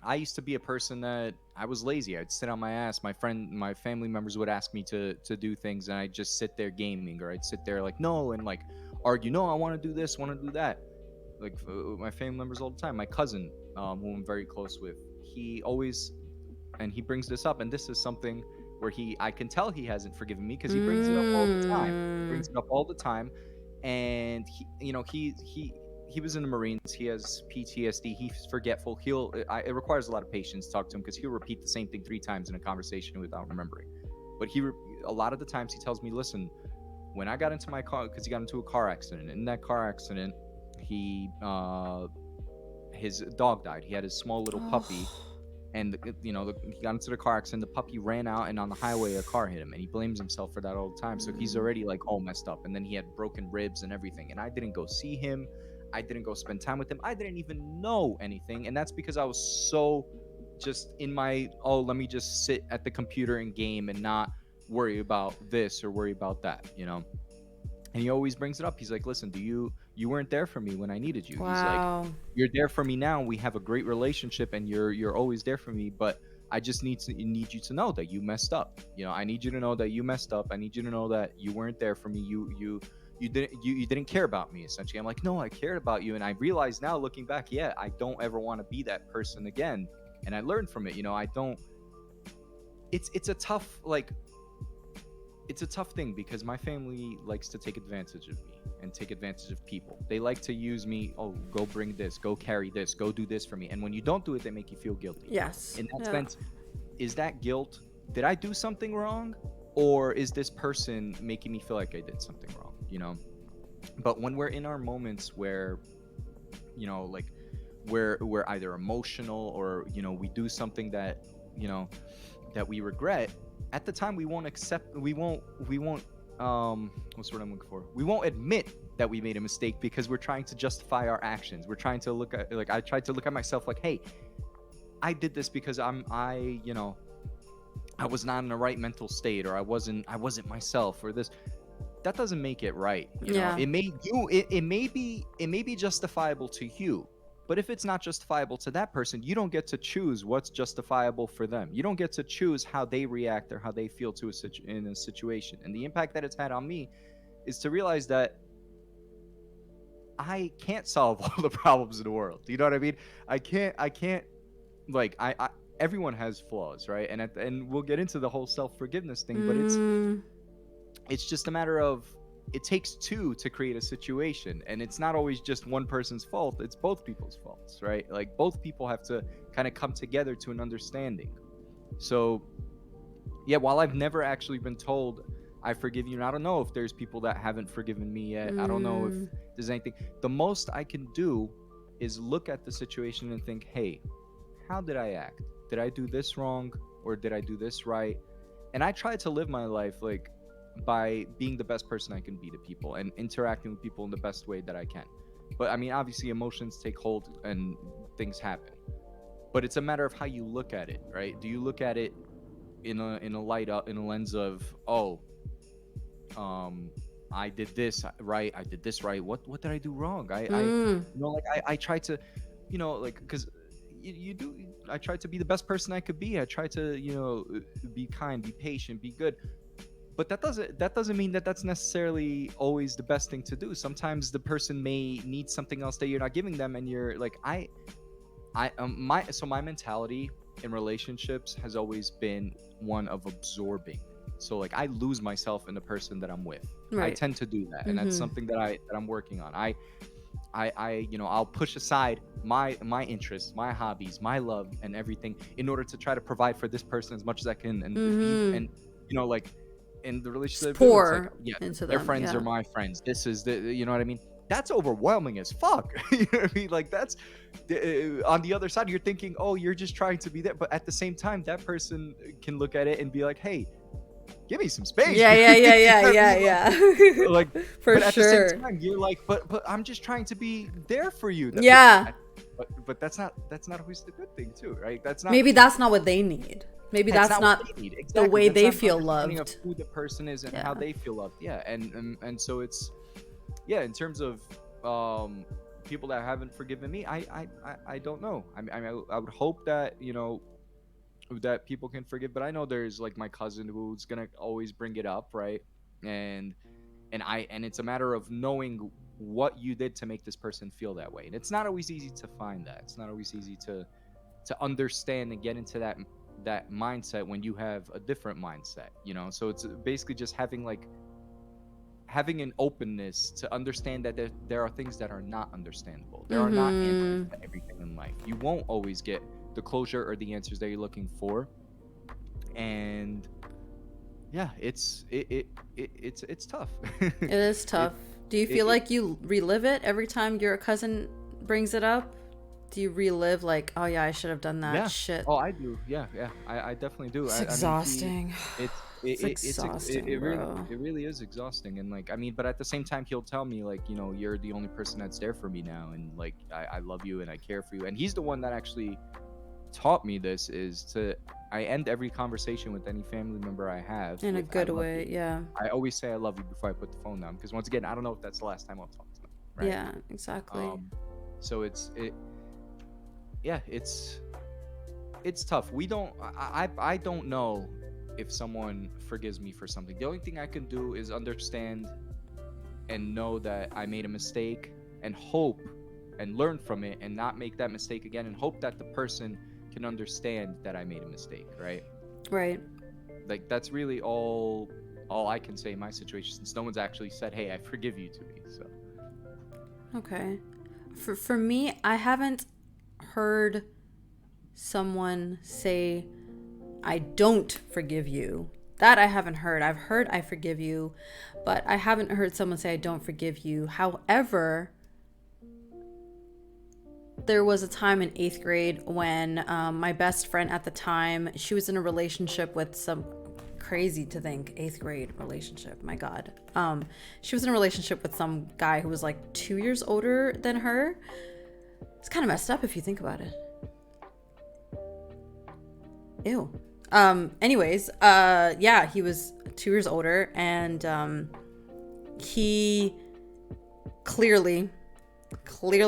I used to be a person that I was lazy. I'd sit on my ass. My family members would ask me to do things, and I'd just sit there gaming, or I'd sit there like, no, and like argue, no, I want to do this, want to do that. Like, my family members all the time. My cousin, who I'm very close with, he always, and he brings this up, and this is something where I can tell he hasn't forgiven me, because he brings it up all the time. He brings it up all the time, and he was in the Marines. He has PTSD. He's forgetful. It requires a lot of patience to talk to him, because he'll repeat the same thing 3 times in a conversation without remembering. But a lot of the times he tells me, listen, when I got into my car, because he got into a car accident. In that car accident, his dog died. He had his small little puppy, and he got into the car accident. The puppy ran out, and on the highway, a car hit him, and he blames himself for that all the time. So he's already like all messed up, and then he had broken ribs and everything. And I didn't go see him. I didn't go spend time with him. I didn't even know anything, and that's because I was so just in my, oh, let me just sit at the computer and game and not worry about this or worry about that, And he always brings it up. He's like, listen, you weren't there for me when I needed you. Wow. He's like, you're there for me now. We have a great relationship, and you're always there for me, but I just need you to know that you messed up. I need you to know that you messed up. I need you to know that you weren't there for me. You didn't care about me, essentially. I'm like, no, I cared about you. And I realize now, looking back, yeah, I don't ever want to be that person again. And I learned from it. I don't, it's a tough, like, it's a tough thing, because my family likes to take advantage of me and take advantage of people. They like to use me. Oh, go bring this, go carry this, go do this for me. And when you don't do it, they make you feel guilty. Yes. In that sense, is that guilt? Did I do something wrong? Or is this person making me feel like I did something wrong? But when we're in our moments where, like, we're either emotional, or, we do something that, that we regret, at the time we won't what's the word I'm looking for? We won't admit that we made a mistake because we're trying to justify our actions. We're trying to look at, like, I tried to look at myself like, hey, I did this because I was not in the right mental state, or I wasn't myself, or this. That doesn't make it right. You know, it may be justifiable to you, but if it's not justifiable to that person, you don't get to choose what's justifiable for them. You don't get to choose how they react or how they feel to in a situation. And the impact that it's had on me is to realize that I can't solve all the problems in the world. Do you know what I mean? I can't like I everyone has flaws, right? And we'll get into the whole self-forgiveness thing, but it's just a matter of, it takes two to create a situation, and it's not always just one person's fault, it's both people's faults, right? Like, both people have to kind of come together to an understanding. So yeah, while I've never actually been told I forgive you, and I don't know if there's people that haven't forgiven me yet, I don't know if there's anything, the most I can do is look at the situation and think, hey, how did I act? Did I do this wrong, or did I do this right? And I try to live my life like by being the best person I can be to people and interacting with people in the best way that I can. But I mean, obviously emotions take hold and things happen, but it's a matter of how you look at it, right? Do you look at it in a lens of, oh, I did this right, I did this right, what did I do wrong? I try to, like, because I try to be the best person I could be. I try to, be kind, be patient, be good. But that doesn't mean that that's necessarily always the best thing to do. Sometimes the person may need something else that you're not giving them, and you're like, my mentality in relationships has always been one of absorbing. So like, I lose myself in the person that I'm with. Right. I tend to do that, and that's something that I'm working on. I'll push aside my interests, my hobbies, my love, and everything in order to try to provide for this person as much as I can, and like, in the relationship, pour into their friends are my friends. This is you know what I mean? That's overwhelming as fuck. You know what I mean? Like, that's on the other side, you're thinking, oh, you're just trying to be there, but at the same time, that person can look at it and be like, hey, give me some space. Yeah. Like, for but at sure. the same time, you're like, but I'm just trying to be there for you. But that's not always the good thing too, right? Maybe that's not what they need. Maybe that's not exactly. the way that's they feel loved. Of who the person is and how they feel loved. Yeah, and so it's, in terms of people that haven't forgiven me, I don't know. I would hope that that people can forgive, but I know there's like my cousin who's gonna always bring it up, right? And it's a matter of knowing what you did to make this person feel that way, and it's not always easy to find that. It's not always easy to understand and get into that mindset when you have a different mindset, so it's basically just having an openness to understand that there are things that are not understandable. There are not answers to everything in life. You won't always get the closure or the answers that you're looking for, and it's tough. It is tough. Do you feel like you relive it every time your cousin brings it up? Do you relive like, oh yeah, I should have done that shit? Oh, I do. Yeah. I definitely do. It's exhausting. It's exhausting, it really is exhausting. And like, I mean, but at the same time, he'll tell me like, you're the only person that's there for me now, and like, I love you and I care for you. And he's the one that actually taught me this, is I end every conversation with any family member I have in a good way. Yeah, I always say I love you before I put the phone down, because once again, I don't know if that's the last time I'll talk to them, right? Yeah, exactly. So it's tough. I don't know if someone forgives me for something. The only thing I can do is understand and know that I made a mistake, and hope and learn from it and not make that mistake again, and hope that the person can understand that I made a mistake, right? Like, that's really all I can say in my situation, since no one's actually said, hey, I forgive you to me. So okay, for me, I haven't heard someone say I don't forgive you. That I haven't heard. I've heard I forgive you, but I haven't heard someone say I don't forgive you. However, there was a time in 8th grade when my best friend at the time, she was in a relationship with some crazy to think 8th grade relationship. My God. She was in a relationship with some guy who was like 2 years older than her. It's kind of messed up if you think about it. Ew. Anyways, yeah, he was 2 years older, and he clearly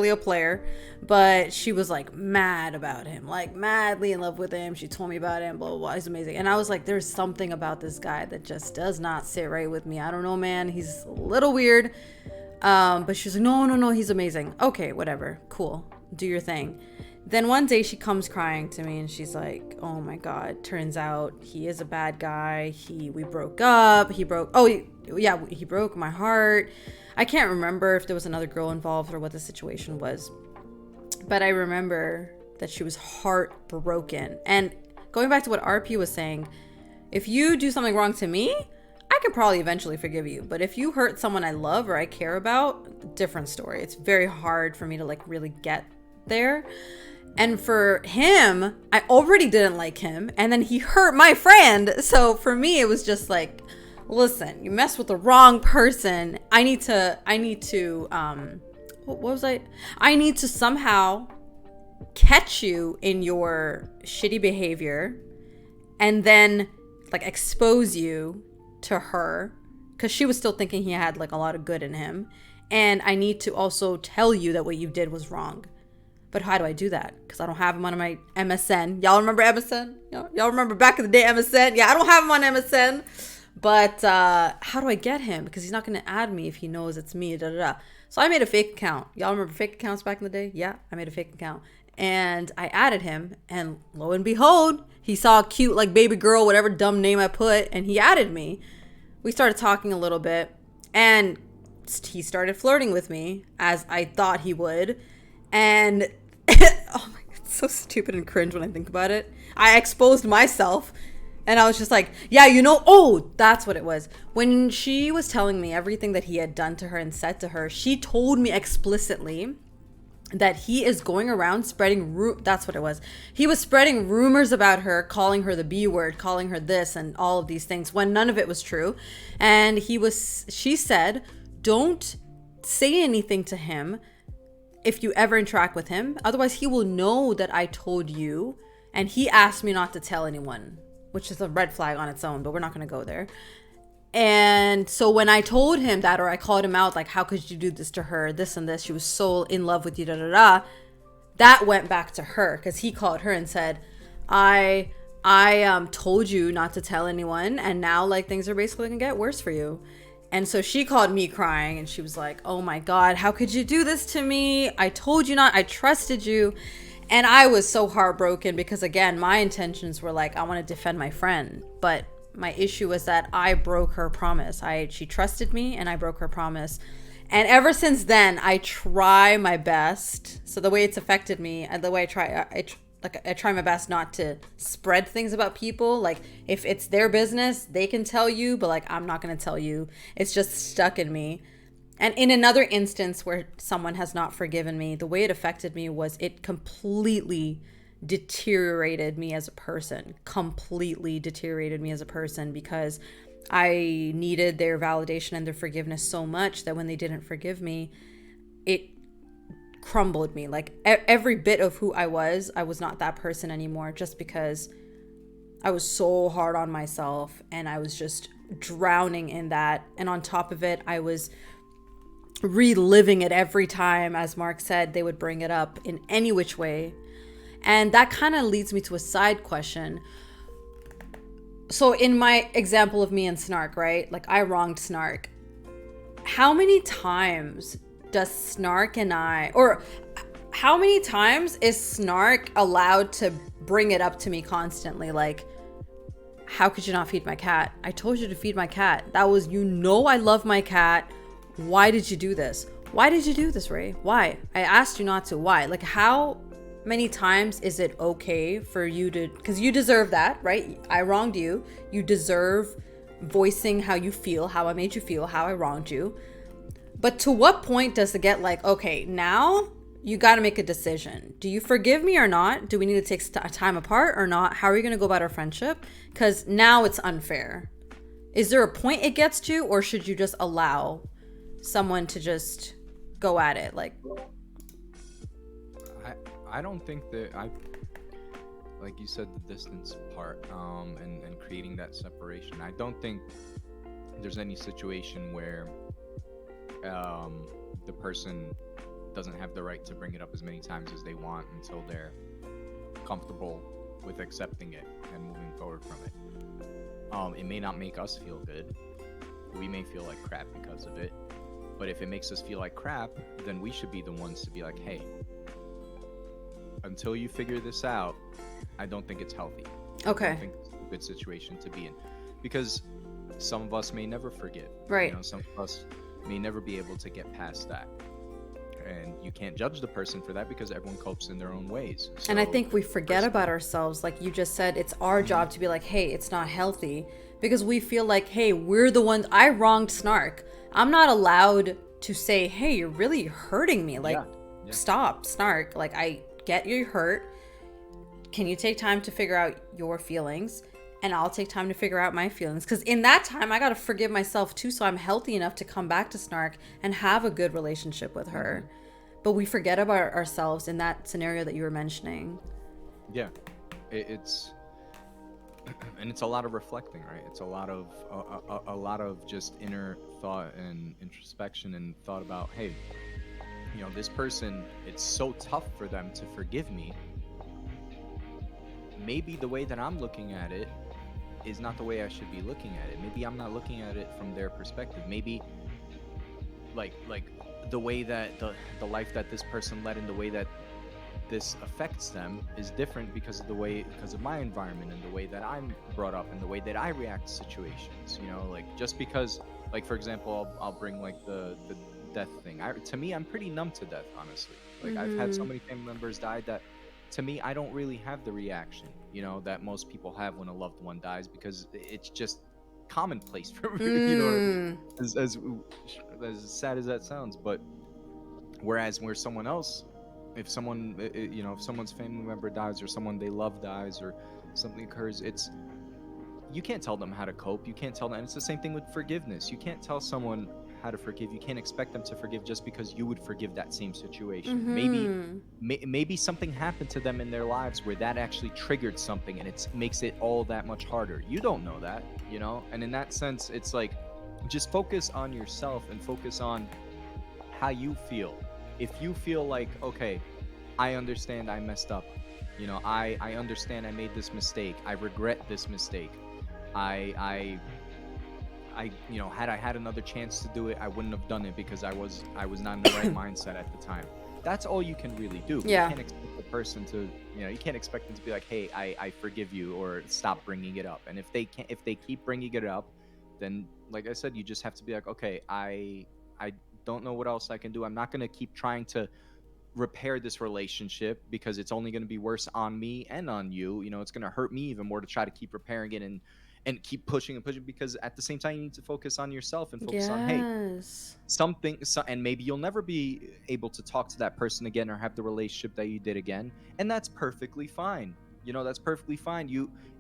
a player, but she was like mad about him, like madly in love with him. She told me about him, blah blah blah. He's amazing. And I was like, there's something about this guy that just does not sit right with me. I don't know, man, he's a little weird. But she's like, no, he's amazing. Okay, whatever, cool, do your thing. Then one day she comes crying to me and she's like, oh my God, turns out he is a bad guy. We broke up. He broke my heart. I can't remember if there was another girl involved or what the situation was, but I remember that she was heartbroken. And going back to what RP was saying, if you do something wrong to me, I could probably eventually forgive you. But if you hurt someone I love or I care about, different story. It's very hard for me to like really get there. And for him, I already didn't like him, and then he hurt my friend. So for me, it was just like, listen, you messed with the wrong person. I need to somehow catch you in your shitty behavior and then like expose you to her, because she was still thinking he had like a lot of good in him. And I need to also tell you that what you did was wrong. But how do I do that? Because I don't have him on my MSN. Y'all remember MSN? Y'all remember back in the day MSN? Yeah, I don't have him on MSN. But how do I get him? Because he's not going to add me if he knows it's me. So I made a fake account. Y'all remember fake accounts back in the day? Yeah, I made a fake account. And I added him. And lo and behold, he saw a cute like baby girl, whatever dumb name I put. And he added me. We started talking a little bit. And he started flirting with me, as I thought he would. And oh my God, it's so stupid and cringe when I think about it. I exposed myself, and I was just like, yeah, that's what it was. When she was telling me everything that he had done to her and said to her, she told me explicitly that he is going around spreading that's what it was. He was spreading rumors about her, calling her the B word, calling her this and all of these things, when none of it was true. And she said, don't say anything to him if you ever interact with him, otherwise he will know that I told you. And he asked me not to tell anyone, which is a red flag on its own, but we're not going to go there. And so when I told him that, or I called him out, like, how could you do this to her, this and this, she was so in love with you, that went back to her, because he called her and said, I told you not to tell anyone, and now like things are basically gonna get worse for you. And so she called me crying, and she was like, oh my God, how could you do this to me? I told you not, I trusted you. And I was so heartbroken, because again, my intentions were like, I want to defend my friend. But my issue was that I broke her promise. She trusted me, and I broke her promise. And ever since then, I try my best. So the way it's affected me, and the way I try my best not to spread things about people. Like, if it's their business, they can tell you, but like, I'm not going to tell you. It's just stuck in me. And in another instance where someone has not forgiven me, the way it affected me was it completely deteriorated me as a person. Because I needed their validation and their forgiveness so much that when they didn't forgive me, it crumbled me. Like every bit of who I was not that person anymore, just because I was so hard on myself and I was just drowning in that. And on top of it, I was reliving it every time, as Mark said, they would bring it up in any which way. And that kind of leads me to a side question. So in my example of me and Snark, right? Like, I wronged Snark. How many times does Snark and how many times is Snark allowed to bring it up to me constantly? Like, how could you not feed my cat? I told you to feed my cat. That was, I love my cat. Why did you do this? Why did you do this, Ray? Why? I asked you not to. Why? Like, how many times is it okay for you to, because you deserve that, right? I wronged you. You deserve voicing how you feel, how I made you feel, how I wronged you. But to what point does it get like, okay, now you got to make a decision. Do you forgive me or not? Do we need to take time apart or not? How are you going to go about our friendship? Because now it's unfair. Is there a point it gets to, or should you just allow someone to just go at it? Like, I don't think that like you said, the distance part, and creating that separation. I don't think there's any situation where the person doesn't have the right to bring it up as many times as they want until they're comfortable with accepting it and moving forward from it. It may not make us feel good. We may feel like crap because of it. But if it makes us feel like crap, then we should be the ones to be like, hey, until you figure this out, I don't think it's healthy. okay. I don't think it's a good situation to be in. Because some of us may never forgive. Right. You know, some of us may never be able to get past that. And you can't judge the person for that because everyone copes in their own ways. And I So, think we forget about ourselves. Like you just said, it's our job to be like, hey, it's not healthy, because we feel like, hey, we're the ones. I wronged Snark. I'm not allowed to say, hey, you're really hurting me. Like, Yeah. stop, Snark. Like, I get you're hurt. Can you take time to figure out your feelings? And I'll take time to figure out my feelings. Because in that time, I got to forgive myself too, so I'm healthy enough to come back to Snark and have a good relationship with her. But we forget about ourselves in that scenario that you were mentioning. Yeah, it's and it's a lot of reflecting, right? It's a lot of just inner thought and introspection and thought about, hey, you know, this person, it's so tough for them to forgive me. Maybe the way that I'm looking at it is not the way I should be looking at it. Maybe I'm not looking at it from their perspective. Maybe like the way that the life that this person led and the way that this affects them is different because of my environment and the way that I'm brought up and the way that I react to situations. You know, like just because, like for example, I'll bring like the death thing. To me, I'm pretty numb to death, honestly. Like I've had so many family members die that to me, I don't really have the reaction, you know, that most people have when a loved one dies, because it's just commonplace for me, you know, as sad as that sounds. But whereas where someone else, if someone, you know, if someone's family member dies or someone they love dies or something occurs, you can't tell them how to cope. You can't tell them. And it's the same thing with forgiveness. You can't tell someone how to forgive. You can't expect them to forgive just because you would forgive that same situation. Maybe something happened to them in their lives where that actually triggered something, and it makes it all that much harder. You don't know that, you know. And in that sense, it's like, just focus on yourself and focus on how you feel. If you feel like, okay, I understand I messed up, you know, I understand I made this mistake, I regret this mistake, I you know, had I had another chance to do it, I wouldn't have done it because I was not in the right mindset at the time. That's all you can really do. Yeah. You can't expect the person to, you know, you can't expect them to be like, hey, I forgive you, or stop bringing it up. And if they keep bringing it up, then like I said, you just have to be like, okay, I don't know what else I can do. I'm not going to keep trying to repair this relationship because it's only going to be worse on me and on you. You know, it's going to hurt me even more to try to keep repairing it and keep pushing and pushing, because at the same time you need to focus on yourself and focus on, hey, and maybe you'll never be able to talk to that person again or have the relationship that you did again, and that's perfectly fine. You know, that's perfectly fine.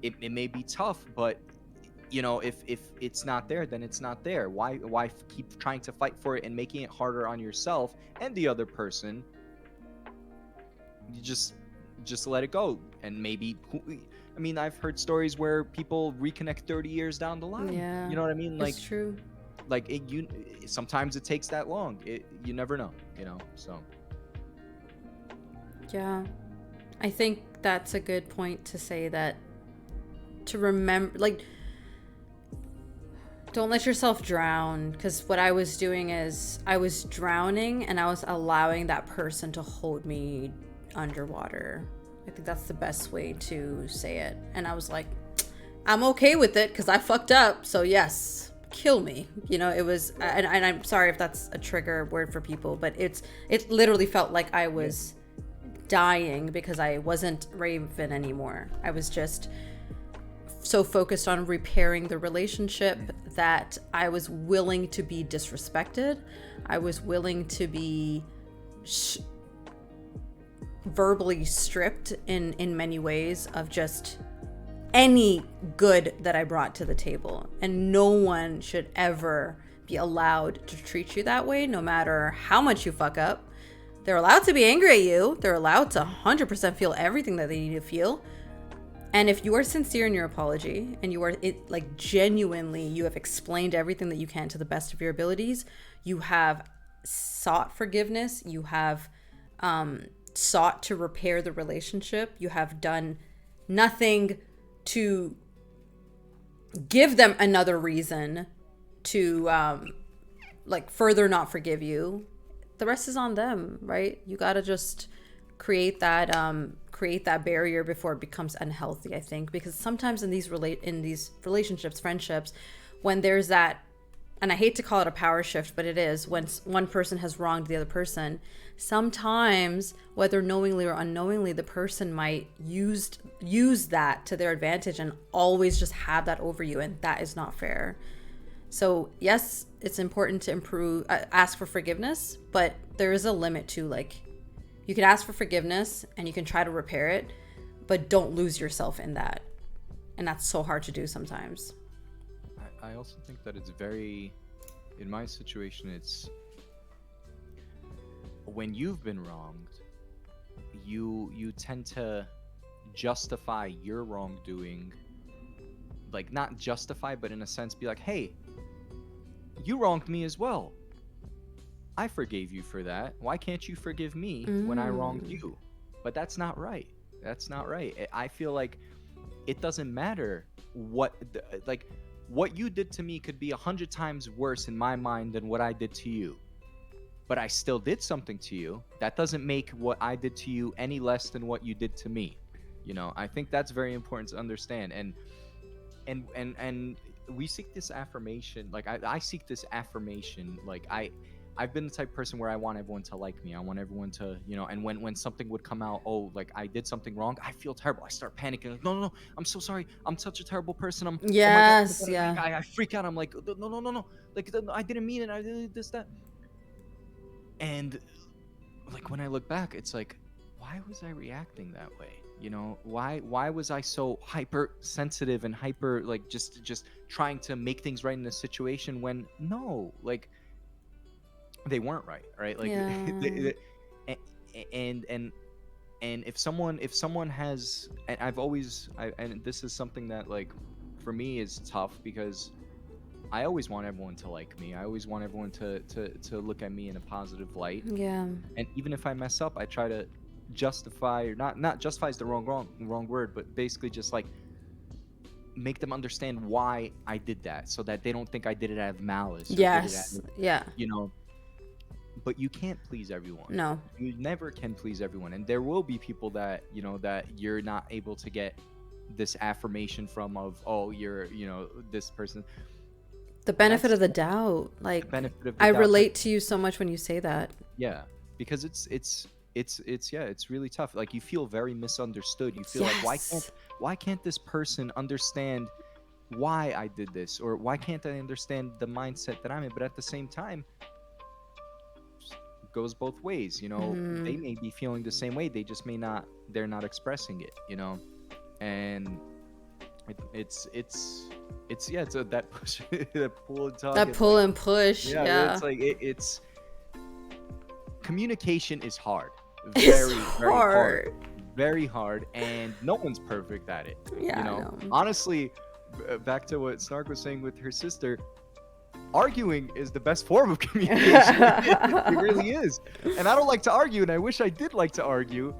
It may be tough, but you know, if it's not there, then it's not there. Why keep trying to fight for it and making it harder on yourself and the other person? You just let it go. And maybe, I mean, I've heard stories where people reconnect 30 years down the line. Yeah, You know what I mean? Like, it's true. Like sometimes it takes that long. You never know, you know. So Yeah, I think that's a good point to say, that to remember, like, don't let yourself drown. Because what I was doing is I was drowning and I was allowing that person to hold me underwater. I think that's the best way to say it. And I was like, I'm okay with it because I fucked up. So yes, kill me. You know, it was, and I'm sorry if that's a trigger word for people, but it literally felt like I was dying because I wasn't Raven anymore. I was just so focused on repairing the relationship that I was willing to be disrespected. I was willing to be verbally stripped in many ways of just any good that I brought to the table. And no one should ever be allowed to treat you that way, no matter how much you fuck up. They're allowed to be angry at you. They're allowed to 100% feel everything that they need to feel. And if you are sincere in your apology and you are like genuinely, you have explained everything that you can to the best of your abilities, you have sought forgiveness, you have sought to repair the relationship, you have done nothing to give them another reason to like further not forgive you, the rest is on them, right? You got to just create that barrier before it becomes unhealthy, I think, because sometimes in these relationships, friendships, when there's that, and I hate to call it a power shift, but it is, when one person has wronged the other person, sometimes, whether knowingly or unknowingly, the person might use that to their advantage and always just have that over you, and that is not fair. So yes, it's important to ask for forgiveness, but there is a limit to, like, you can ask for forgiveness and you can try to repair it, but don't lose yourself in that. And that's so hard to do sometimes. I also think that it's very, in my situation, it's when you've been wronged, you tend to justify your wrongdoing, like not justify, but in a sense be like, hey, you wronged me as well. I forgave you for that. Why can't you forgive me when I wronged you? But that's not right. That's not right. I feel like it doesn't matter what you did to me could be 100 times worse in my mind than what I did to you. But I still did something to you. That doesn't make what I did to you any less than what you did to me. You know, I think that's very important to understand. And we seek this affirmation. Like I seek this affirmation. Like I've been the type of person where I want everyone to like me. I want everyone to, you know, and when something would come out, oh, like I did something wrong, I feel terrible. I start panicking. Like, no, I'm so sorry. I'm such a terrible person. Yes, oh my God, yeah. I freak out. I'm like, no. Like, I didn't mean it. I did this, that. And like when I look back, it's like, why was I reacting that way? You know, why was I so hypersensitive and hyper, like just trying to make things right in a situation when no, like they weren't right? Like Yeah. and if someone has, and I've always, and this is something that, like, for me is tough because I always want everyone to like me. I always want everyone to look at me in a positive light. Yeah. And even if I mess up, I try to justify, or not justify is the wrong word, but basically just like make them understand why I did that, so that they don't think I did it out of malice. Yes. Yeah. You know, but you can't please everyone. No. You never can please everyone, and there will be people that, you know, that you're not able to get this affirmation from of, oh, you're, you know, this person. The benefit of the doubt. Like, benefit of the I doubt. relate to you so much when you say that. Yeah, because it's really tough. Like, you feel very misunderstood. You feel Yes. like, why can't this person understand why I did this, or why can't I understand the mindset that I'm in? But at the same time, it goes both ways, you know. They may be feeling the same way, they just they're not expressing it, you know. And it's that push, that pull and tug, That pull and push. Yeah. it's like it's communication is hard. It's Very hard. Very hard, and no one's perfect at it. Yeah, you know, I know. honestly, back to what Snark was saying with her sister, arguing is the best form of communication. It really is. And I don't like to argue, and I wish I did like to argue.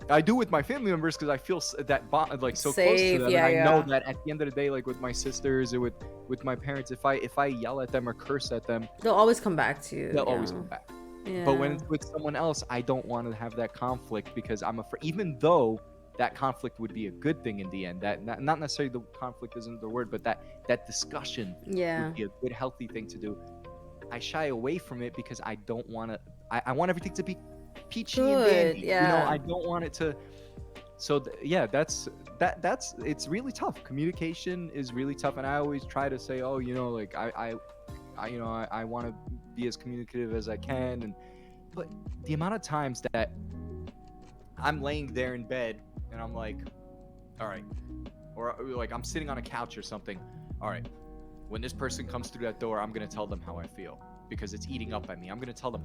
I do with my family members because I feel that bond, like, so close to them. Yeah, and I yeah. know that at the end of the day, like with my sisters or with my parents, if I yell at them or curse at them, They'll always come back to you. they'll always come back. Yeah. But when it's with someone else, I don't want to have that conflict, because I'm afraid, even though that conflict would be a good thing in the end, that not necessarily the conflict isn't the word, but that discussion would be a good, healthy thing to do. I shy away from it because I don't want to. I want everything to be peachy and dandy. Yeah. You know, I don't want it to. So that's it's really tough. Communication is really tough, and I always try to say, oh, you know, like I want to be as communicative as I can, but the amount of times that I'm laying there in bed and I'm like, all right, or like I'm sitting on a couch or something. All right, when this person comes through that door, I'm gonna tell them how I feel because it's eating up at me. I'm gonna tell them,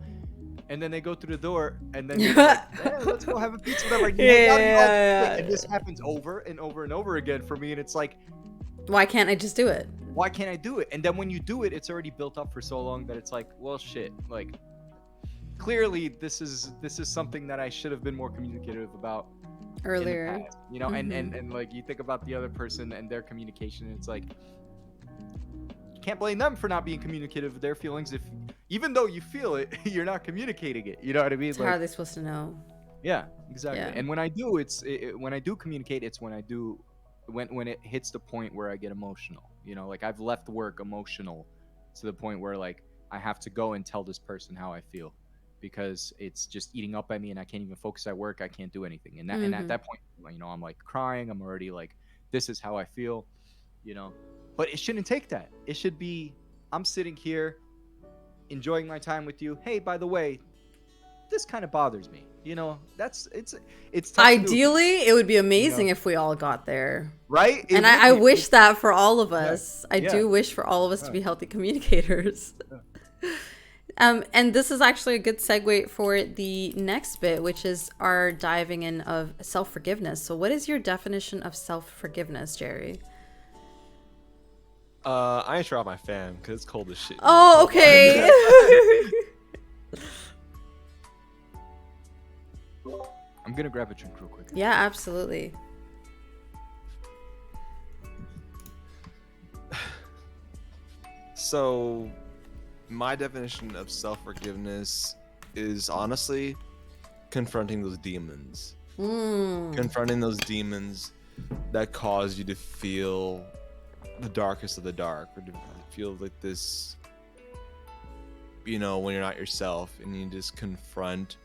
and then they go through the door, and then they're like, hey, let's go have a pizza, whatever. And you hang out, and you're like, and this happens over and over and over again for me, and it's like, why can't I just do it? Why can't I do it? And then when you do it, it's already built up for so long that it's like, well, shit. Like, clearly, this is something that I should have been more communicative about earlier. In the past, you know. And like you think about the other person and their communication, and it's like, you can't blame them for not being communicative with their feelings if, even though you feel it, you're not communicating it. You know what I mean? So how are they supposed to know? Yeah, exactly. Yeah. And when I do, when I do communicate, it's when I do. When it hits the point where I get emotional, you know, like I've left work emotional to the point where like I have to go and tell this person how I feel because it's just eating up at me and I can't even focus at work. I can't do anything. And at that point, you know, I'm like crying. I'm already like, this is how I feel, you know, but it shouldn't take that. It should be, I'm sitting here enjoying my time with you. Hey, by the way, this kind of bothers me. You know, it's tough ideally it would be amazing if we all got there, right? And I wish that for all of us. I do wish for all of us to be healthy communicators. And this is actually a good segue for the next bit, which is our diving in of self-forgiveness. So what is your definition of self-forgiveness, Jerry? I ain't sure off my fan because it's cold as shit. Oh, okay. I'm gonna grab a drink real quick. Yeah, absolutely. So, my definition of self-forgiveness is honestly confronting those demons. Confronting those demons that cause you to feel the darkest of the dark, or to feel like this, you know, when you're not yourself, and you just confront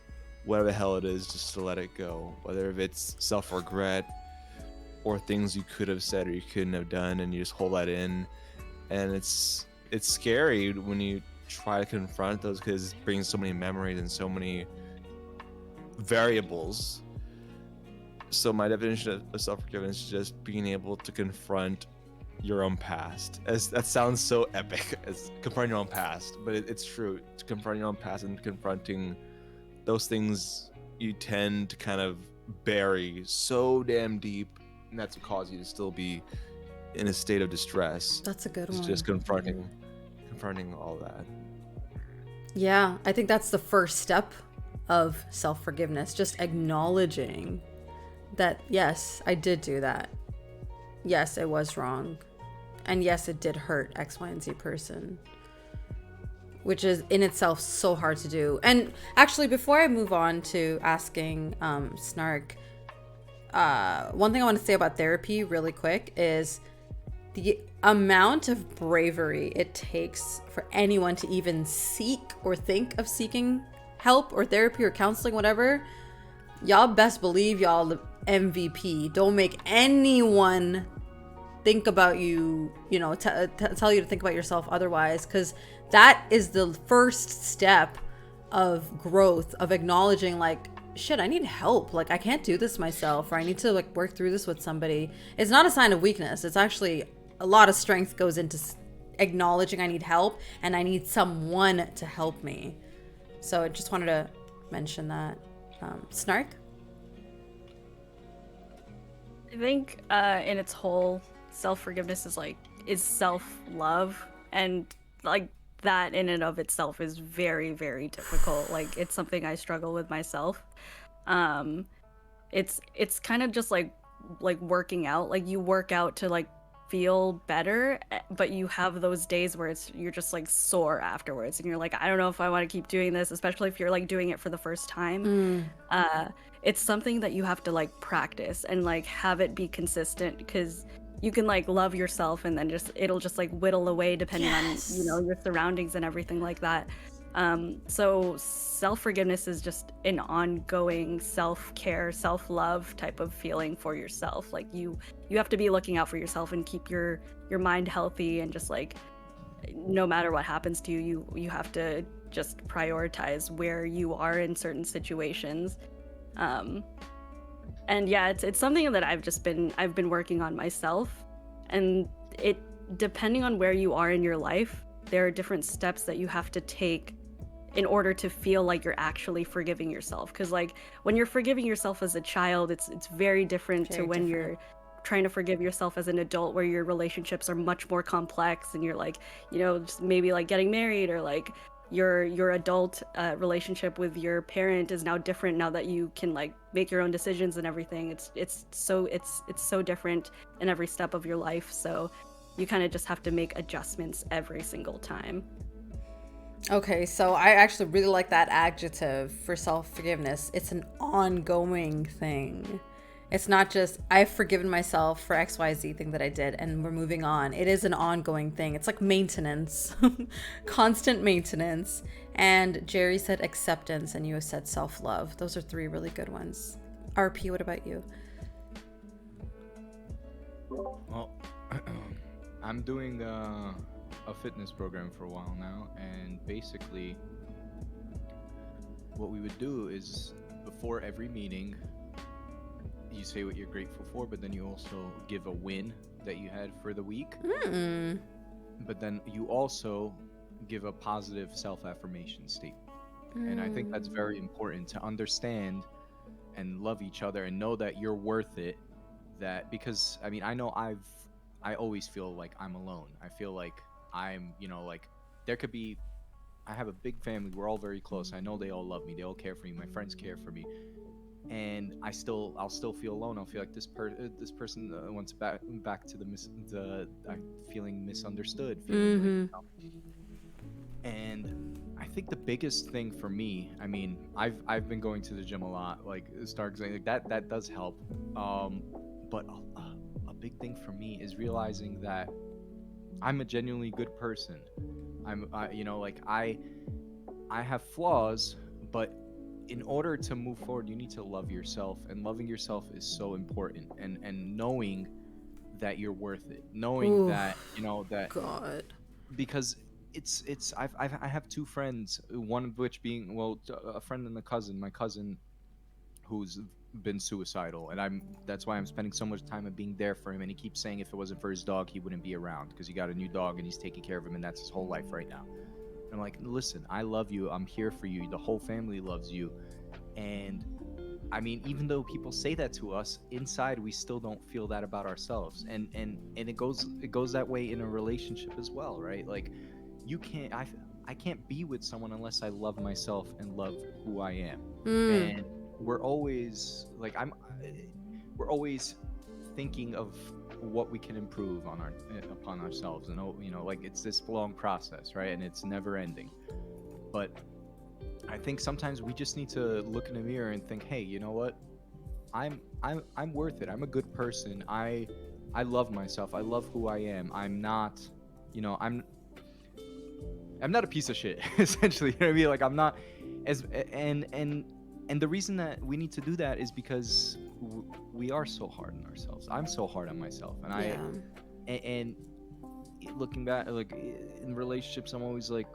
whatever the hell it is, just to let it go. Whether if it's self-regret or things you could have said or you couldn't have done, and you just hold that in. And it's scary when you try to confront those because it brings so many memories and so many variables. So my definition of self-forgiveness is just being able to confront your own past. As that sounds so epic, as confronting your own past, but it's true. It's confronting your own past and confronting those things you tend to kind of bury so damn deep, and that's what causes you to still be in a state of distress. That's a good one. It's just confronting all that. Yeah, I think that's the first step of self-forgiveness, just acknowledging that, yes, I did do that. Yes, it was wrong. And yes, it did hurt X, Y, and Z person. Which is in itself so hard to do. And actually, before I move on to asking Snark, one thing I want to say about therapy really quick is the amount of bravery it takes for anyone to even seek or think of seeking help or therapy or counseling, whatever. Y'all best believe y'all the MVP. Don't make anyone think about you, you know, tell you to think about yourself otherwise, because that is the first step of growth, of acknowledging like, shit, I need help. Like, I can't do this myself, or I need to like work through this with somebody. It's not a sign of weakness. It's actually a lot of strength goes into acknowledging I need help and I need someone to help me. So I just wanted to mention that. Snark? I think in its whole, self-forgiveness is self-love, and like that in and of itself is very, very difficult. Like, it's something I struggle with myself. It's kind of just like working out. Like, you work out to like feel better, but you have those days where you're just like sore afterwards, and you're like, I don't know if I want to keep doing this, especially if you're like doing it for the first time. It's something that you have to like practice and like have it be consistent, because you can like love yourself and then it'll just like whittle away depending on, you know, your surroundings and everything like that. So self-forgiveness is just an ongoing self-care, self-love type of feeling for yourself. Like, you have to be looking out for yourself and keep your mind healthy, and just like, no matter what happens to you, you have to just prioritize where you are in certain situations. And yeah, it's something that I've been working on myself. And it, depending on where you are in your life, there are different steps that you have to take in order to feel like you're actually forgiving yourself. Because like when you're forgiving yourself as a child, it's very different to Very when different. you're trying to forgive yourself as an adult, where your relationships are much more complex, and you're like, you know, just maybe like getting married, or like your adult relationship with your parent is now different now that you can like make your own decisions and everything. It's so different in every step of your life. So you kind of just have to make adjustments every single time. Okay, so I actually really like that adjective for self forgiveness. It's an ongoing thing. It's not just I've forgiven myself for XYZ thing that I did and we're moving on. It is an ongoing thing. It's like maintenance, constant maintenance. And Jerry said acceptance, and you said self love. Those are three really good ones. RP, what about you? Well, I'm doing a fitness program for a while now, and basically, what we would do is before every meeting, you say what you're grateful for, but then you also give a win that you had for the week. Mm. But then you also give a positive self-affirmation statement. And I think that's very important to understand and love each other and know that you're worth it. That because I mean, I always feel like I'm alone. I feel like I'm, like there could be I have a big family. We're all very close. I know they all love me. They all care for me. My friends care for me. And I'll still feel alone. I'll feel like this person wants back to the feeling misunderstood, feeling like, and I think the biggest thing for me, I mean, I've been going to the gym a lot, like start saying like that does help. But a big thing for me is realizing that I'm a genuinely good person. Like I have flaws, but in order to move forward, you need to love yourself, and loving yourself is so important. And knowing that you're worth it, knowing Ooh, that that God. because I have two friends, one of which being a friend and a cousin. My cousin who's been suicidal, and that's why I'm spending so much time of being there for him. And he keeps saying if it wasn't for his dog, he wouldn't be around because he got a new dog and he's taking care of him, and that's his whole life right now. And I'm like, listen, I love you. I'm here for you. The whole family loves you. And I mean, even though people say that to us, inside we still don't feel that about ourselves. And it goes that way in a relationship as well, right? Like you can't I can't be with someone unless I love myself and love who I am. And we're always like we're always thinking of what we can improve on our upon ourselves, and like it's this long process, right? And it's never ending. But I think sometimes we just need to look in the mirror and think, hey, you know what? I'm worth it. I'm a good person. I love myself. I love who I am. I'm not, you know, I'm not a piece of shit. Essentially, you know what I mean? Like I'm not as and the reason that we need to do that is because we are so hard on ourselves. I'm so hard on myself, and Yeah. and looking back, like in relationships, I'm always like,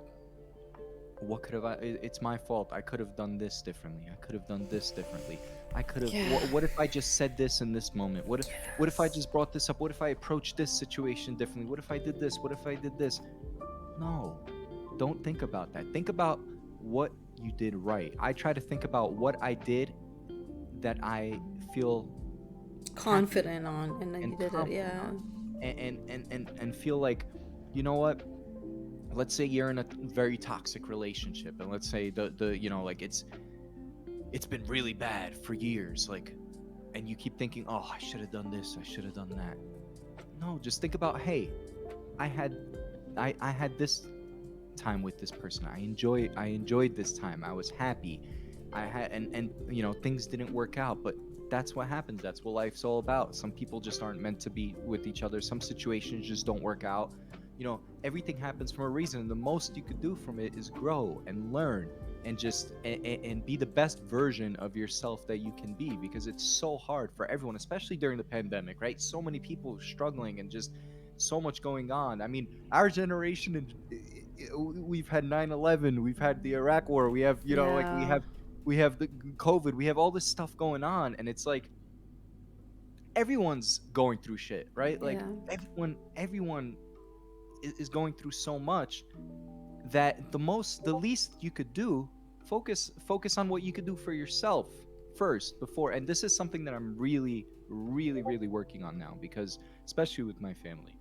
what could have it's my fault. I could have done this differently. I could have done this differently. I could have Yeah. what if I just said this in this moment? What if I just brought this up? What if I approached this situation differently? What if I did this? What if I did this? No, don't think about that. Think about what you did right. I try to think about what I did that I feel Confident on, and then you and did it. confident Yeah. on, and feel like, you know what? Let's say you're in a very toxic relationship, and let's say the like it's been really bad for years, like, and you keep thinking, oh, I should have done this, I should have done that. No, just think about, hey, I had I had this time with this person. I enjoyed this time. I was happy. I had and things didn't work out, but that's what happens. That's what life's all about. Some people just aren't meant to be with each other. Some situations just don't work out. Everything happens for a reason. And the most you could do from it is grow and learn and just and be the best version of yourself that you can be, because it's so hard for everyone, especially during the pandemic, right? So many people struggling and just so much going on. I mean, our generation, and we've had 9/11, we've had the Iraq War, we have like Yeah. we have the COVID, we have all this stuff going on, and it's like everyone's going through shit, right? Like Yeah. everyone is going through so much that the least you could do, focus on what you could do for yourself first before. And this is something that I'm really working on now, because especially with my family,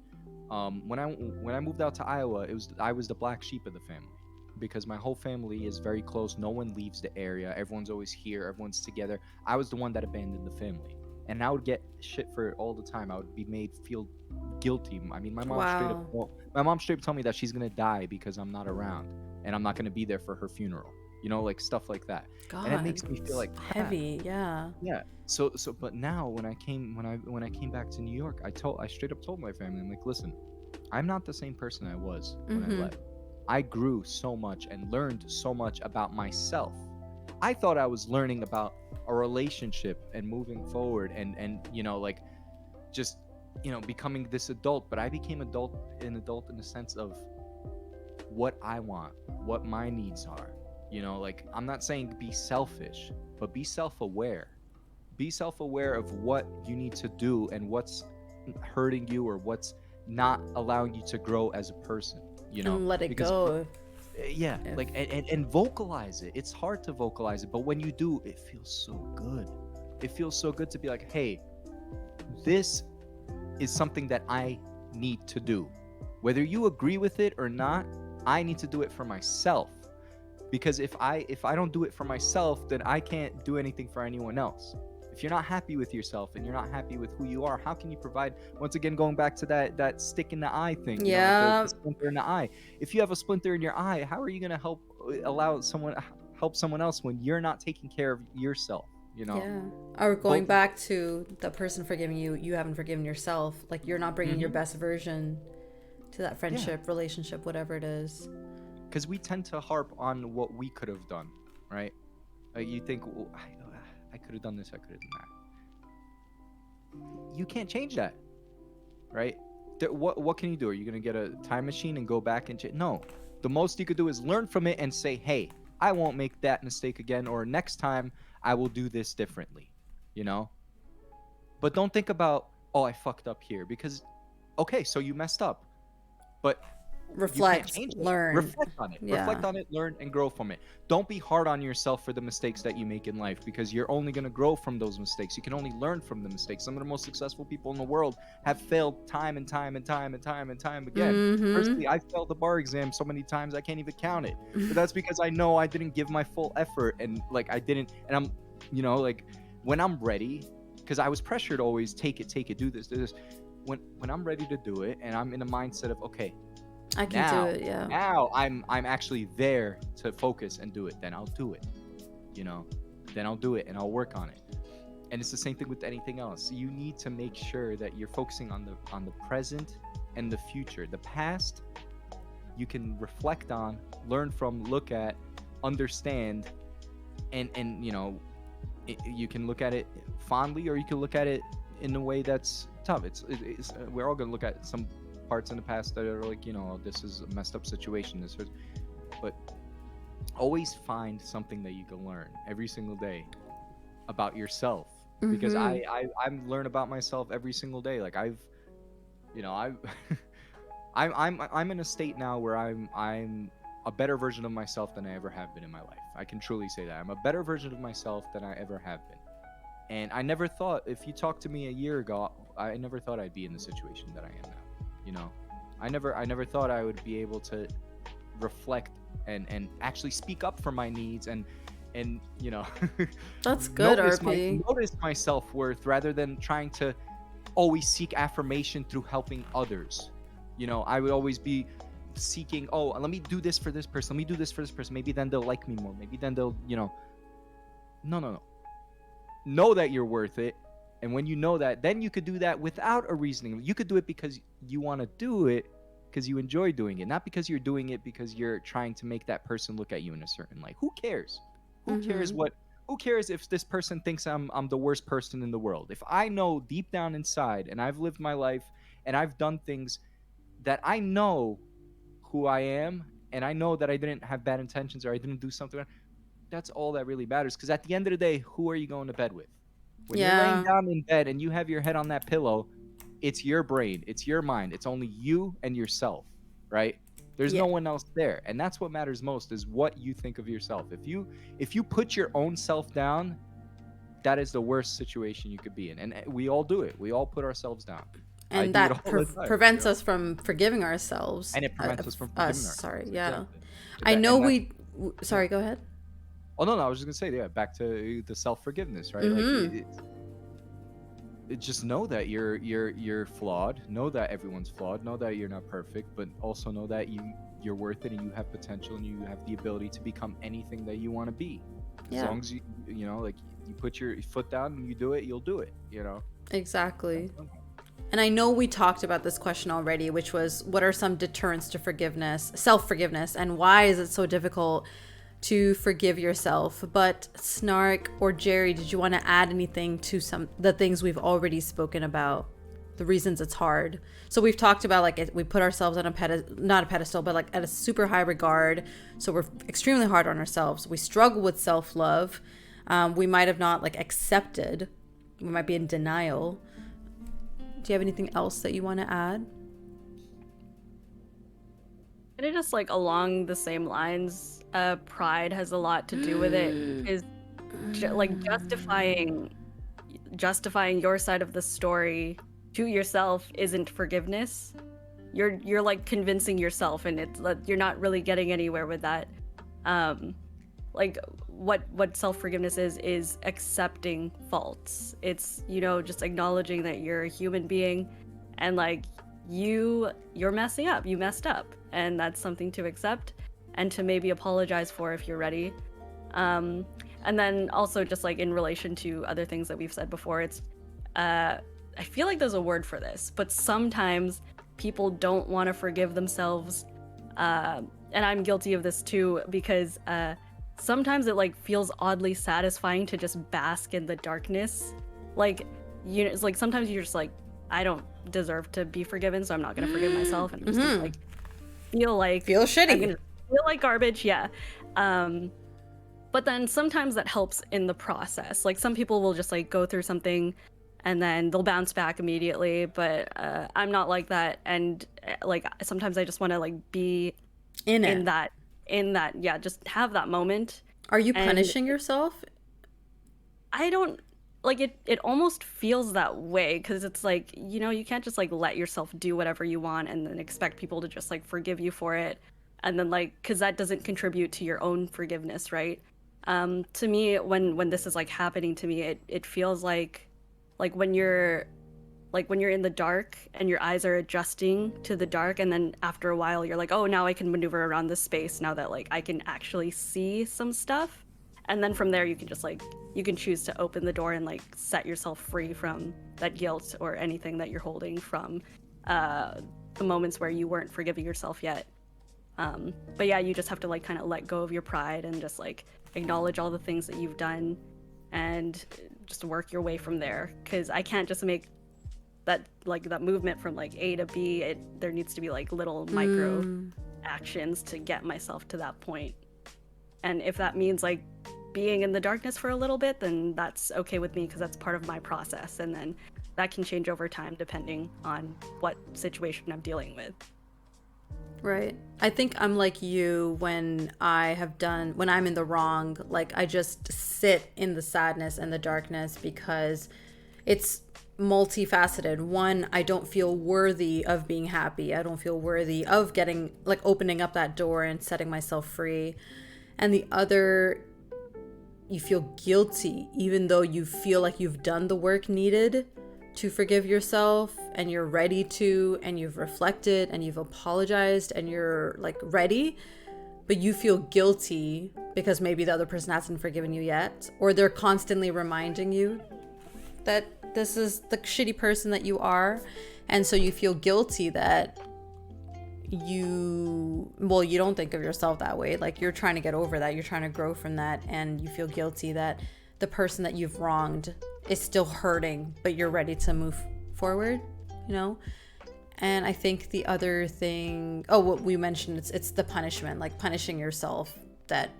when I moved out to Iowa, I was the black sheep of the family, because my whole family is very close. No one leaves the area. Everyone's always here. Everyone's together. I was the one that abandoned the family, and I would get shit for it all the time. I would be made feel guilty. I mean, Wow. my mom straight up told me that she's gonna die because I'm not around, and I'm not gonna be there for her funeral. You know, like stuff like that, and it God, makes me feel it's like crap. heavy. Yeah. Yeah. But now when I came back to New York, I straight up told my family, I'm like, listen, I'm not the same person I was when I Mm-hmm. left. I grew so much and learned so much about myself. I thought I was learning about a relationship and moving forward, and like just becoming this adult, but I became an adult in the sense of what I want, what my needs are. Like, I'm not saying be selfish, but be self-aware. Be self-aware of what you need to do and what's hurting you, or what's not allowing you to grow as a person, And let it because go. yeah, If like, and vocalize it. It's hard to vocalize it, but when you do, it feels so good. It feels so good to be like, hey, this is something that I need to do. Whether you agree with it or not, I need to do it for myself. Because if I don't do it for myself, then I can't do anything for anyone else. If you're not happy with yourself and you're not happy with who you are, how can you provide? Once again, going back to that stick in the eye thing, like yeah, the splinter in the eye. If you have a splinter in your eye, how are you gonna help someone else when you're not taking care of yourself? yeah. Or going Both, back to the person forgiving you, you haven't forgiven yourself. Like you're not bringing your mm-hmm. best version to that Yeah, friendship, relationship, whatever it is. because we tend to harp on what we could have done, right? Like, you think, well, I could have done this, I could have done that. You can't change that, right? What can you do? Are you gonna get a time machine and go back and change? No. The most you could do is learn from it and say, hey, I won't make that mistake again, or next time I will do this differently. You know. But don't think about, oh, I fucked up here, because okay, so you messed up, but you can't Reflect, change it. learn. Reflect Yeah. on it, learn and grow from it. Don't be hard on yourself for the mistakes that you make in life, because you're only going to grow from those mistakes. You can only learn from the mistakes. Some of the most successful people in the world have failed time and time and time and time and time again. Mm-hmm. Personally, I failed the bar exam so many times I can't even count it, but that's because I know I didn't give my full effort, and like I didn't, and I'm like, when I'm ready, because I was pressured always, take it, do this. When I'm ready to do it, and I'm in a mindset of, okay, I can do now it. Yeah. now I'm actually there to focus and do it, then I'll do it. you know then I'll do it and I'll work on it. And it's the same thing with anything else. You need to make sure that you're focusing on the present and the future. The past you can reflect on, learn from, look at, understand, and you can look at it fondly, or you can look at it in a way that's tough. We're all gonna look at some parts in the past that are like, this is a messed up situation. But always find something that you can learn every single day about yourself, because Mm-hmm. I learn about myself every single day. Like I've I'm in a state now where I'm a better version of myself than I ever have been in my life. I can truly say that I'm a better version of myself than I ever have been. And I never thought, if you talked to me a year ago, I never thought I'd be in the situation that I am now. I never thought I would be able to reflect and actually speak up for my needs, and That's good, RP. notice my self-worth, rather than trying to always seek affirmation through helping others. I would always be seeking, oh, let me do this for this person, let me do this for this person, maybe then they'll like me more, maybe then they'll. No, know that you're worth it. And when you know that, then you could do that without a reasoning. You could do it because you want to do it, because you enjoy doing it, not because you're doing it because you're trying to make that person look at you in a certain light. Who cares? Who cares Mm-hmm. what? Who cares if this person thinks I'm the worst person in the world? If I know deep down inside, and I've lived my life, and I've done things that I know who I am, and I know that I didn't have bad intentions, or I didn't do something, that's all that really matters. Because at the end of the day, who are you going to bed with? When you're laying down in bed and you have your head on that pillow, it's your brain, it's your mind, it's only you and yourself, right? There's no one else there. And that's what matters most, is what you think of yourself. If you put your own self down, that is the worst situation you could be in. And we all do it. We all put ourselves down. And that prevents us from forgiving ourselves. And it prevents us from forgiving ourselves. Sorry, yeah. Exactly. I know sorry, go ahead. Oh, no, I was just going to say, back to the self-forgiveness, right? Mm-hmm. Like, just know that you're flawed. Know that everyone's flawed. Know that you're not perfect, but also know that you're worth it and you have potential and you have the ability to become anything that you want to be. As long as you know, like, you put your foot down and you do it, you'll do it, you know? Exactly. And I know we talked about this question already, which was, what are some deterrents to forgiveness, self-forgiveness, and why is it so difficult to forgive yourself? But Snark or Jerry, did you want to add anything to the things we've already spoken about, the reasons it's hard? So we've talked about, like, we put ourselves on not a pedestal, but like at a super high regard. So we're extremely hard on ourselves. We struggle with self-love. We might have not like accepted. We might be in denial. Do you have anything else that you want to add? And it just like along the same lines, pride has a lot to do with it. Is like justifying your side of the story to yourself isn't forgiveness. You're like convincing yourself, and it's like you're not really getting anywhere with that. Like what self-forgiveness is accepting faults. It's, you know, just acknowledging that you're a human being and like you're messing up, you messed up, and that's something to accept and to maybe apologize for if you're ready. And then also just like in relation to other things that we've said before, it's I feel like there's a word for this, but sometimes people don't want to forgive themselves, and I'm guilty of this too, because sometimes it like feels oddly satisfying to just bask in the darkness. Like, you know, it's like sometimes you're just like, I don't deserve to be forgiven, so I'm not gonna forgive myself, and I'm just gonna, like feel shitty, I'm gonna feel like garbage. But then sometimes that helps in the process. Like some people will just like go through something and then they'll bounce back immediately, but I'm not like that. And like sometimes I just want to like be in that, just have that moment. Are you punishing yourself? I don't like it. It almost feels that way, because it's like, you know, you can't just like let yourself do whatever you want and then expect people to just like forgive you for it, and then like, because that doesn't contribute to your own forgiveness, right? To me, when this is like happening to me, it feels like when you're in the dark and your eyes are adjusting to the dark, and then after a while you're like, oh, now I can maneuver around this space now that like I can actually see some stuff. And then from there you can just like, you can choose to open the door and like set yourself free from that guilt or anything that you're holding from the moments where you weren't forgiving yourself yet. But yeah, you just have to like kind of let go of your pride and just like acknowledge all the things that you've done and just work your way from there, because I can't just make that movement from like A to B. There needs to be like little micro actions to get myself to that point. And if that means like being in the darkness for a little bit, then that's okay with me, because that's part of my process, and then that can change over time depending on what situation I'm dealing with. Right. I think I'm like you when I'm in the wrong, like I just sit in the sadness and the darkness because it's multifaceted. One, I don't feel worthy of being happy. I don't feel worthy of getting, like, opening up that door and setting myself free. And the other, you feel guilty, even though you feel like you've done the work needed to forgive yourself, and you're ready to, and you've reflected and you've apologized and you're like ready, but you feel guilty because maybe the other person hasn't forgiven you yet, or they're constantly reminding you that this is the shitty person that you are. And so you feel guilty that you don't think of yourself that way. Like, you're trying to get over that, you're trying to grow from that, and you feel guilty that the person that you've wronged is still hurting, but you're ready to move forward, you know? And I think the other thing, what we mentioned, it's the punishment, like punishing yourself, that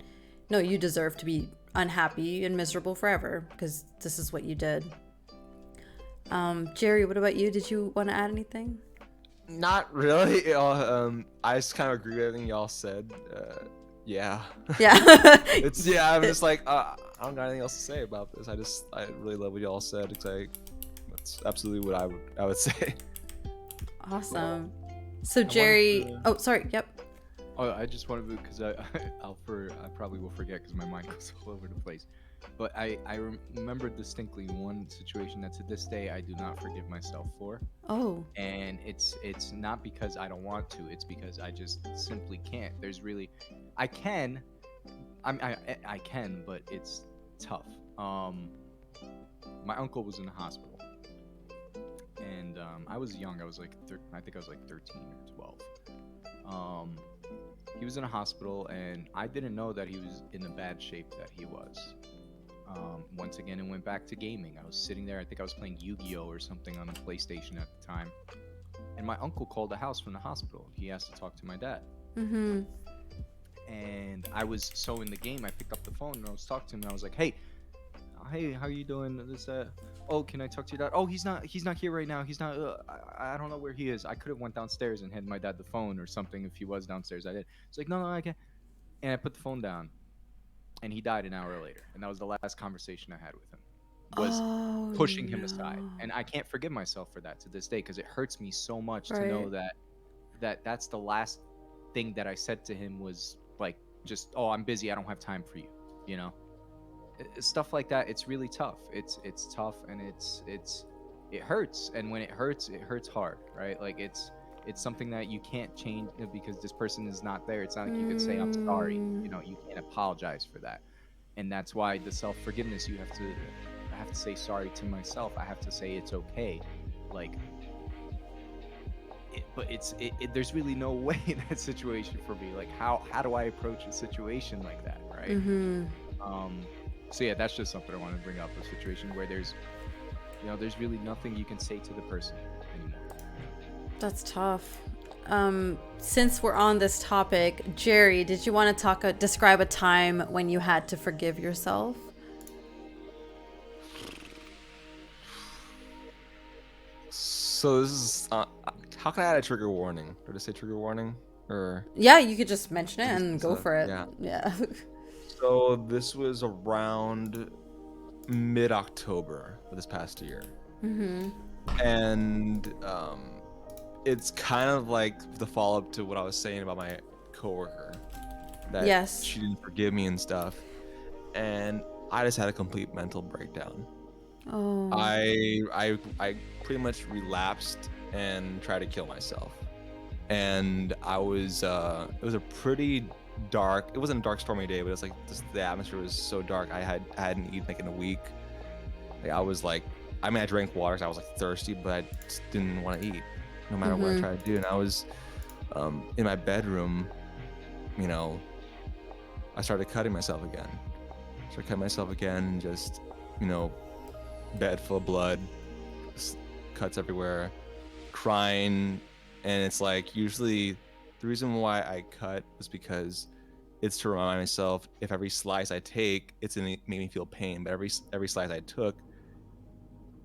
no, you deserve to be unhappy and miserable forever because this is what you did. Jerry, what about you? Did you want to add anything? Not really. I just kind of agree with everything y'all said. Yeah. Yeah. I'm just like, I don't got anything else to say about this. I really love what y'all said. That's absolutely what I would say. Awesome. So Jerry, oh, sorry. Yep. Oh, I just wanted to, because I probably will forget because my mind goes all over the place. But I remember distinctly one situation that to this day I do not forgive myself for. Oh. And it's not because I don't want to. It's because I just simply can't. I can, but it's tough. My uncle was in the hospital, and I was young. I was like, I think I was like 13 or 12. He was in a hospital, and I didn't know that he was in the bad shape that he was. Once again, it went back to gaming. I was sitting there, I think I was playing Yu-Gi-Oh! Or something on the PlayStation at the time. And my uncle called the house from the hospital. He asked to talk to my dad. Mm-hmm. And I was so in the game, I picked up the phone and I was talking to him. And I was like, hey, how you doing? Oh, can I talk to your dad? Oh, he's not here right now. He's not, I don't know where he is. I could have went downstairs and handed my dad the phone or something if he was downstairs. I did. It's like, no, I can't. And I put the phone down. And he died an hour later, and that was the last conversation I had with him, was pushing him aside. And I can't forgive myself for that to this day, because it hurts me so much to know that's the last thing that I said to him was like, just, oh, I'm busy, I don't have time for you, you know? Stuff like that. It's really tough. It's tough, and it hurts, and when it hurts hard, right? Like it's something that you can't change because this person is not there. It's not like you could say, I'm sorry. You know, you can't apologize for that. And that's why the self-forgiveness, I have to say sorry to myself. I have to say it's okay. Like, but there's really no way in that situation for me. Like, how do I approach a situation like that, right? Mm-hmm. So yeah, that's just something I want to bring up, a situation where there's really nothing you can say to the person anymore. That's tough. Since we're on this topic, Jerry, did you want to describe a time when you had to forgive yourself? So this is how can I add a trigger warning? Did I say trigger warning? Or Yeah, you could just mention it and go for it. Yeah. So this was around mid-October of this past year. Mm-hmm. And it's kind of like the follow-up to what I was saying about my coworker, that she didn't forgive me and stuff, and I just had a complete mental breakdown. Oh. I pretty much relapsed and tried to kill myself, and I was it was a pretty dark, it wasn't a dark stormy day, but it was like the atmosphere was so dark. I hadn't eaten like in a week. Like I was like, I mean, I drank water because I was like thirsty, but I just didn't want to eat no matter what I tried to do. And I was in my bedroom, you know, I started cutting myself again. Just, you know, bed full of blood, cuts everywhere, crying. And it's like, usually the reason why I cut was because it's to remind myself, if every slice I take, it's gonna make me feel pain. But every slice I took,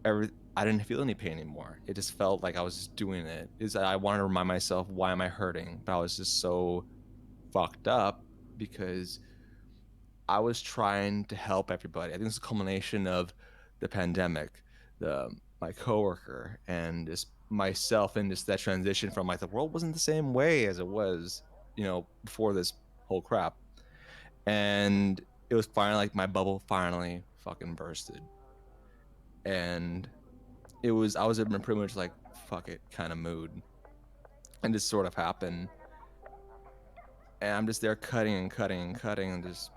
I didn't feel any pain anymore. It just felt like I was just doing it. I wanted to remind myself, why am I hurting? But I was just so fucked up because I was trying to help everybody. I think it's a culmination of the pandemic, my coworker, and just myself, and just that transition from like the world wasn't the same way as it was, you know, before this whole crap. And it was finally like my bubble finally fucking bursted. And I was in a pretty much like fuck it kind of mood, and this sort of happened, and I'm just there cutting and just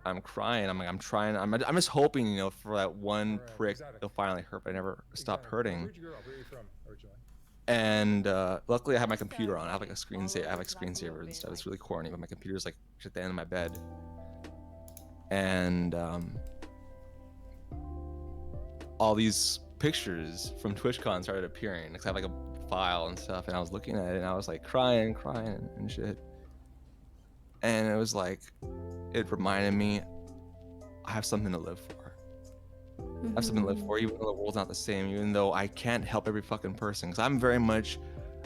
I'm crying. I'm just hoping, you know, for that one prick it'll finally hurt, but I never stopped hurting. Where'd you grow up? Where are you from originally? And luckily I have my computer on. I have like a screensaver. I have like screensavers and stuff. It's really corny, but my computer's like at the end of my bed. And all these pictures from TwitchCon started appearing. Cause I have like a file and stuff, and I was looking at it and I was like crying and shit. And it was like, it reminded me I have something to live for. I have something to live for, even though the world's not the same, even though I can't help every fucking person. Because I'm very much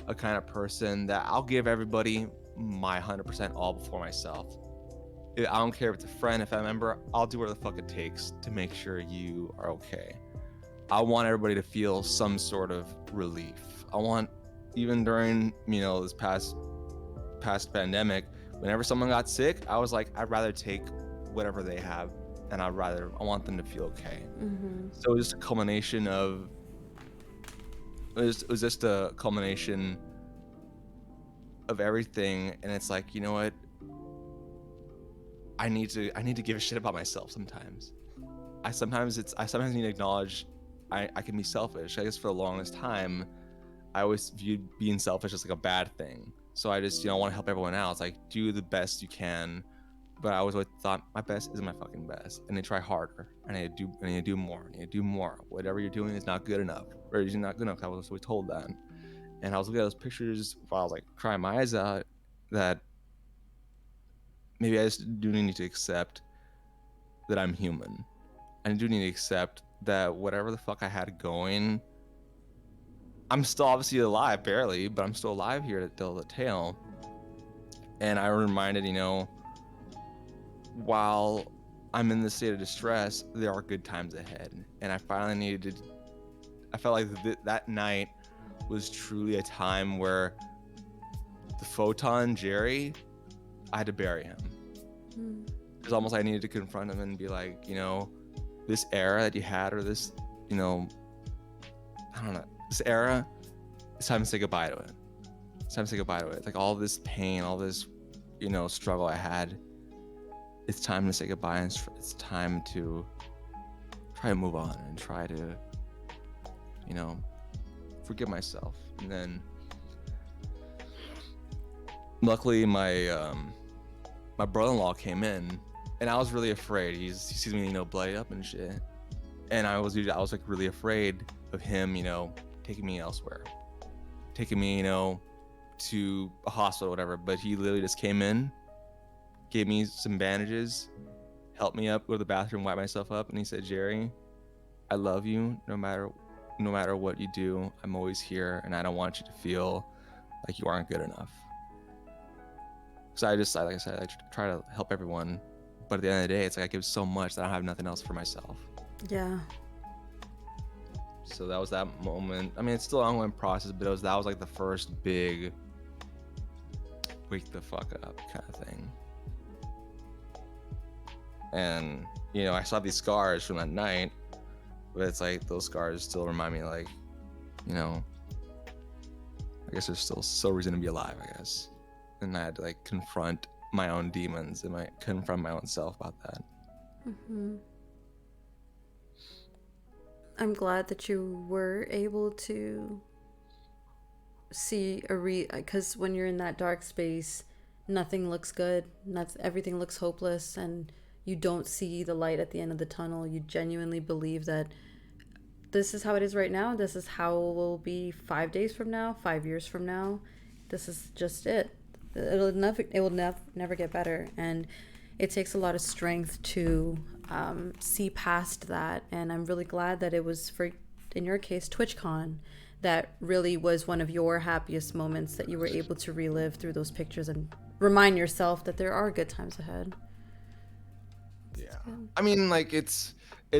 a kind of person that I'll give everybody my 100% all before myself. I don't care if it's a friend, if I'm a member, I'll do whatever the fuck it takes to make sure you are okay. I want everybody to feel some sort of relief. I want, even during, this past pandemic, whenever someone got sick, I was like, I'd rather take whatever they have, and I want them to feel okay. So it was just a culmination of, it was just a culmination of everything, and it's like, you know what? I need to give a shit about myself sometimes. I sometimes need to acknowledge I can be selfish. I guess for the longest time, I always viewed being selfish as like a bad thing. So I just, want to help everyone else. Like, do the best you can. But I always thought my best isn't my fucking best. And I try harder. I need to do more. I need to do more. Whatever you're doing is not good enough. Or is not good enough. I was always told that. And I was looking at those pictures while I was like crying my eyes out, that maybe I just do need to accept that I'm human. I do need to accept that whatever the fuck I had going, I'm still obviously alive, barely, but I'm still alive here to tell the tale. And I reminded, while I'm in this state of distress, there are good times ahead. And I finally I felt like that night was truly a time where the photon Jerry, I had to bury him. It was almost like I needed to confront him and be like, this era that you had, or this, I don't know, this era, it's time to say goodbye to it. It's time to say goodbye to it. It's like all this pain, all this, struggle I had, it's time to say goodbye, and it's time to try to move on and try to, forgive myself. And then luckily my brother-in-law came in, and I was really afraid. He sees me, bloody up and shit. And I was like really afraid of him, taking me elsewhere, taking me, to a hospital or whatever. But he literally just came in, gave me some bandages, helped me up, go to the bathroom, wipe myself up, and he said, Jerry, I love you no matter what you do. I'm always here, and I don't want you to feel like you aren't good enough. Because like I said, I try to help everyone, but at the end of the day, it's like I give so much that I don't have nothing else for myself. Yeah. So that was that moment. I mean, it's still an ongoing process, but that was like the first big wake the fuck up kind of thing. And I saw these scars from that night, but it's like those scars still remind me, like, I guess there's still reason to be alive, I guess. And I had to like confront my own demons and confront my own self about that. I'm glad that you were able to see because when you're in that dark space, nothing looks good. Everything looks hopeless, and you don't see the light at the end of the tunnel. You genuinely believe that this is how it is right now. This is how it will be 5 days from now, 5 years from now. This is just it. It will never get better, and it takes a lot of strength to see past that. And I'm really glad that it was, in your case, TwitchCon, that really was one of your happiest moments, that you were able to relive through those pictures and remind yourself that there are good times ahead. Yeah, I mean, like, it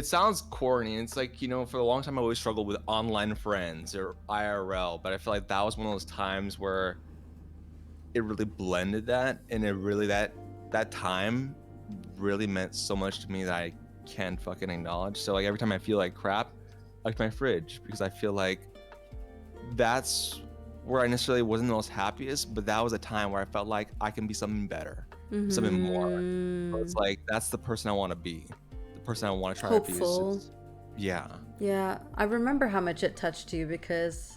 sounds corny. It's like, for a long time I always struggled with online friends or IRL, but I feel like that was one of those times where it really blended that, and it really that time really meant so much to me that I can't fucking acknowledge. So like every time I feel like crap, I like my fridge, because I feel like that's where I necessarily wasn't the most happiest, but that was a time where I felt like I can be something better, something more. So it's like that's the person I want to be, the person I want to try Hopeful. to be. Yeah. I remember how much it touched you, because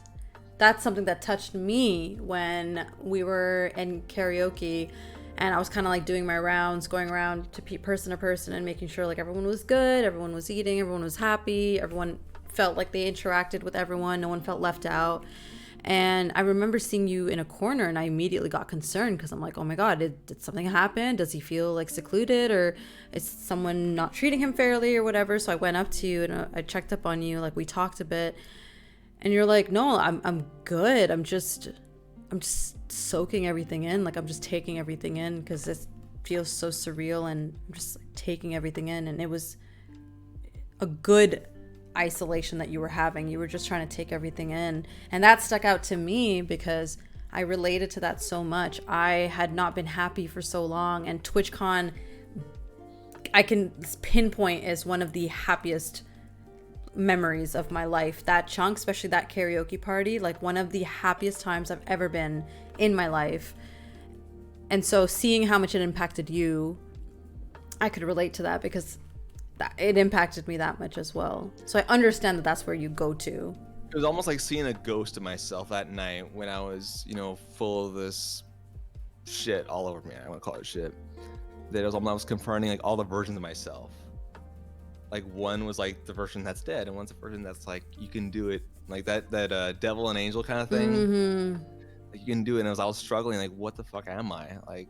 that's something that touched me when we were in karaoke, and I was kind of like doing my rounds, going around to person to person and making sure like everyone was good, everyone was eating, everyone was happy, everyone felt like they interacted with everyone, no one felt left out. And I remember seeing you in a corner, and I immediately got concerned because I'm like, oh my God, did something happen? Does he feel like secluded, or is someone not treating him fairly or whatever? So I went up to you and I checked up on you. Like, we talked a bit, and you're like, no, I'm good. I'm just soaking everything in. Like, I'm just taking everything in because it feels so surreal, and I'm just like, taking everything in. And it was a good isolation that you were having. You were just trying to take everything in, and that stuck out to me because I related to that so much. I had not been happy for so long, and TwitchCon I can pinpoint as one of the happiest memories of my life. That chunk, especially that karaoke party, like one of the happiest times I've ever been in my life. And so seeing how much it impacted you, I could relate to that because it impacted me that much as well. So I understand that that's where you go to. It was almost like seeing a ghost of myself that night when I was, full of this shit all over me. I want to call it shit. That I was confronting like all the versions of myself. Like one was like the version that's dead, and one's the version that's like you can do it, like that devil and angel kind of thing. Mm-hmm. Like you can do it. And I was struggling, like what the fuck am I? Like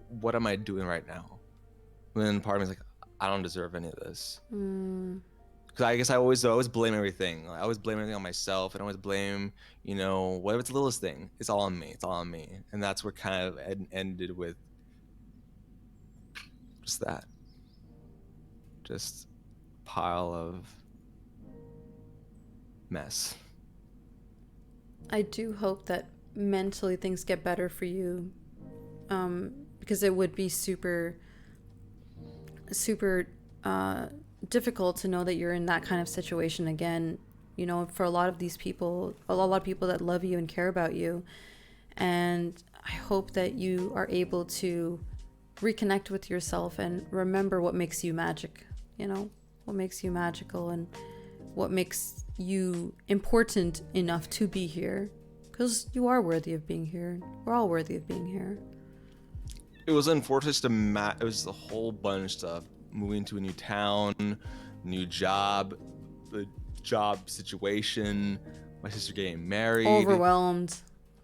what am I doing right now? And then part of me is like, I don't deserve any of this. Because I guess I always blame everything. I always blame everything on myself, and I always blame, whatever it's the littlest thing. It's all on me. It's all on me. And that's where kind of ended with just that. Just pile of mess. I do hope that mentally things get better for you, because it would be super difficult to know that you're in that kind of situation again, for a lot of these people, a lot of people that love you and care about you. And I hope that you are able to reconnect with yourself and remember what makes you magic, what makes you magical and what makes you important enough to be here, because you are worthy of being here. We're all worthy of being here. It was unfortunate it was a whole bunch of stuff. Moving to a new town, new job, the job situation, my sister getting married. Overwhelmed,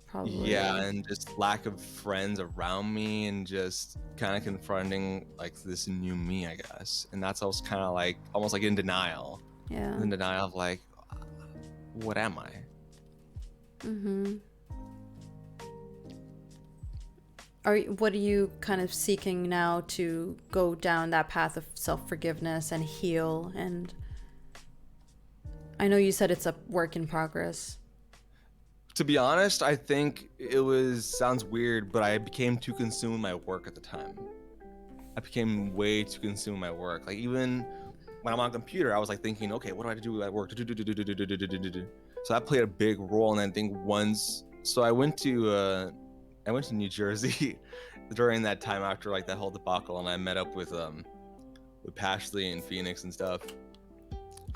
probably. Yeah, and just lack of friends around me, and just kind of confronting like this new me, I guess. And that's I was kind of like almost like in denial. Yeah. In denial of like, what am I? Mm-hmm. What are you kind of seeking now to go down that path of self-forgiveness and heal? And I know you said it's a work in progress. To be honest, I think sounds weird, but I became too consumed with my work at the time. I became way too consumed with my work. Like even when I'm on a computer, I was like thinking, okay, what do I do at work? So that played a big role. And I think I went to New Jersey during that time after like that whole debacle, and I met up with Pashley and Phoenix and stuff.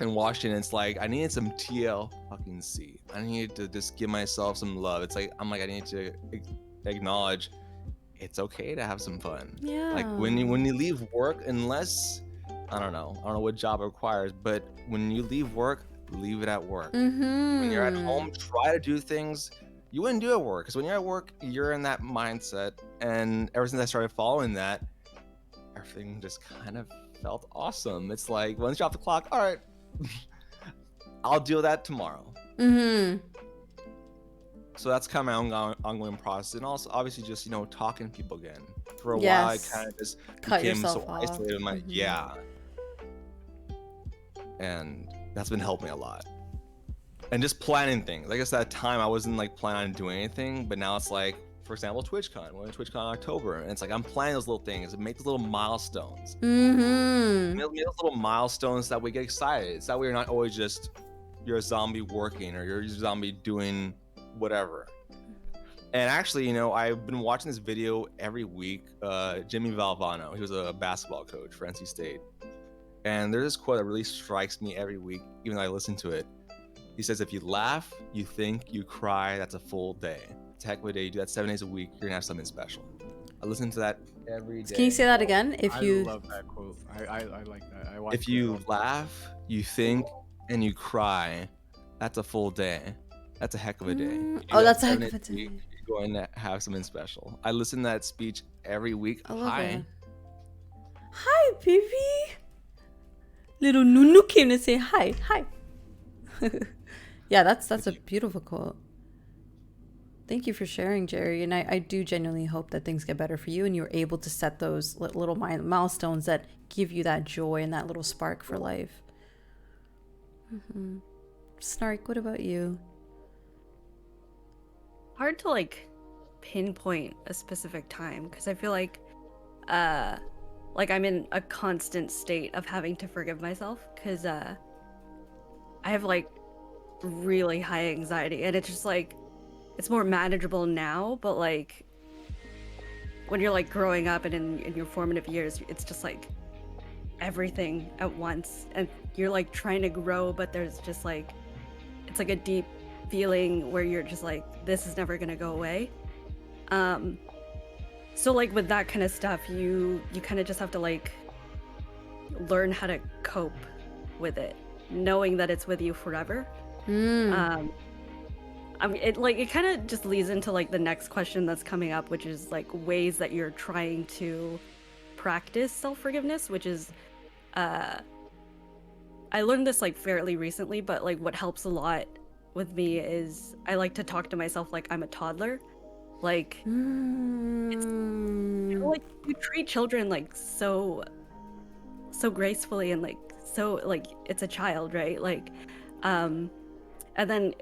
In Washington, it's like I needed some TLC. I needed to just give myself some love. It's like I need to acknowledge it's okay to have some fun. Yeah. Like when you leave work, unless I don't know what job it requires, but when you leave work, leave it at work. Mm-hmm. When you're at home, try to do things you wouldn't do at work, because when you're at work, you're in that mindset. And ever since I started following that, everything just kind of felt awesome. It's like once you're off the clock, all right, I'll deal with that tomorrow. Mm-hmm. So that's kind of my ongoing process, and also obviously just talking to people again. For a Yes. while, I kind of just Cut became yourself so off. isolated. Mhm. Yeah, and that's been helping me a lot. And just planning things. Like I said, at that time I wasn't like planning on doing anything, but now it's like, for example, TwitchCon. We're in TwitchCon in October, and it's like I'm planning those little things and make those little milestones. Mm-hmm. Make those little milestones that we get excited. It's that way you're not always just you're a zombie working or you're a zombie doing whatever. And actually, I've been watching this video every week. Jimmy Valvano, he was a basketball coach for NC State, and there's this quote that really strikes me every week, even though I listen to it. He says, if you laugh, you think, you cry, that's a full day. It's a heck of a day. You do that 7 days a week, you're gonna have something special. I listen to that every day. Can you say that again? I love that quote. I like that. If you laugh, you think, and you cry, that's a full day. That's a heck of a day. You do Oh, that that's a 7 heck of a days a week, day. you're going to have something special. I listen to that speech every week. I love Hi. it. Hi, baby. Little Nunu came to say hi. Hi. Yeah, that's a beautiful quote. Thank you for sharing, Jerry. And I do genuinely hope that things get better for you and you're able to set those little milestones that give you that joy and that little spark for life. Snark, what about you? Hard to like pinpoint a specific time because I feel like I'm in a constant state of having to forgive myself because I have like really high anxiety and it's just like it's more manageable now, but like when you're like growing up and in your formative years, it's just like everything at once and you're like trying to grow, but there's just like it's like a deep feeling where you're just like this is never gonna go away. So like with that kind of stuff, you kind of just have to like learn how to cope with it, knowing that it's with you forever. I mean, it kind of just leads into like the next question that's coming up, which is like ways that you're trying to practice self-forgiveness, which is I learned this like fairly recently, but like what helps a lot with me is I like to talk to myself like I'm a toddler. Like it's like you treat children like so gracefully and like so like it's a child, right? Like and then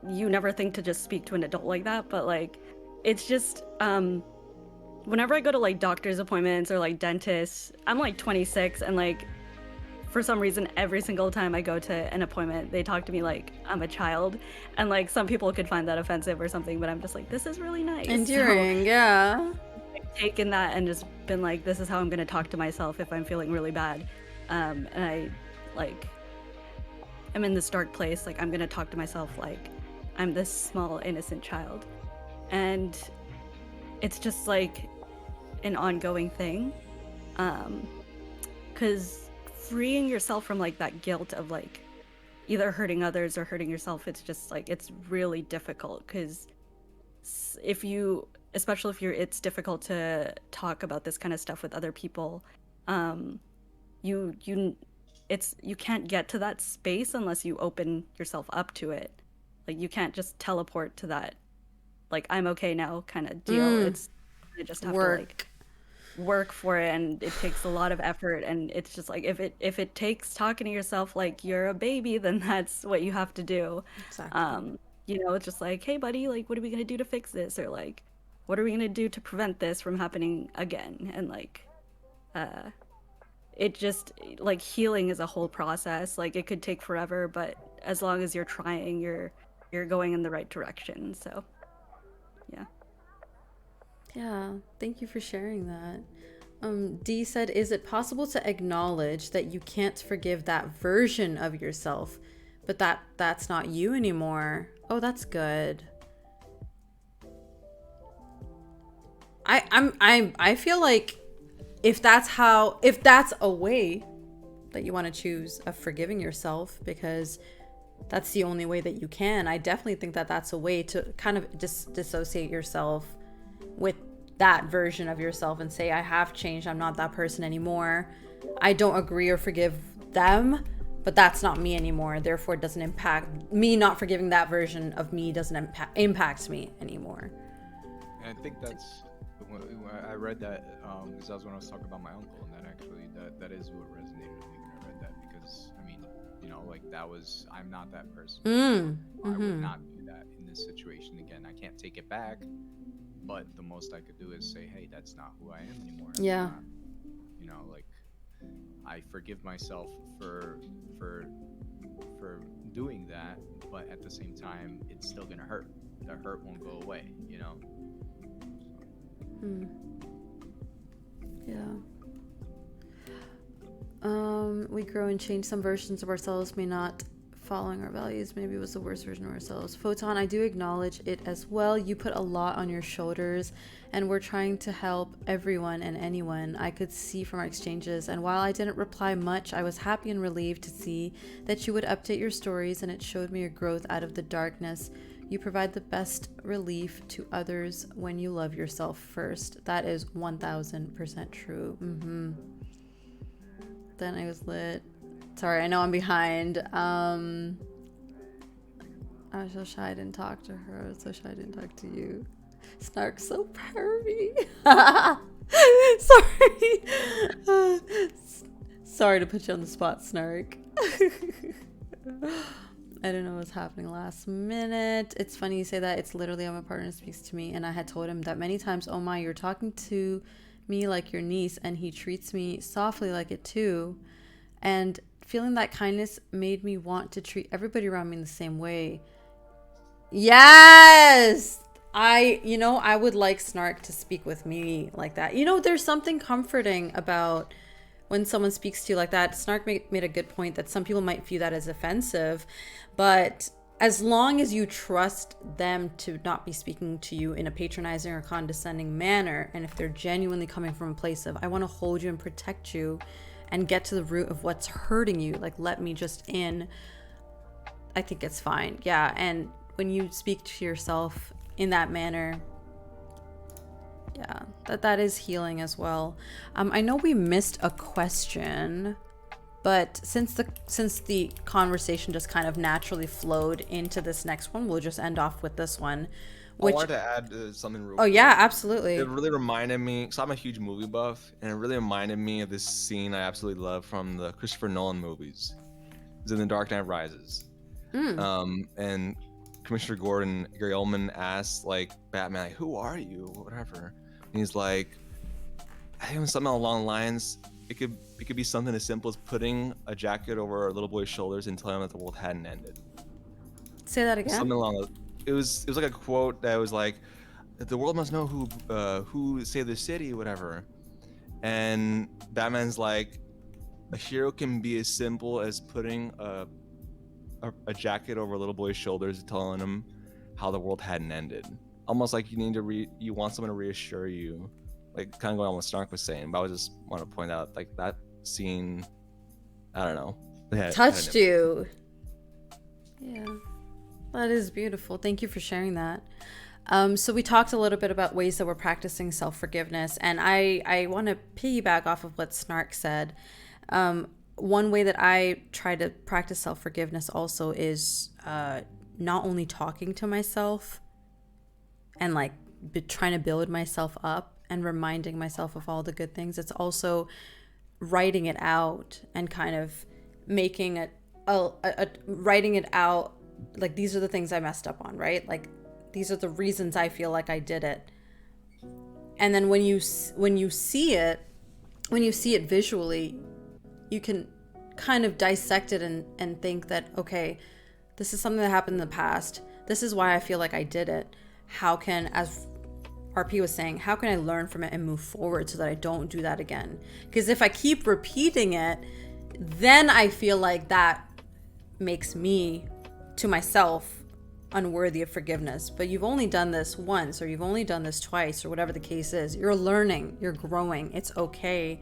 you never think to just speak to an adult like that, but like it's just whenever I go to like doctor's appointments or like dentists, I'm like 26 and like for some reason every single time I go to an appointment they talk to me like I'm a child, and like some people could find that offensive or something, but I'm just like this is really nice. Endearing, yeah. I've taken that and just been like this is how I'm going to talk to myself if I'm feeling really bad, and I like I'm in this dark place, like I'm going to talk to myself like I'm this small innocent child, and it's just like an ongoing thing, because freeing yourself from like that guilt of like either hurting others or hurting yourself, it's just like it's really difficult because if you especially if you're it's difficult to talk about this kind of stuff with other people, you you can't get to that space unless you open yourself up to it. Like you can't just teleport to that like I'm okay now kind of deal. It's you just have to like work for it, and it takes a lot of effort, and it's just like if it takes talking to yourself like you're a baby, then that's what you have to do. Exactly. You know, it's just like, hey buddy, like what are we gonna do to fix this, or like what are we gonna do to prevent this from happening again, and like it just like healing is a whole process. Like it could take forever, but as long as you're trying, you're going in the right direction. So yeah. Yeah, thank you for sharing that. D said, is it possible to acknowledge that you can't forgive that version of yourself, but that's not you anymore? Oh, that's good. I feel like if that's a way that you want to choose of forgiving yourself, because that's the only way that you can, I definitely think that that's a way to kind of dissociate yourself with that version of yourself and say, I have changed, I'm not that person anymore, I don't agree or forgive them, but that's not me anymore, therefore it doesn't impact me. Not forgiving that version of me doesn't impact me anymore. And I think that's when I read that because that was when I was talking about my uncle, and that actually that is what resonated with me when I read that, because I mean, you know, like that was, I'm not that person. I would not do that in this situation again. I can't take it back, but the most I could do is say, hey, that's not who I am anymore. Yeah. Not, you know, like I forgive myself for doing that, but at the same time, it's still gonna hurt. The hurt won't go away, you know. Yeah. We grow and change. Some versions of ourselves may not following our values maybe was the worst version of ourselves. Photon, I do acknowledge it as well. You put a lot on your shoulders, and we're trying to help everyone and anyone. I could see from our exchanges, and while I didn't reply much, I was happy and relieved to see that you would update your stories, and it showed me your growth out of the darkness. You provide the best relief to others when you love yourself first. That is 1000% true. Then I was lit. Sorry, I know I'm behind. I was so shy I didn't talk to her. I was so shy I didn't talk to you. Snark's so pervy. Sorry. Sorry to put you on the spot, Snark. I didn't know what was happening last minute. It's funny you say that. It's literally how my partner speaks to me, and I had told him that many times. Oh my, you're talking to me like your niece, and he treats me softly like it too. And feeling that kindness made me want to treat everybody around me in the same way. Yes! I would like Snark to speak with me like that. There's something comforting about when someone speaks to you like that. Snark made a good point that some people might view that as offensive, but as long as you trust them to not be speaking to you in a patronizing or condescending manner, and if they're genuinely coming from a place of, I want to hold you and protect you and get to the root of what's hurting you, like, let me just in, I think it's fine. Yeah, and when you speak to yourself in that manner, yeah, that is healing as well. I know we missed a question, but since the conversation just kind of naturally flowed into this next one, we'll just end off with this one. I wanted to add something real Oh quick. yeah, absolutely. It really reminded me, because I'm a huge movie buff, and it really reminded me of this scene I absolutely love from the Christopher Nolan movies. It's in The Dark Knight Rises. And Commissioner Gordon, Gary Oldman asks, like, Batman, like, who are you? Whatever. And he's like, I think it was something along the lines, it could be something as simple as putting a jacket over a little boy's shoulders and telling him that the world hadn't ended. Say that again. Something along those. It was like a quote that was like, the world must know who saved the city, whatever. And Batman's like, a hero can be as simple as putting a jacket over a little boy's shoulders and telling him how the world hadn't ended. Almost like you want someone to reassure you, like kind of going on what Snark was saying. But I just want to point out, like, that scene, I don't know, touched you. Yeah, that is beautiful. Thank you for sharing that. So we talked a little bit about ways that we're practicing self-forgiveness, and I want to piggyback off of what Snark said. One way that I try to practice self-forgiveness also is not only talking to myself and like trying to build myself up and reminding myself of all the good things. It's also writing it out and kind of making it writing it out. Like, these are the things I messed up on, right? Like, these are the reasons I feel like I did it. And then when you see it visually, you can kind of dissect it and think that, okay, this is something that happened in the past. This is why I feel like I did it. How can, as RP was saying, how can I learn from it and move forward so that I don't do that again? Because if I keep repeating it, then I feel like that makes me, to myself, unworthy of forgiveness. But you've only done this once, or you've only done this twice, or whatever the case is. You're learning, you're growing. It's okay.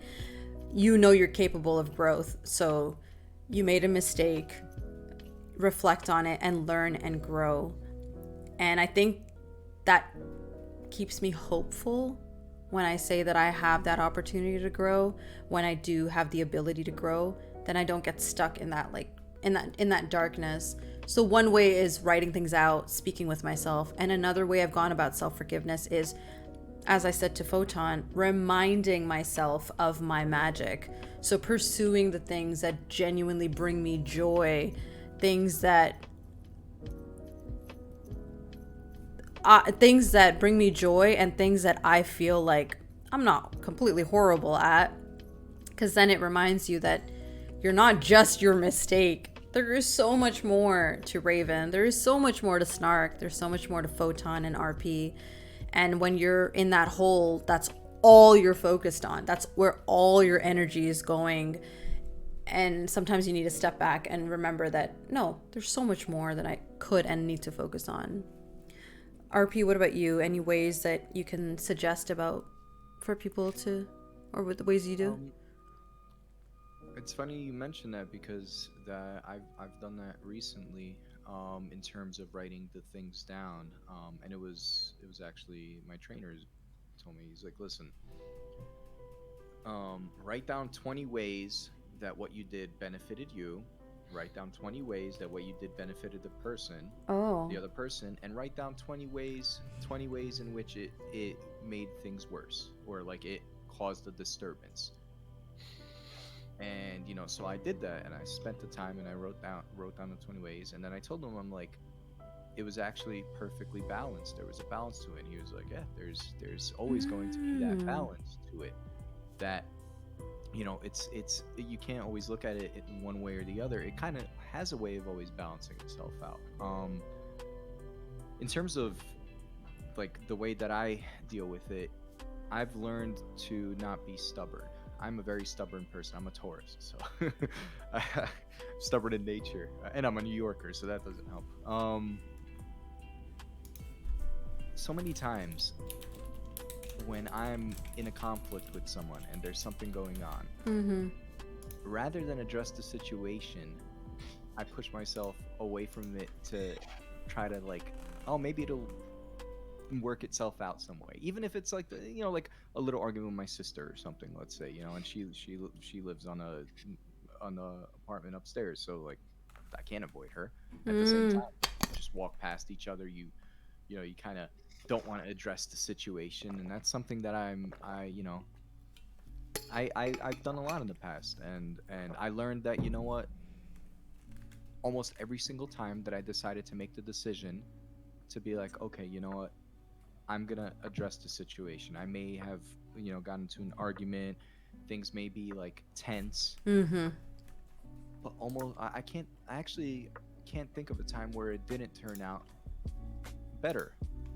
You know you're capable of growth. So you made a mistake, reflect on it and learn and grow. And I think that keeps me hopeful when I say that I have that opportunity to grow. When I do have the ability to grow, then I don't get stuck in that, like, in that darkness. So one way is writing things out, speaking with myself. And another way I've gone about self-forgiveness is, as I said to Photon, reminding myself of my magic. So pursuing the things that genuinely bring me joy, things that bring me joy, and things that I feel like I'm not completely horrible at. Because then it reminds you that you're not just your mistake. There is so much more to Raven. There is so much more to Snark. There's so much more to Photon and RP. And when you're in that hole, that's all you're focused on. That's where all your energy is going. And sometimes you need to step back and remember that, no, there's so much more that I could and need to focus on. RP, what about you? Any ways that you can suggest about for people to, or with the ways you do? It's funny you mention that, because I've done that recently, in terms of writing the things down, and it was actually my trainer told me. He's like, listen, write down 20 ways that what you did benefited you. Write down 20 ways that what you did benefited the other person, and write down 20 ways in which it made things worse, or like it caused a disturbance. And so I did that, and I spent the time, and I wrote down the 20 ways, and then I told him, I'm like, it was actually perfectly balanced. There was a balance to it. And he was like, yeah, there's always going to be that balance to it. That it's you can't always look at it in one way or the other. It kind of has a way of always balancing itself out. In terms of like the way that I deal with it, I've learned to not be stubborn. I'm a very stubborn person. I'm a Taurus, so I'm stubborn in nature, and I'm a New Yorker, so that doesn't help. So many times when I'm in a conflict with someone and there's something going on, rather than address the situation, I push myself away from it to try to like, oh, maybe it'll work itself out some way. Even if it's like like a little argument with my sister or something, let's say, and she lives on the apartment upstairs, so like I can't avoid her. At the same time, just walk past each other. You kind of don't want to address the situation, and that's something that I've done a lot in the past, and I learned that, what, almost every single time that I decided to make the decision to be like, okay, you know what, I'm gonna address the situation. I may have gotten into an argument, things may be like tense, but almost I actually can't think of a time where it didn't turn out better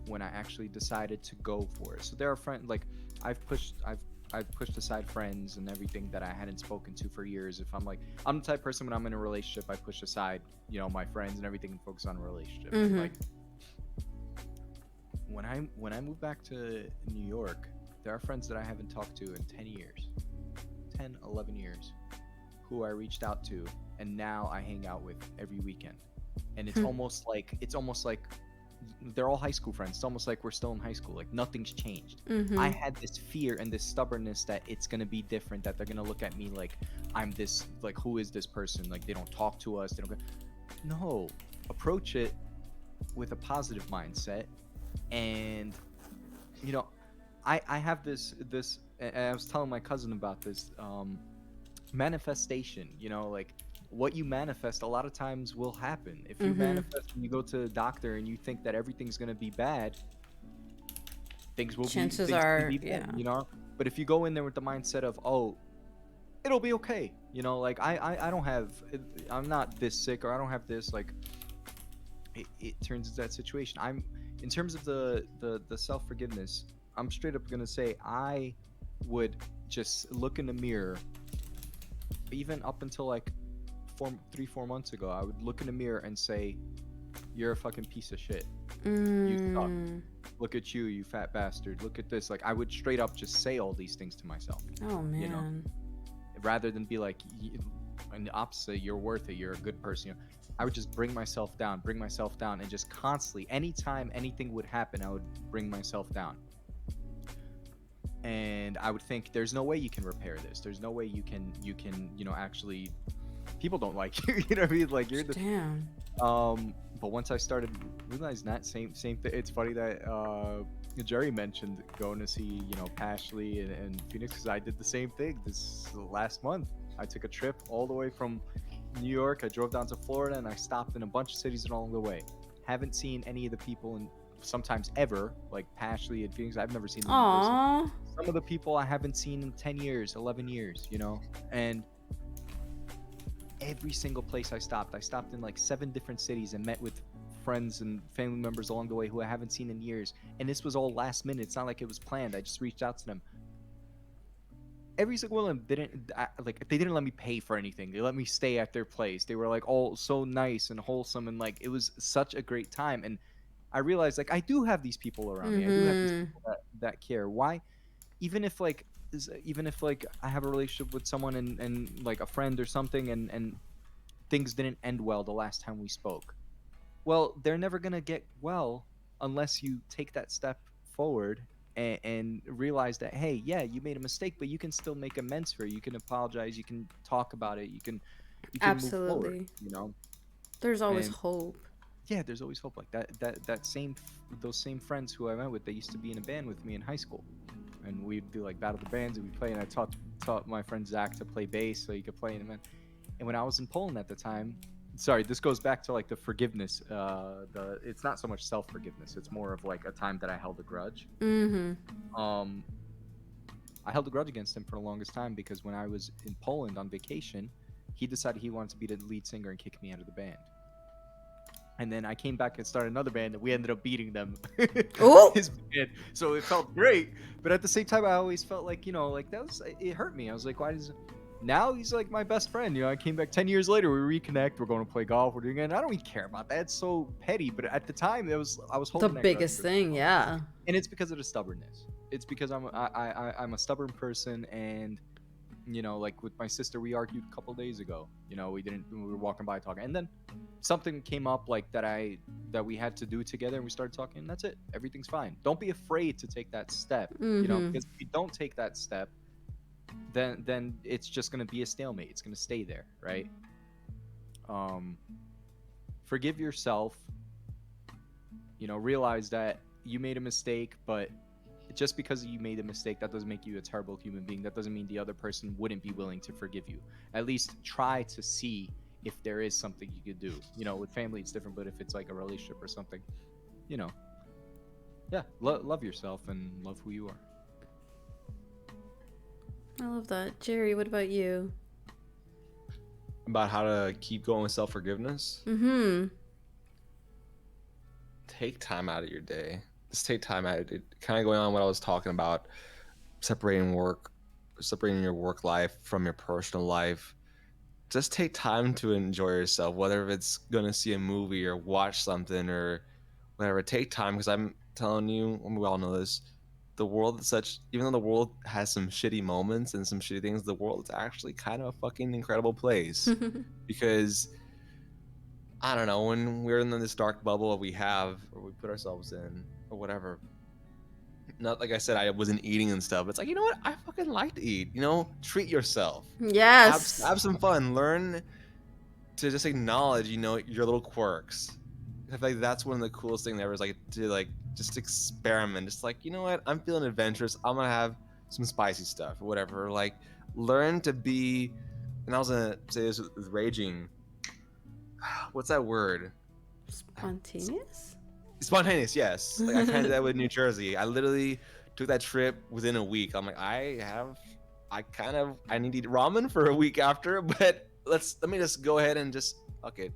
when I actually decided to go for it. So there are friends, like I've pushed aside friends and everything that I hadn't spoken to for years. If I'm the type of person, when I'm in a relationship, I push aside my friends and everything and focus on a relationship. Like when I moved back to New York, there are friends that I haven't talked to in 11 years, who I reached out to, and now I hang out with every weekend. And it's almost like they're all high school friends. It's almost like we're still in high school. Like nothing's changed. I had this fear and this stubbornness that it's gonna be different, that they're gonna look at me like I'm this, like, who is this person? Like they don't talk to us. They don't. No, approach it with a positive mindset. And I have this. And I was telling my cousin about this manifestation. Like, what you manifest a lot of times will happen. If you manifest when you go to the doctor and you think that everything's going to be bad, things will chances be are bad, but if you go in there with the mindset of, oh, it'll be okay, like I don't have, I'm not this sick, or I don't have this, like it turns into that situation. I'm, in terms of the self-forgiveness, I'm straight up gonna say I would just look in the mirror. Even up until like 3-4 months ago, I would look in the mirror and say, you're a fucking piece of shit. You suck. Look at you, you fat bastard. Look at this. Like, I would straight up just say all these things to myself. Oh man. Rather than be like, and the opposite, you're worth it, you're a good person. I would just bring myself down, and just constantly, anytime anything would happen, I would bring myself down. And I would think, there's no way you can repair this. There's no way you can actually, people don't like you. You know what I mean? Like, you're the damn. But once I started realizing that same thing, it's funny that Jerry mentioned going to see Pashley and Phoenix, because I did the same thing this last month. I took a trip all the way from New York. I drove down to Florida, and I stopped in a bunch of cities along the way. Haven't seen any of the people in sometimes ever, like Pashley and Phoenix. I've never seen them in person. Some of the people I haven't seen in 10 years, 11 years, and every single place I stopped in like 7 different cities and met with friends and family members along the way who I haven't seen in years. And this was all last minute. It's not like it was planned. I just reached out to them. every single one of them didn't like, they didn't let me pay for anything. They let me stay at their place. They were like all so nice and wholesome, and like it was such a great time. And I realized like I do have these people around me. I do have these Mm-hmm. people that care. Why? Even if like even if like I have a relationship with someone, and like a friend or something, and things didn't end well the last time we spoke. Well, they're never gonna get well unless you take that step forward, and realize that, hey, yeah, you made a mistake, but you can still make amends for it. You can apologize. You can talk about it. You can move forward. Absolutely. You know, There's always and hope. yeah, there's always hope. Like those same friends who I went with, they used to be in a band with me in high school, and we'd do like battle the bands, and we play. And I taught my friend Zach to play bass so he could play in a band. And when I was in Poland at the time, sorry, this goes back to like the forgiveness. It's not so much self forgiveness; it's more of like a time that I held a grudge. Mm-hmm. I held a grudge against him for the longest time because when I was in Poland on vacation, he decided he wanted to be the lead singer and kick me out of the band. And then I came back and started another band, and we ended up beating them. Ooh. His band. So it felt great, but at the same time, I always felt like, like it hurt me. I was like, why does? Now he's like my best friend. I came back 10 years later. We reconnect. We're going to play golf. We're doing it. And I don't even care about that. It's so petty. But at the time, I was The holding that grudge biggest for thing, yeah. and it's because of the stubbornness. It's because I'm a stubborn person, and like with my sister, we argued a couple days ago. We were walking by talking, and then something came up like that we had to do together, and we started talking, and that's it. Everything's fine. Don't be afraid to take that step. Mm-hmm. Because if you don't take that step, then it's just gonna be a stalemate. It's gonna stay there, right? Forgive yourself. Realize that you made a mistake, but just because you made a mistake, that doesn't make you a terrible human being. That doesn't mean the other person wouldn't be willing to forgive you. At least try to see if there is something you could do. With family it's different, but if it's like a relationship or something, yeah, love yourself and love who you are. I love that. Jerry, what about you? About how to keep going with self-forgiveness. Mm-hmm. Take time out of your day. Just take time out of it. Kind of going on what I was talking about, separating your work life from your personal life. Just take time to enjoy yourself, whether it's going to see a movie or watch something or whatever. Take time, because I'm telling you, we all know this, the world is even though the world has some shitty moments and some shitty things, the world is actually kind of a fucking incredible place. Because I don't know, when we're in this dark bubble we put ourselves in or whatever, not like I said I wasn't eating and stuff, it's like, you know what, I fucking like to eat. Treat yourself. Yes. Have some fun. Learn to just acknowledge your little quirks. I feel like that's one of the coolest things ever, is like to like just experiment. Just like, you know what, I'm feeling adventurous, I'm gonna have some spicy stuff or whatever. Like, learn to be, and I was gonna say this with raging, what's that word? Spontaneous? Spontaneous, yes. Like, I kind of did that with New Jersey. I literally took that trip within a week. I'm like, I need to eat ramen for a week after, but let me just go ahead and just fuck it.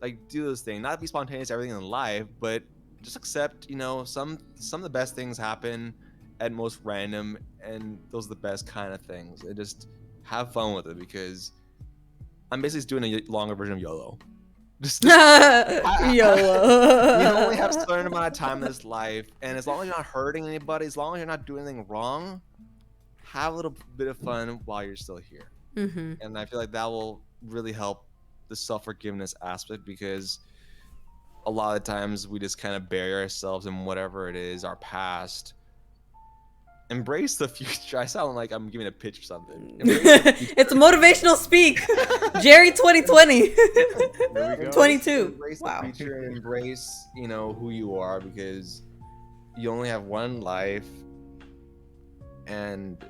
Like, do those things. Not be spontaneous everything in life, but just accept, some of the best things happen at most random, and those are the best kind of things. And just have fun with it, because I'm basically doing a longer version of YOLO. YOLO. You only have a certain amount of time in this life, and as long as you're not hurting anybody, as long as you're not doing anything wrong, have a little bit of fun while you're still here. Mm-hmm. And I feel like that will really help the self-forgiveness aspect, because a lot of times we just kind of bury ourselves in whatever it is, our past. Embrace the future. I sound like I'm giving a pitch or something. It's a motivational speak. Jerry 2020. 22. Embrace Wow. the future and embrace, who you are, because you only have one life, and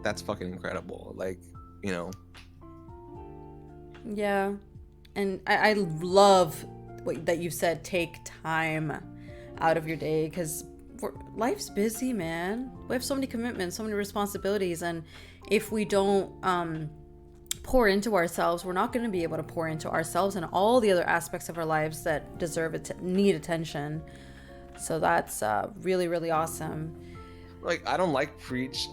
that's fucking incredible. Like, Yeah. And I love that you said, take time out of your day, because life's busy, man. We have so many commitments, so many responsibilities, and if we don't pour into ourselves, we're not going to be able to pour into ourselves and all the other aspects of our lives that need attention. So that's really, really awesome. Like, I don't like to preach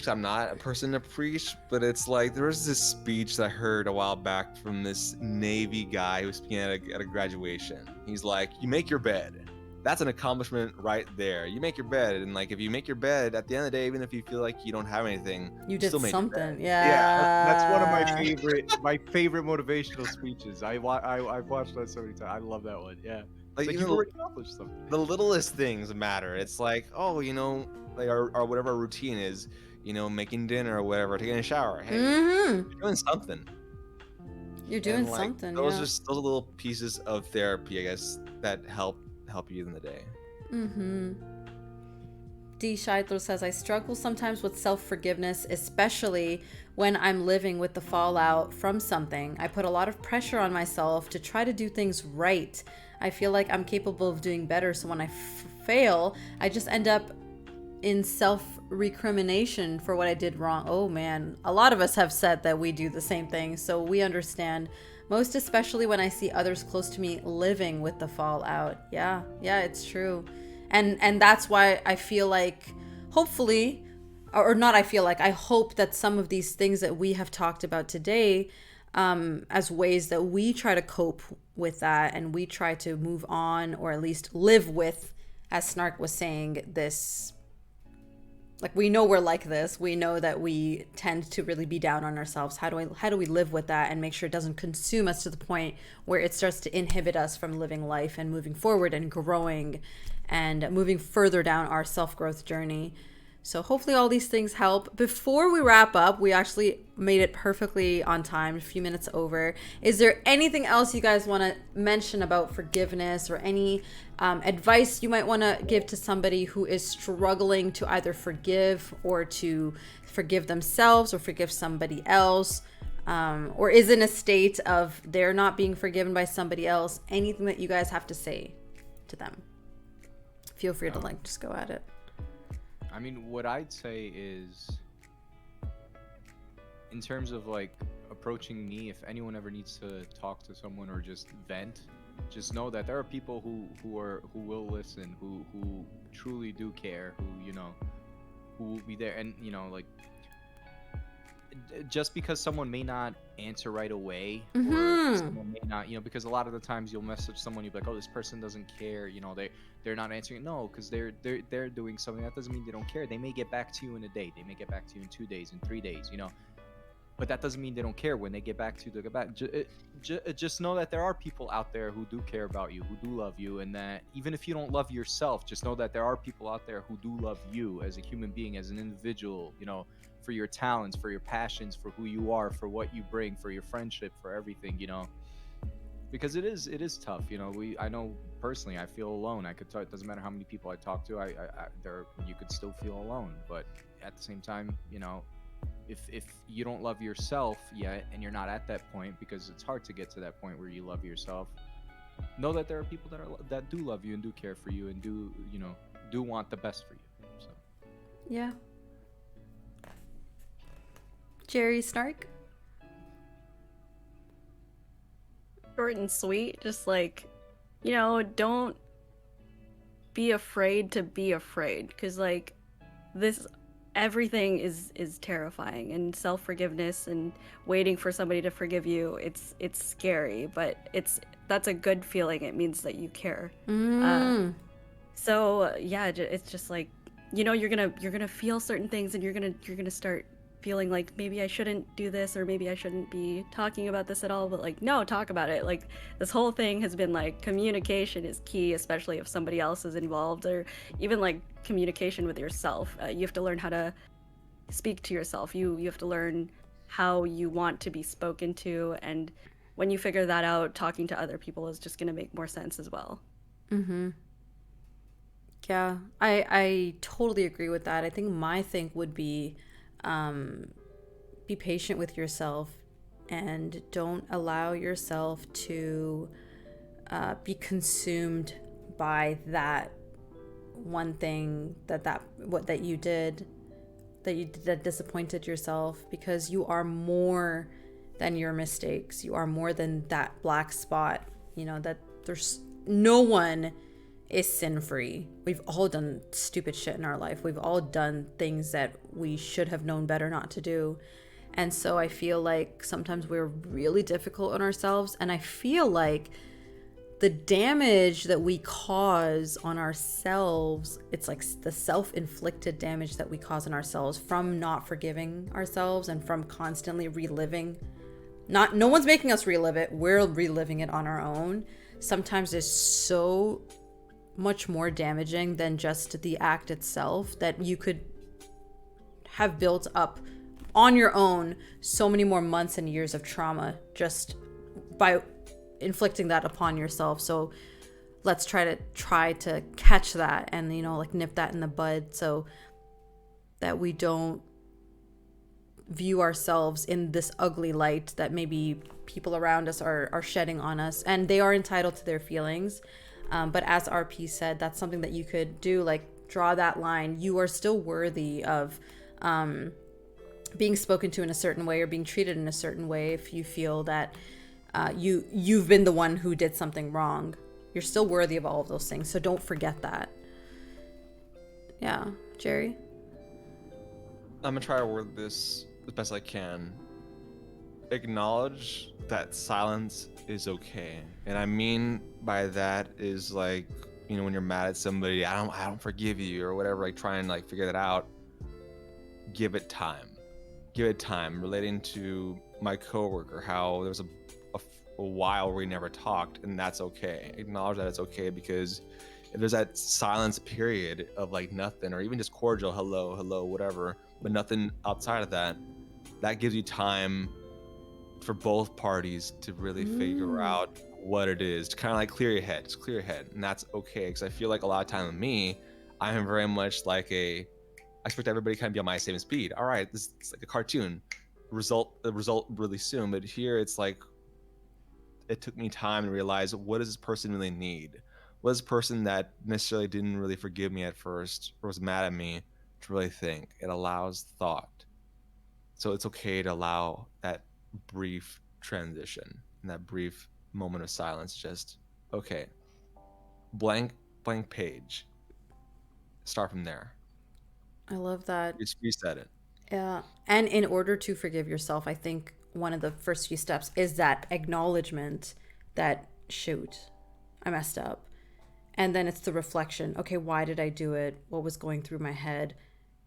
'cause I'm not a person to preach, but it's like there was this speech that I heard a while back from this Navy guy who was speaking at a graduation. He's like, you make your bed. That's an accomplishment right there. You make your bed, and like if you make your bed, at the end of the day, even if you feel like you don't have anything, You you did still made your bed. something. Yeah, that's one of Yeah. my favorite motivational speeches. I've watched that so many times. I love that one. Yeah, Like like even you've already accomplished something. the littlest things matter. It's like, oh, like our whatever our routine is, making dinner or whatever, taking a shower. Hey, Mm-hmm. you're doing something. You're doing And like something, those yeah. those little pieces of therapy, I guess, that help you in the day. Mm-hmm. D. Scheidler says, I struggle sometimes with self-forgiveness, especially when I'm living with the fallout from something. I put a lot of pressure on myself to try to do things right. I feel like I'm capable of doing better, so when I fail, I just end up in self-recrimination for what I did wrong. Oh man, a lot of us have said that we do the same thing, so we understand, most especially when I see others close to me living with the fallout. Yeah, it's true. And that's why I feel like, hopefully, or not, I feel like, I hope that some of these things that we have talked about today, as ways that we try to cope with that and we try to move on, or at least live with, as Snark was saying, this, like, we know we're like this. We know that we tend to really be down on ourselves. How do we live with that and make sure it doesn't consume us to the point where it starts to inhibit us from living life and moving forward and growing and moving further down our self-growth journey. So hopefully all these things help. Before we wrap up, we actually made it perfectly on time, a few minutes over. Is there anything else you guys want to mention about forgiveness, or any advice you might want to give to somebody who is struggling to either forgive or to forgive themselves or forgive somebody else, or is in a state of they're not being forgiven by somebody else? Anything that you guys have to say to them? Feel free to just go at it. I mean, what I'd say is, in terms of like approaching me, if anyone ever needs to talk to someone or just vent, just know that there are people who will listen, who truly do care, who will be there. And like, just because someone may not answer right away, or someone may not, because a lot of the times you'll message someone, you'll be like, oh, this person doesn't care, they're not answering. No, because they're doing something. That doesn't mean they don't care. They may get back to you in a day, they may get back to you in 2 days, in 3 days, but that doesn't mean they don't care. When they get back to you, they'll get back. Just know that there are people out there who do care about you, who do love you, and that even if you don't love yourself, just know that there are people out there who do love you as a human being, as an individual, for your talents, for your passions, for who you are, for what you bring, for your friendship, for everything, because it is tough. I know personally, I feel alone. I could talk, it doesn't matter how many people I talk to, you could still feel alone. But at the same time, if you don't love yourself yet, and you're not at that point, because it's hard to get to that point where you love yourself, know that there are people that do love you and do care for you and do want the best for you. So yeah. Jerry Snark? Short and sweet, just like, don't be afraid to be afraid, because like everything is terrifying, and self-forgiveness and waiting for somebody to forgive you, it's scary, but that's a good feeling. It means that you care. So yeah, it's just like, you're gonna feel certain things, and you're gonna start feeling like, maybe I shouldn't do this, or maybe I shouldn't be talking about this at all. But like, no, talk about it. Like, this whole thing has been like, communication is key, especially if somebody else is involved, or even like communication with yourself. You have to learn how to speak to yourself. You have to learn how you want to be spoken to, and when you figure that out, talking to other people is just going to make more sense as well. Yeah, I totally agree with that. I think my thing would be patient with yourself, and don't allow yourself to be consumed by that one thing that you did that disappointed yourself, because you are more than your mistakes. You are more than that black spot. That there's no one is sin-free. We've all done stupid shit in our life. We've all done things that we should have known better not to do. And so I feel like sometimes we're really difficult on ourselves. And I feel like the damage that we cause on ourselves, it's like the self-inflicted damage that we cause on ourselves from not forgiving ourselves and from constantly reliving. No one's making us relive it. We're reliving it on our own. Sometimes it's so much more damaging than just the act itself, that you could have built up on your own so many more months and years of trauma just by inflicting that upon yourself. So let's try to catch that and, you know, like nip that in the bud so that we don't view ourselves in this ugly light that maybe people around us are shedding on us, and they are entitled to their feelings. But as RP said, that's something that you could do, like draw that line. You are still worthy of being spoken to in a certain way or being treated in a certain way. If you feel that you've been the one who did something wrong, you're still worthy of all of those things. So don't forget that. Yeah, Jerry? I'm gonna try to word this as best I can. Acknowledge that silence is okay. And I mean by that is like, you know, when you're mad at somebody, I don't forgive you or whatever, like try and like figure that out. Give it time. Give it time. Relating to my coworker, how there was a while where we never talked, and that's okay. Acknowledge that it's okay, because if there's that silence period of like nothing, or even just cordial hello, whatever, but nothing outside of that, that gives you time for both parties to really figure out what it is, to kind of like clear your head. Just clear your head, and that's okay. Because I feel like a lot of time with me, I am very much like I expect everybody to kind of be on my same speed. All right, this is like a cartoon. The result really soon. But here it's like, it took me time to realize, what does this person really need? What does this person that necessarily didn't really forgive me at first or was mad at me to really think? It allows thought. So it's okay to allow that brief transition and that brief moment of silence. Just, okay, blank page. Start from there. I love that. Just reset it. Yeah. And in order to forgive yourself, I think one of the first few steps is that acknowledgement that, shoot, I messed up. And then it's the reflection. Okay, why did I do it? What was going through my head?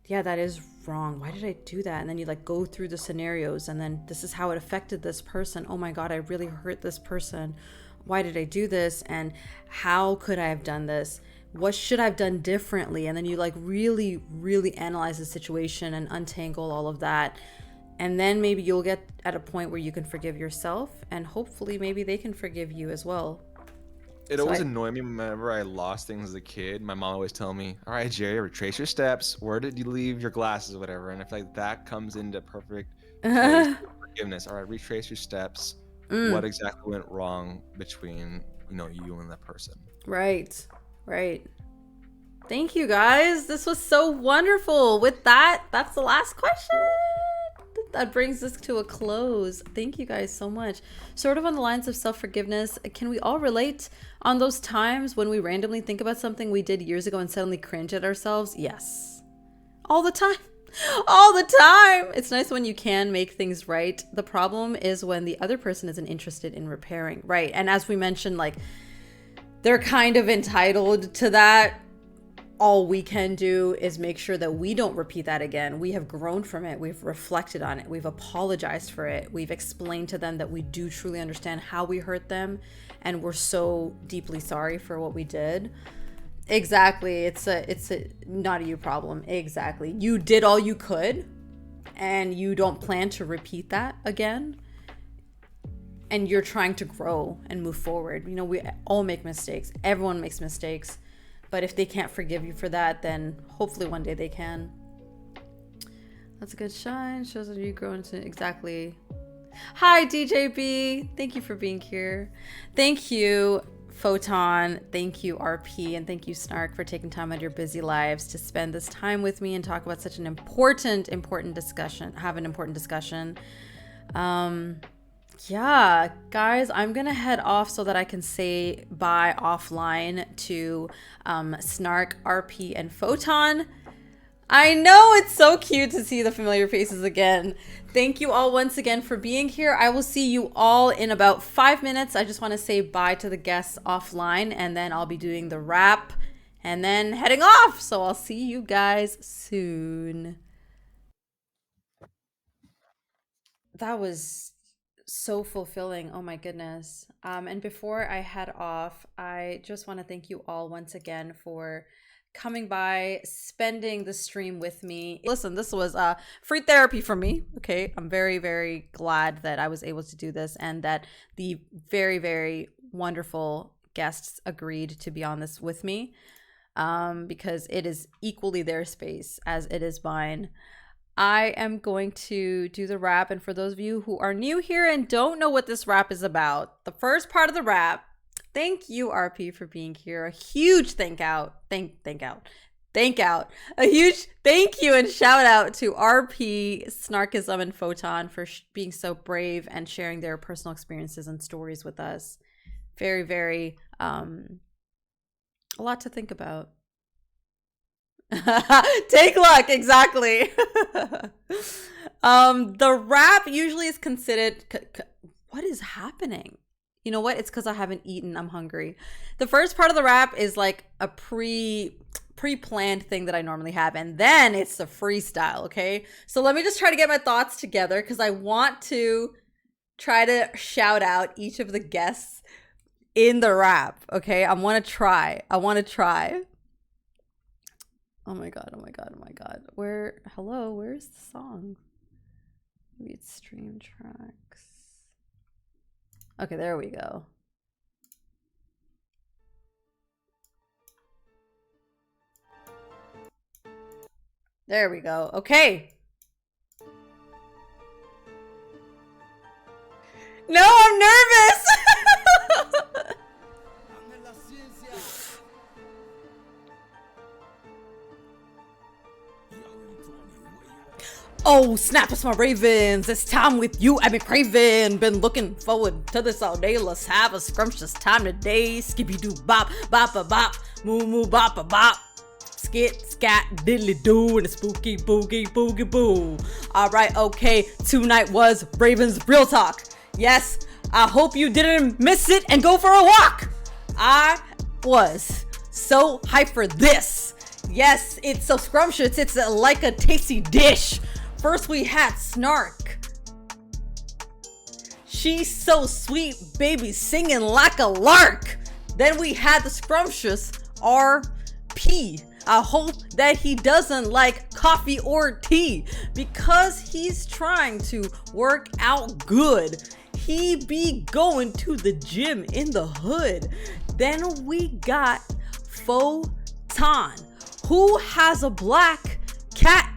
Yeah, that is wrong. Why did I do that? And then you like go through the scenarios, and then this is how it affected this person. Oh my God, I really hurt this person. Why did I do this? And how could I have done this? What should I have done differently? And then you like really, really analyze the situation and untangle all of that. And then maybe you'll get at a point where you can forgive yourself, and hopefully maybe they can forgive you as well. It always annoyed me whenever I lost things as a kid. My mom always tell me, all right, Jerry, retrace your steps. Where did you leave your glasses or whatever? And I feel like that comes into perfect place for forgiveness. All right, retrace your steps. What exactly went wrong between, you know, you and that person? Right. Thank you, guys. This was so wonderful. With that, that's the last question. That brings us to a close. Thank you guys so much. Sort of on the lines of self-forgiveness, can we all relate on those times when we randomly think about something we did years ago and suddenly cringe at ourselves? Yes. All the time. All the time. It's nice when you can make things right. The problem is when the other person isn't interested in repairing. Right. And as we mentioned, like, they're kind of entitled to that. All we can do is make sure that we don't repeat that again. We have grown from it. We've reflected on it. We've apologized for it. We've explained to them that we do truly understand how we hurt them, and we're so deeply sorry for what we did. Exactly. It's a not a you problem. Exactly. You did all you could, and you don't plan to repeat that again. And you're trying to grow and move forward. You know, we all make mistakes. Everyone makes mistakes. But if they can't forgive you for that, then hopefully one day they can. That's a good shine. Shows that you grow into exactly. Hi, DJB. Thank you for being here. Thank you, Photon. Thank you, RP. And thank you, Snark, for taking time out of your busy lives to spend this time with me and talk about such an important discussion. Have an important discussion. Yeah, guys, I'm gonna head off so that I can say bye offline to Snark, RP, and Photon. I know, it's so cute to see the familiar faces again. Thank you all once again for being here. I will see you all in about 5 minutes. I just want to say bye to the guests offline, and then I'll be doing the wrap and then heading off. So I'll see you guys soon. That was so fulfilling. Oh my goodness. And before I head off, I just want to thank you all once again for coming by, spending the stream with me. Listen, this was free therapy for me. Okay, I'm very, very glad that I was able to do this and that the very, very wonderful guests agreed to be on this with me, because it is equally their space as it is mine. I am going to do the rap, and for those of you who are new here and don't know what this rap is about, the first part of the rap. Thank you, RP, for being here. A huge thank out. A huge thank you and shout out to RP, Snarkism, and Photon for being so brave and sharing their personal experiences and stories with us. Very, very, a lot to think about. Take luck, exactly. The rap usually is considered. What is happening? You know what? It's because I haven't eaten. I'm hungry. The first part of the rap is like a pre-planned thing that I normally have, and then it's the freestyle. Okay, so let me just try to get my thoughts together because I want to try to shout out each of the guests in the rap. Okay, I want to try. Oh my god. Where's the song? Maybe it's stream tracks. Okay, there we go. There we go. Okay. No, I'm nervous. Oh, snap, it's my Ravens. It's time with you. I've been craving. Been looking forward to this all day. Let's have a scrumptious time today. Skippy doo bop, bop a bop, moo moo bop a bop. Skit, scat, diddly doo, and a spooky boogie boogie boo. Alright, okay. Tonight was Ravens Real Talk. Yes, I hope you didn't miss it and go for a walk. I was so hyped for this. Yes, it's so scrumptious. It's like a tasty dish. First we had Snark. She's so sweet, baby, singing like a lark. Then we had the scrumptious RP. I hope that he doesn't like coffee or tea because he's trying to work out good. He be going to the gym in the hood. Then we got Photon, who has a black cat.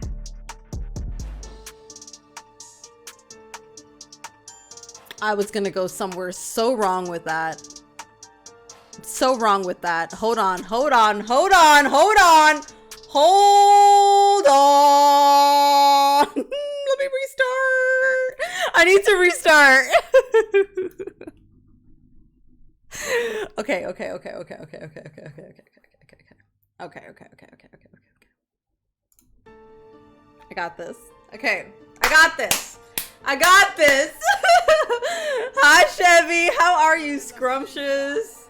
I was gonna go somewhere so wrong with that. Hold on. Let me restart. I need to restart. Okay. I got this. Okay, I got this. Hi, Chevy. How are you, scrumptious?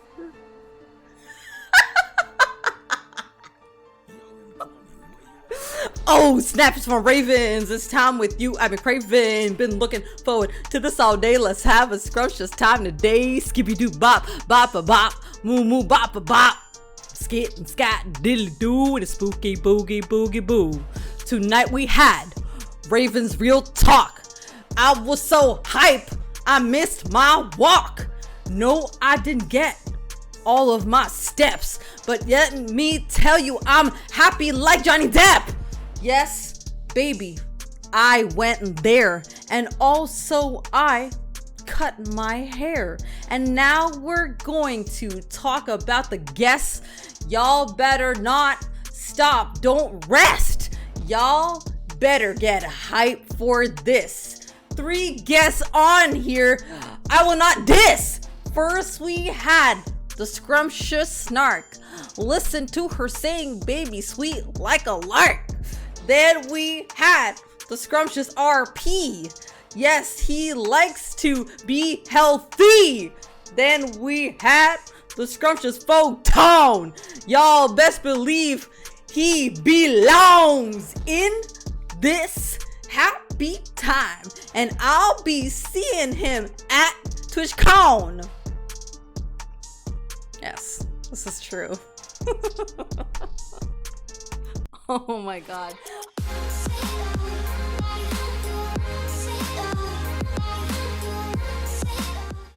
Oh, snap, it's my Ravens. It's time with you. I've been craving. Been looking forward to this all day. Let's have a scrumptious time today. Skippy doo bop, bop a bop, moo moo bop a bop. Skit and scat, diddly doo, and a spooky boogie boogie boo. Tonight we had Ravens Real Talk. I was so hype, I missed my walk. No, I didn't get all of my steps, but let me tell you, I'm happy like Johnny Depp. Yes, baby, I went there, and also I cut my hair. And now we're going to talk about the guests. Y'all better not stop, don't rest. Y'all better get hype for this. 3 guests on here I will not diss. First we had the scrumptious snark. Listen to her saying baby sweet like a lark. Then we had the scrumptious RP. Yes, he likes to be healthy. Then we had the scrumptious photon. Y'all best believe he belongs in this happy time. And I'll be seeing him at TwitchCon. Yes, this is true. Oh my god.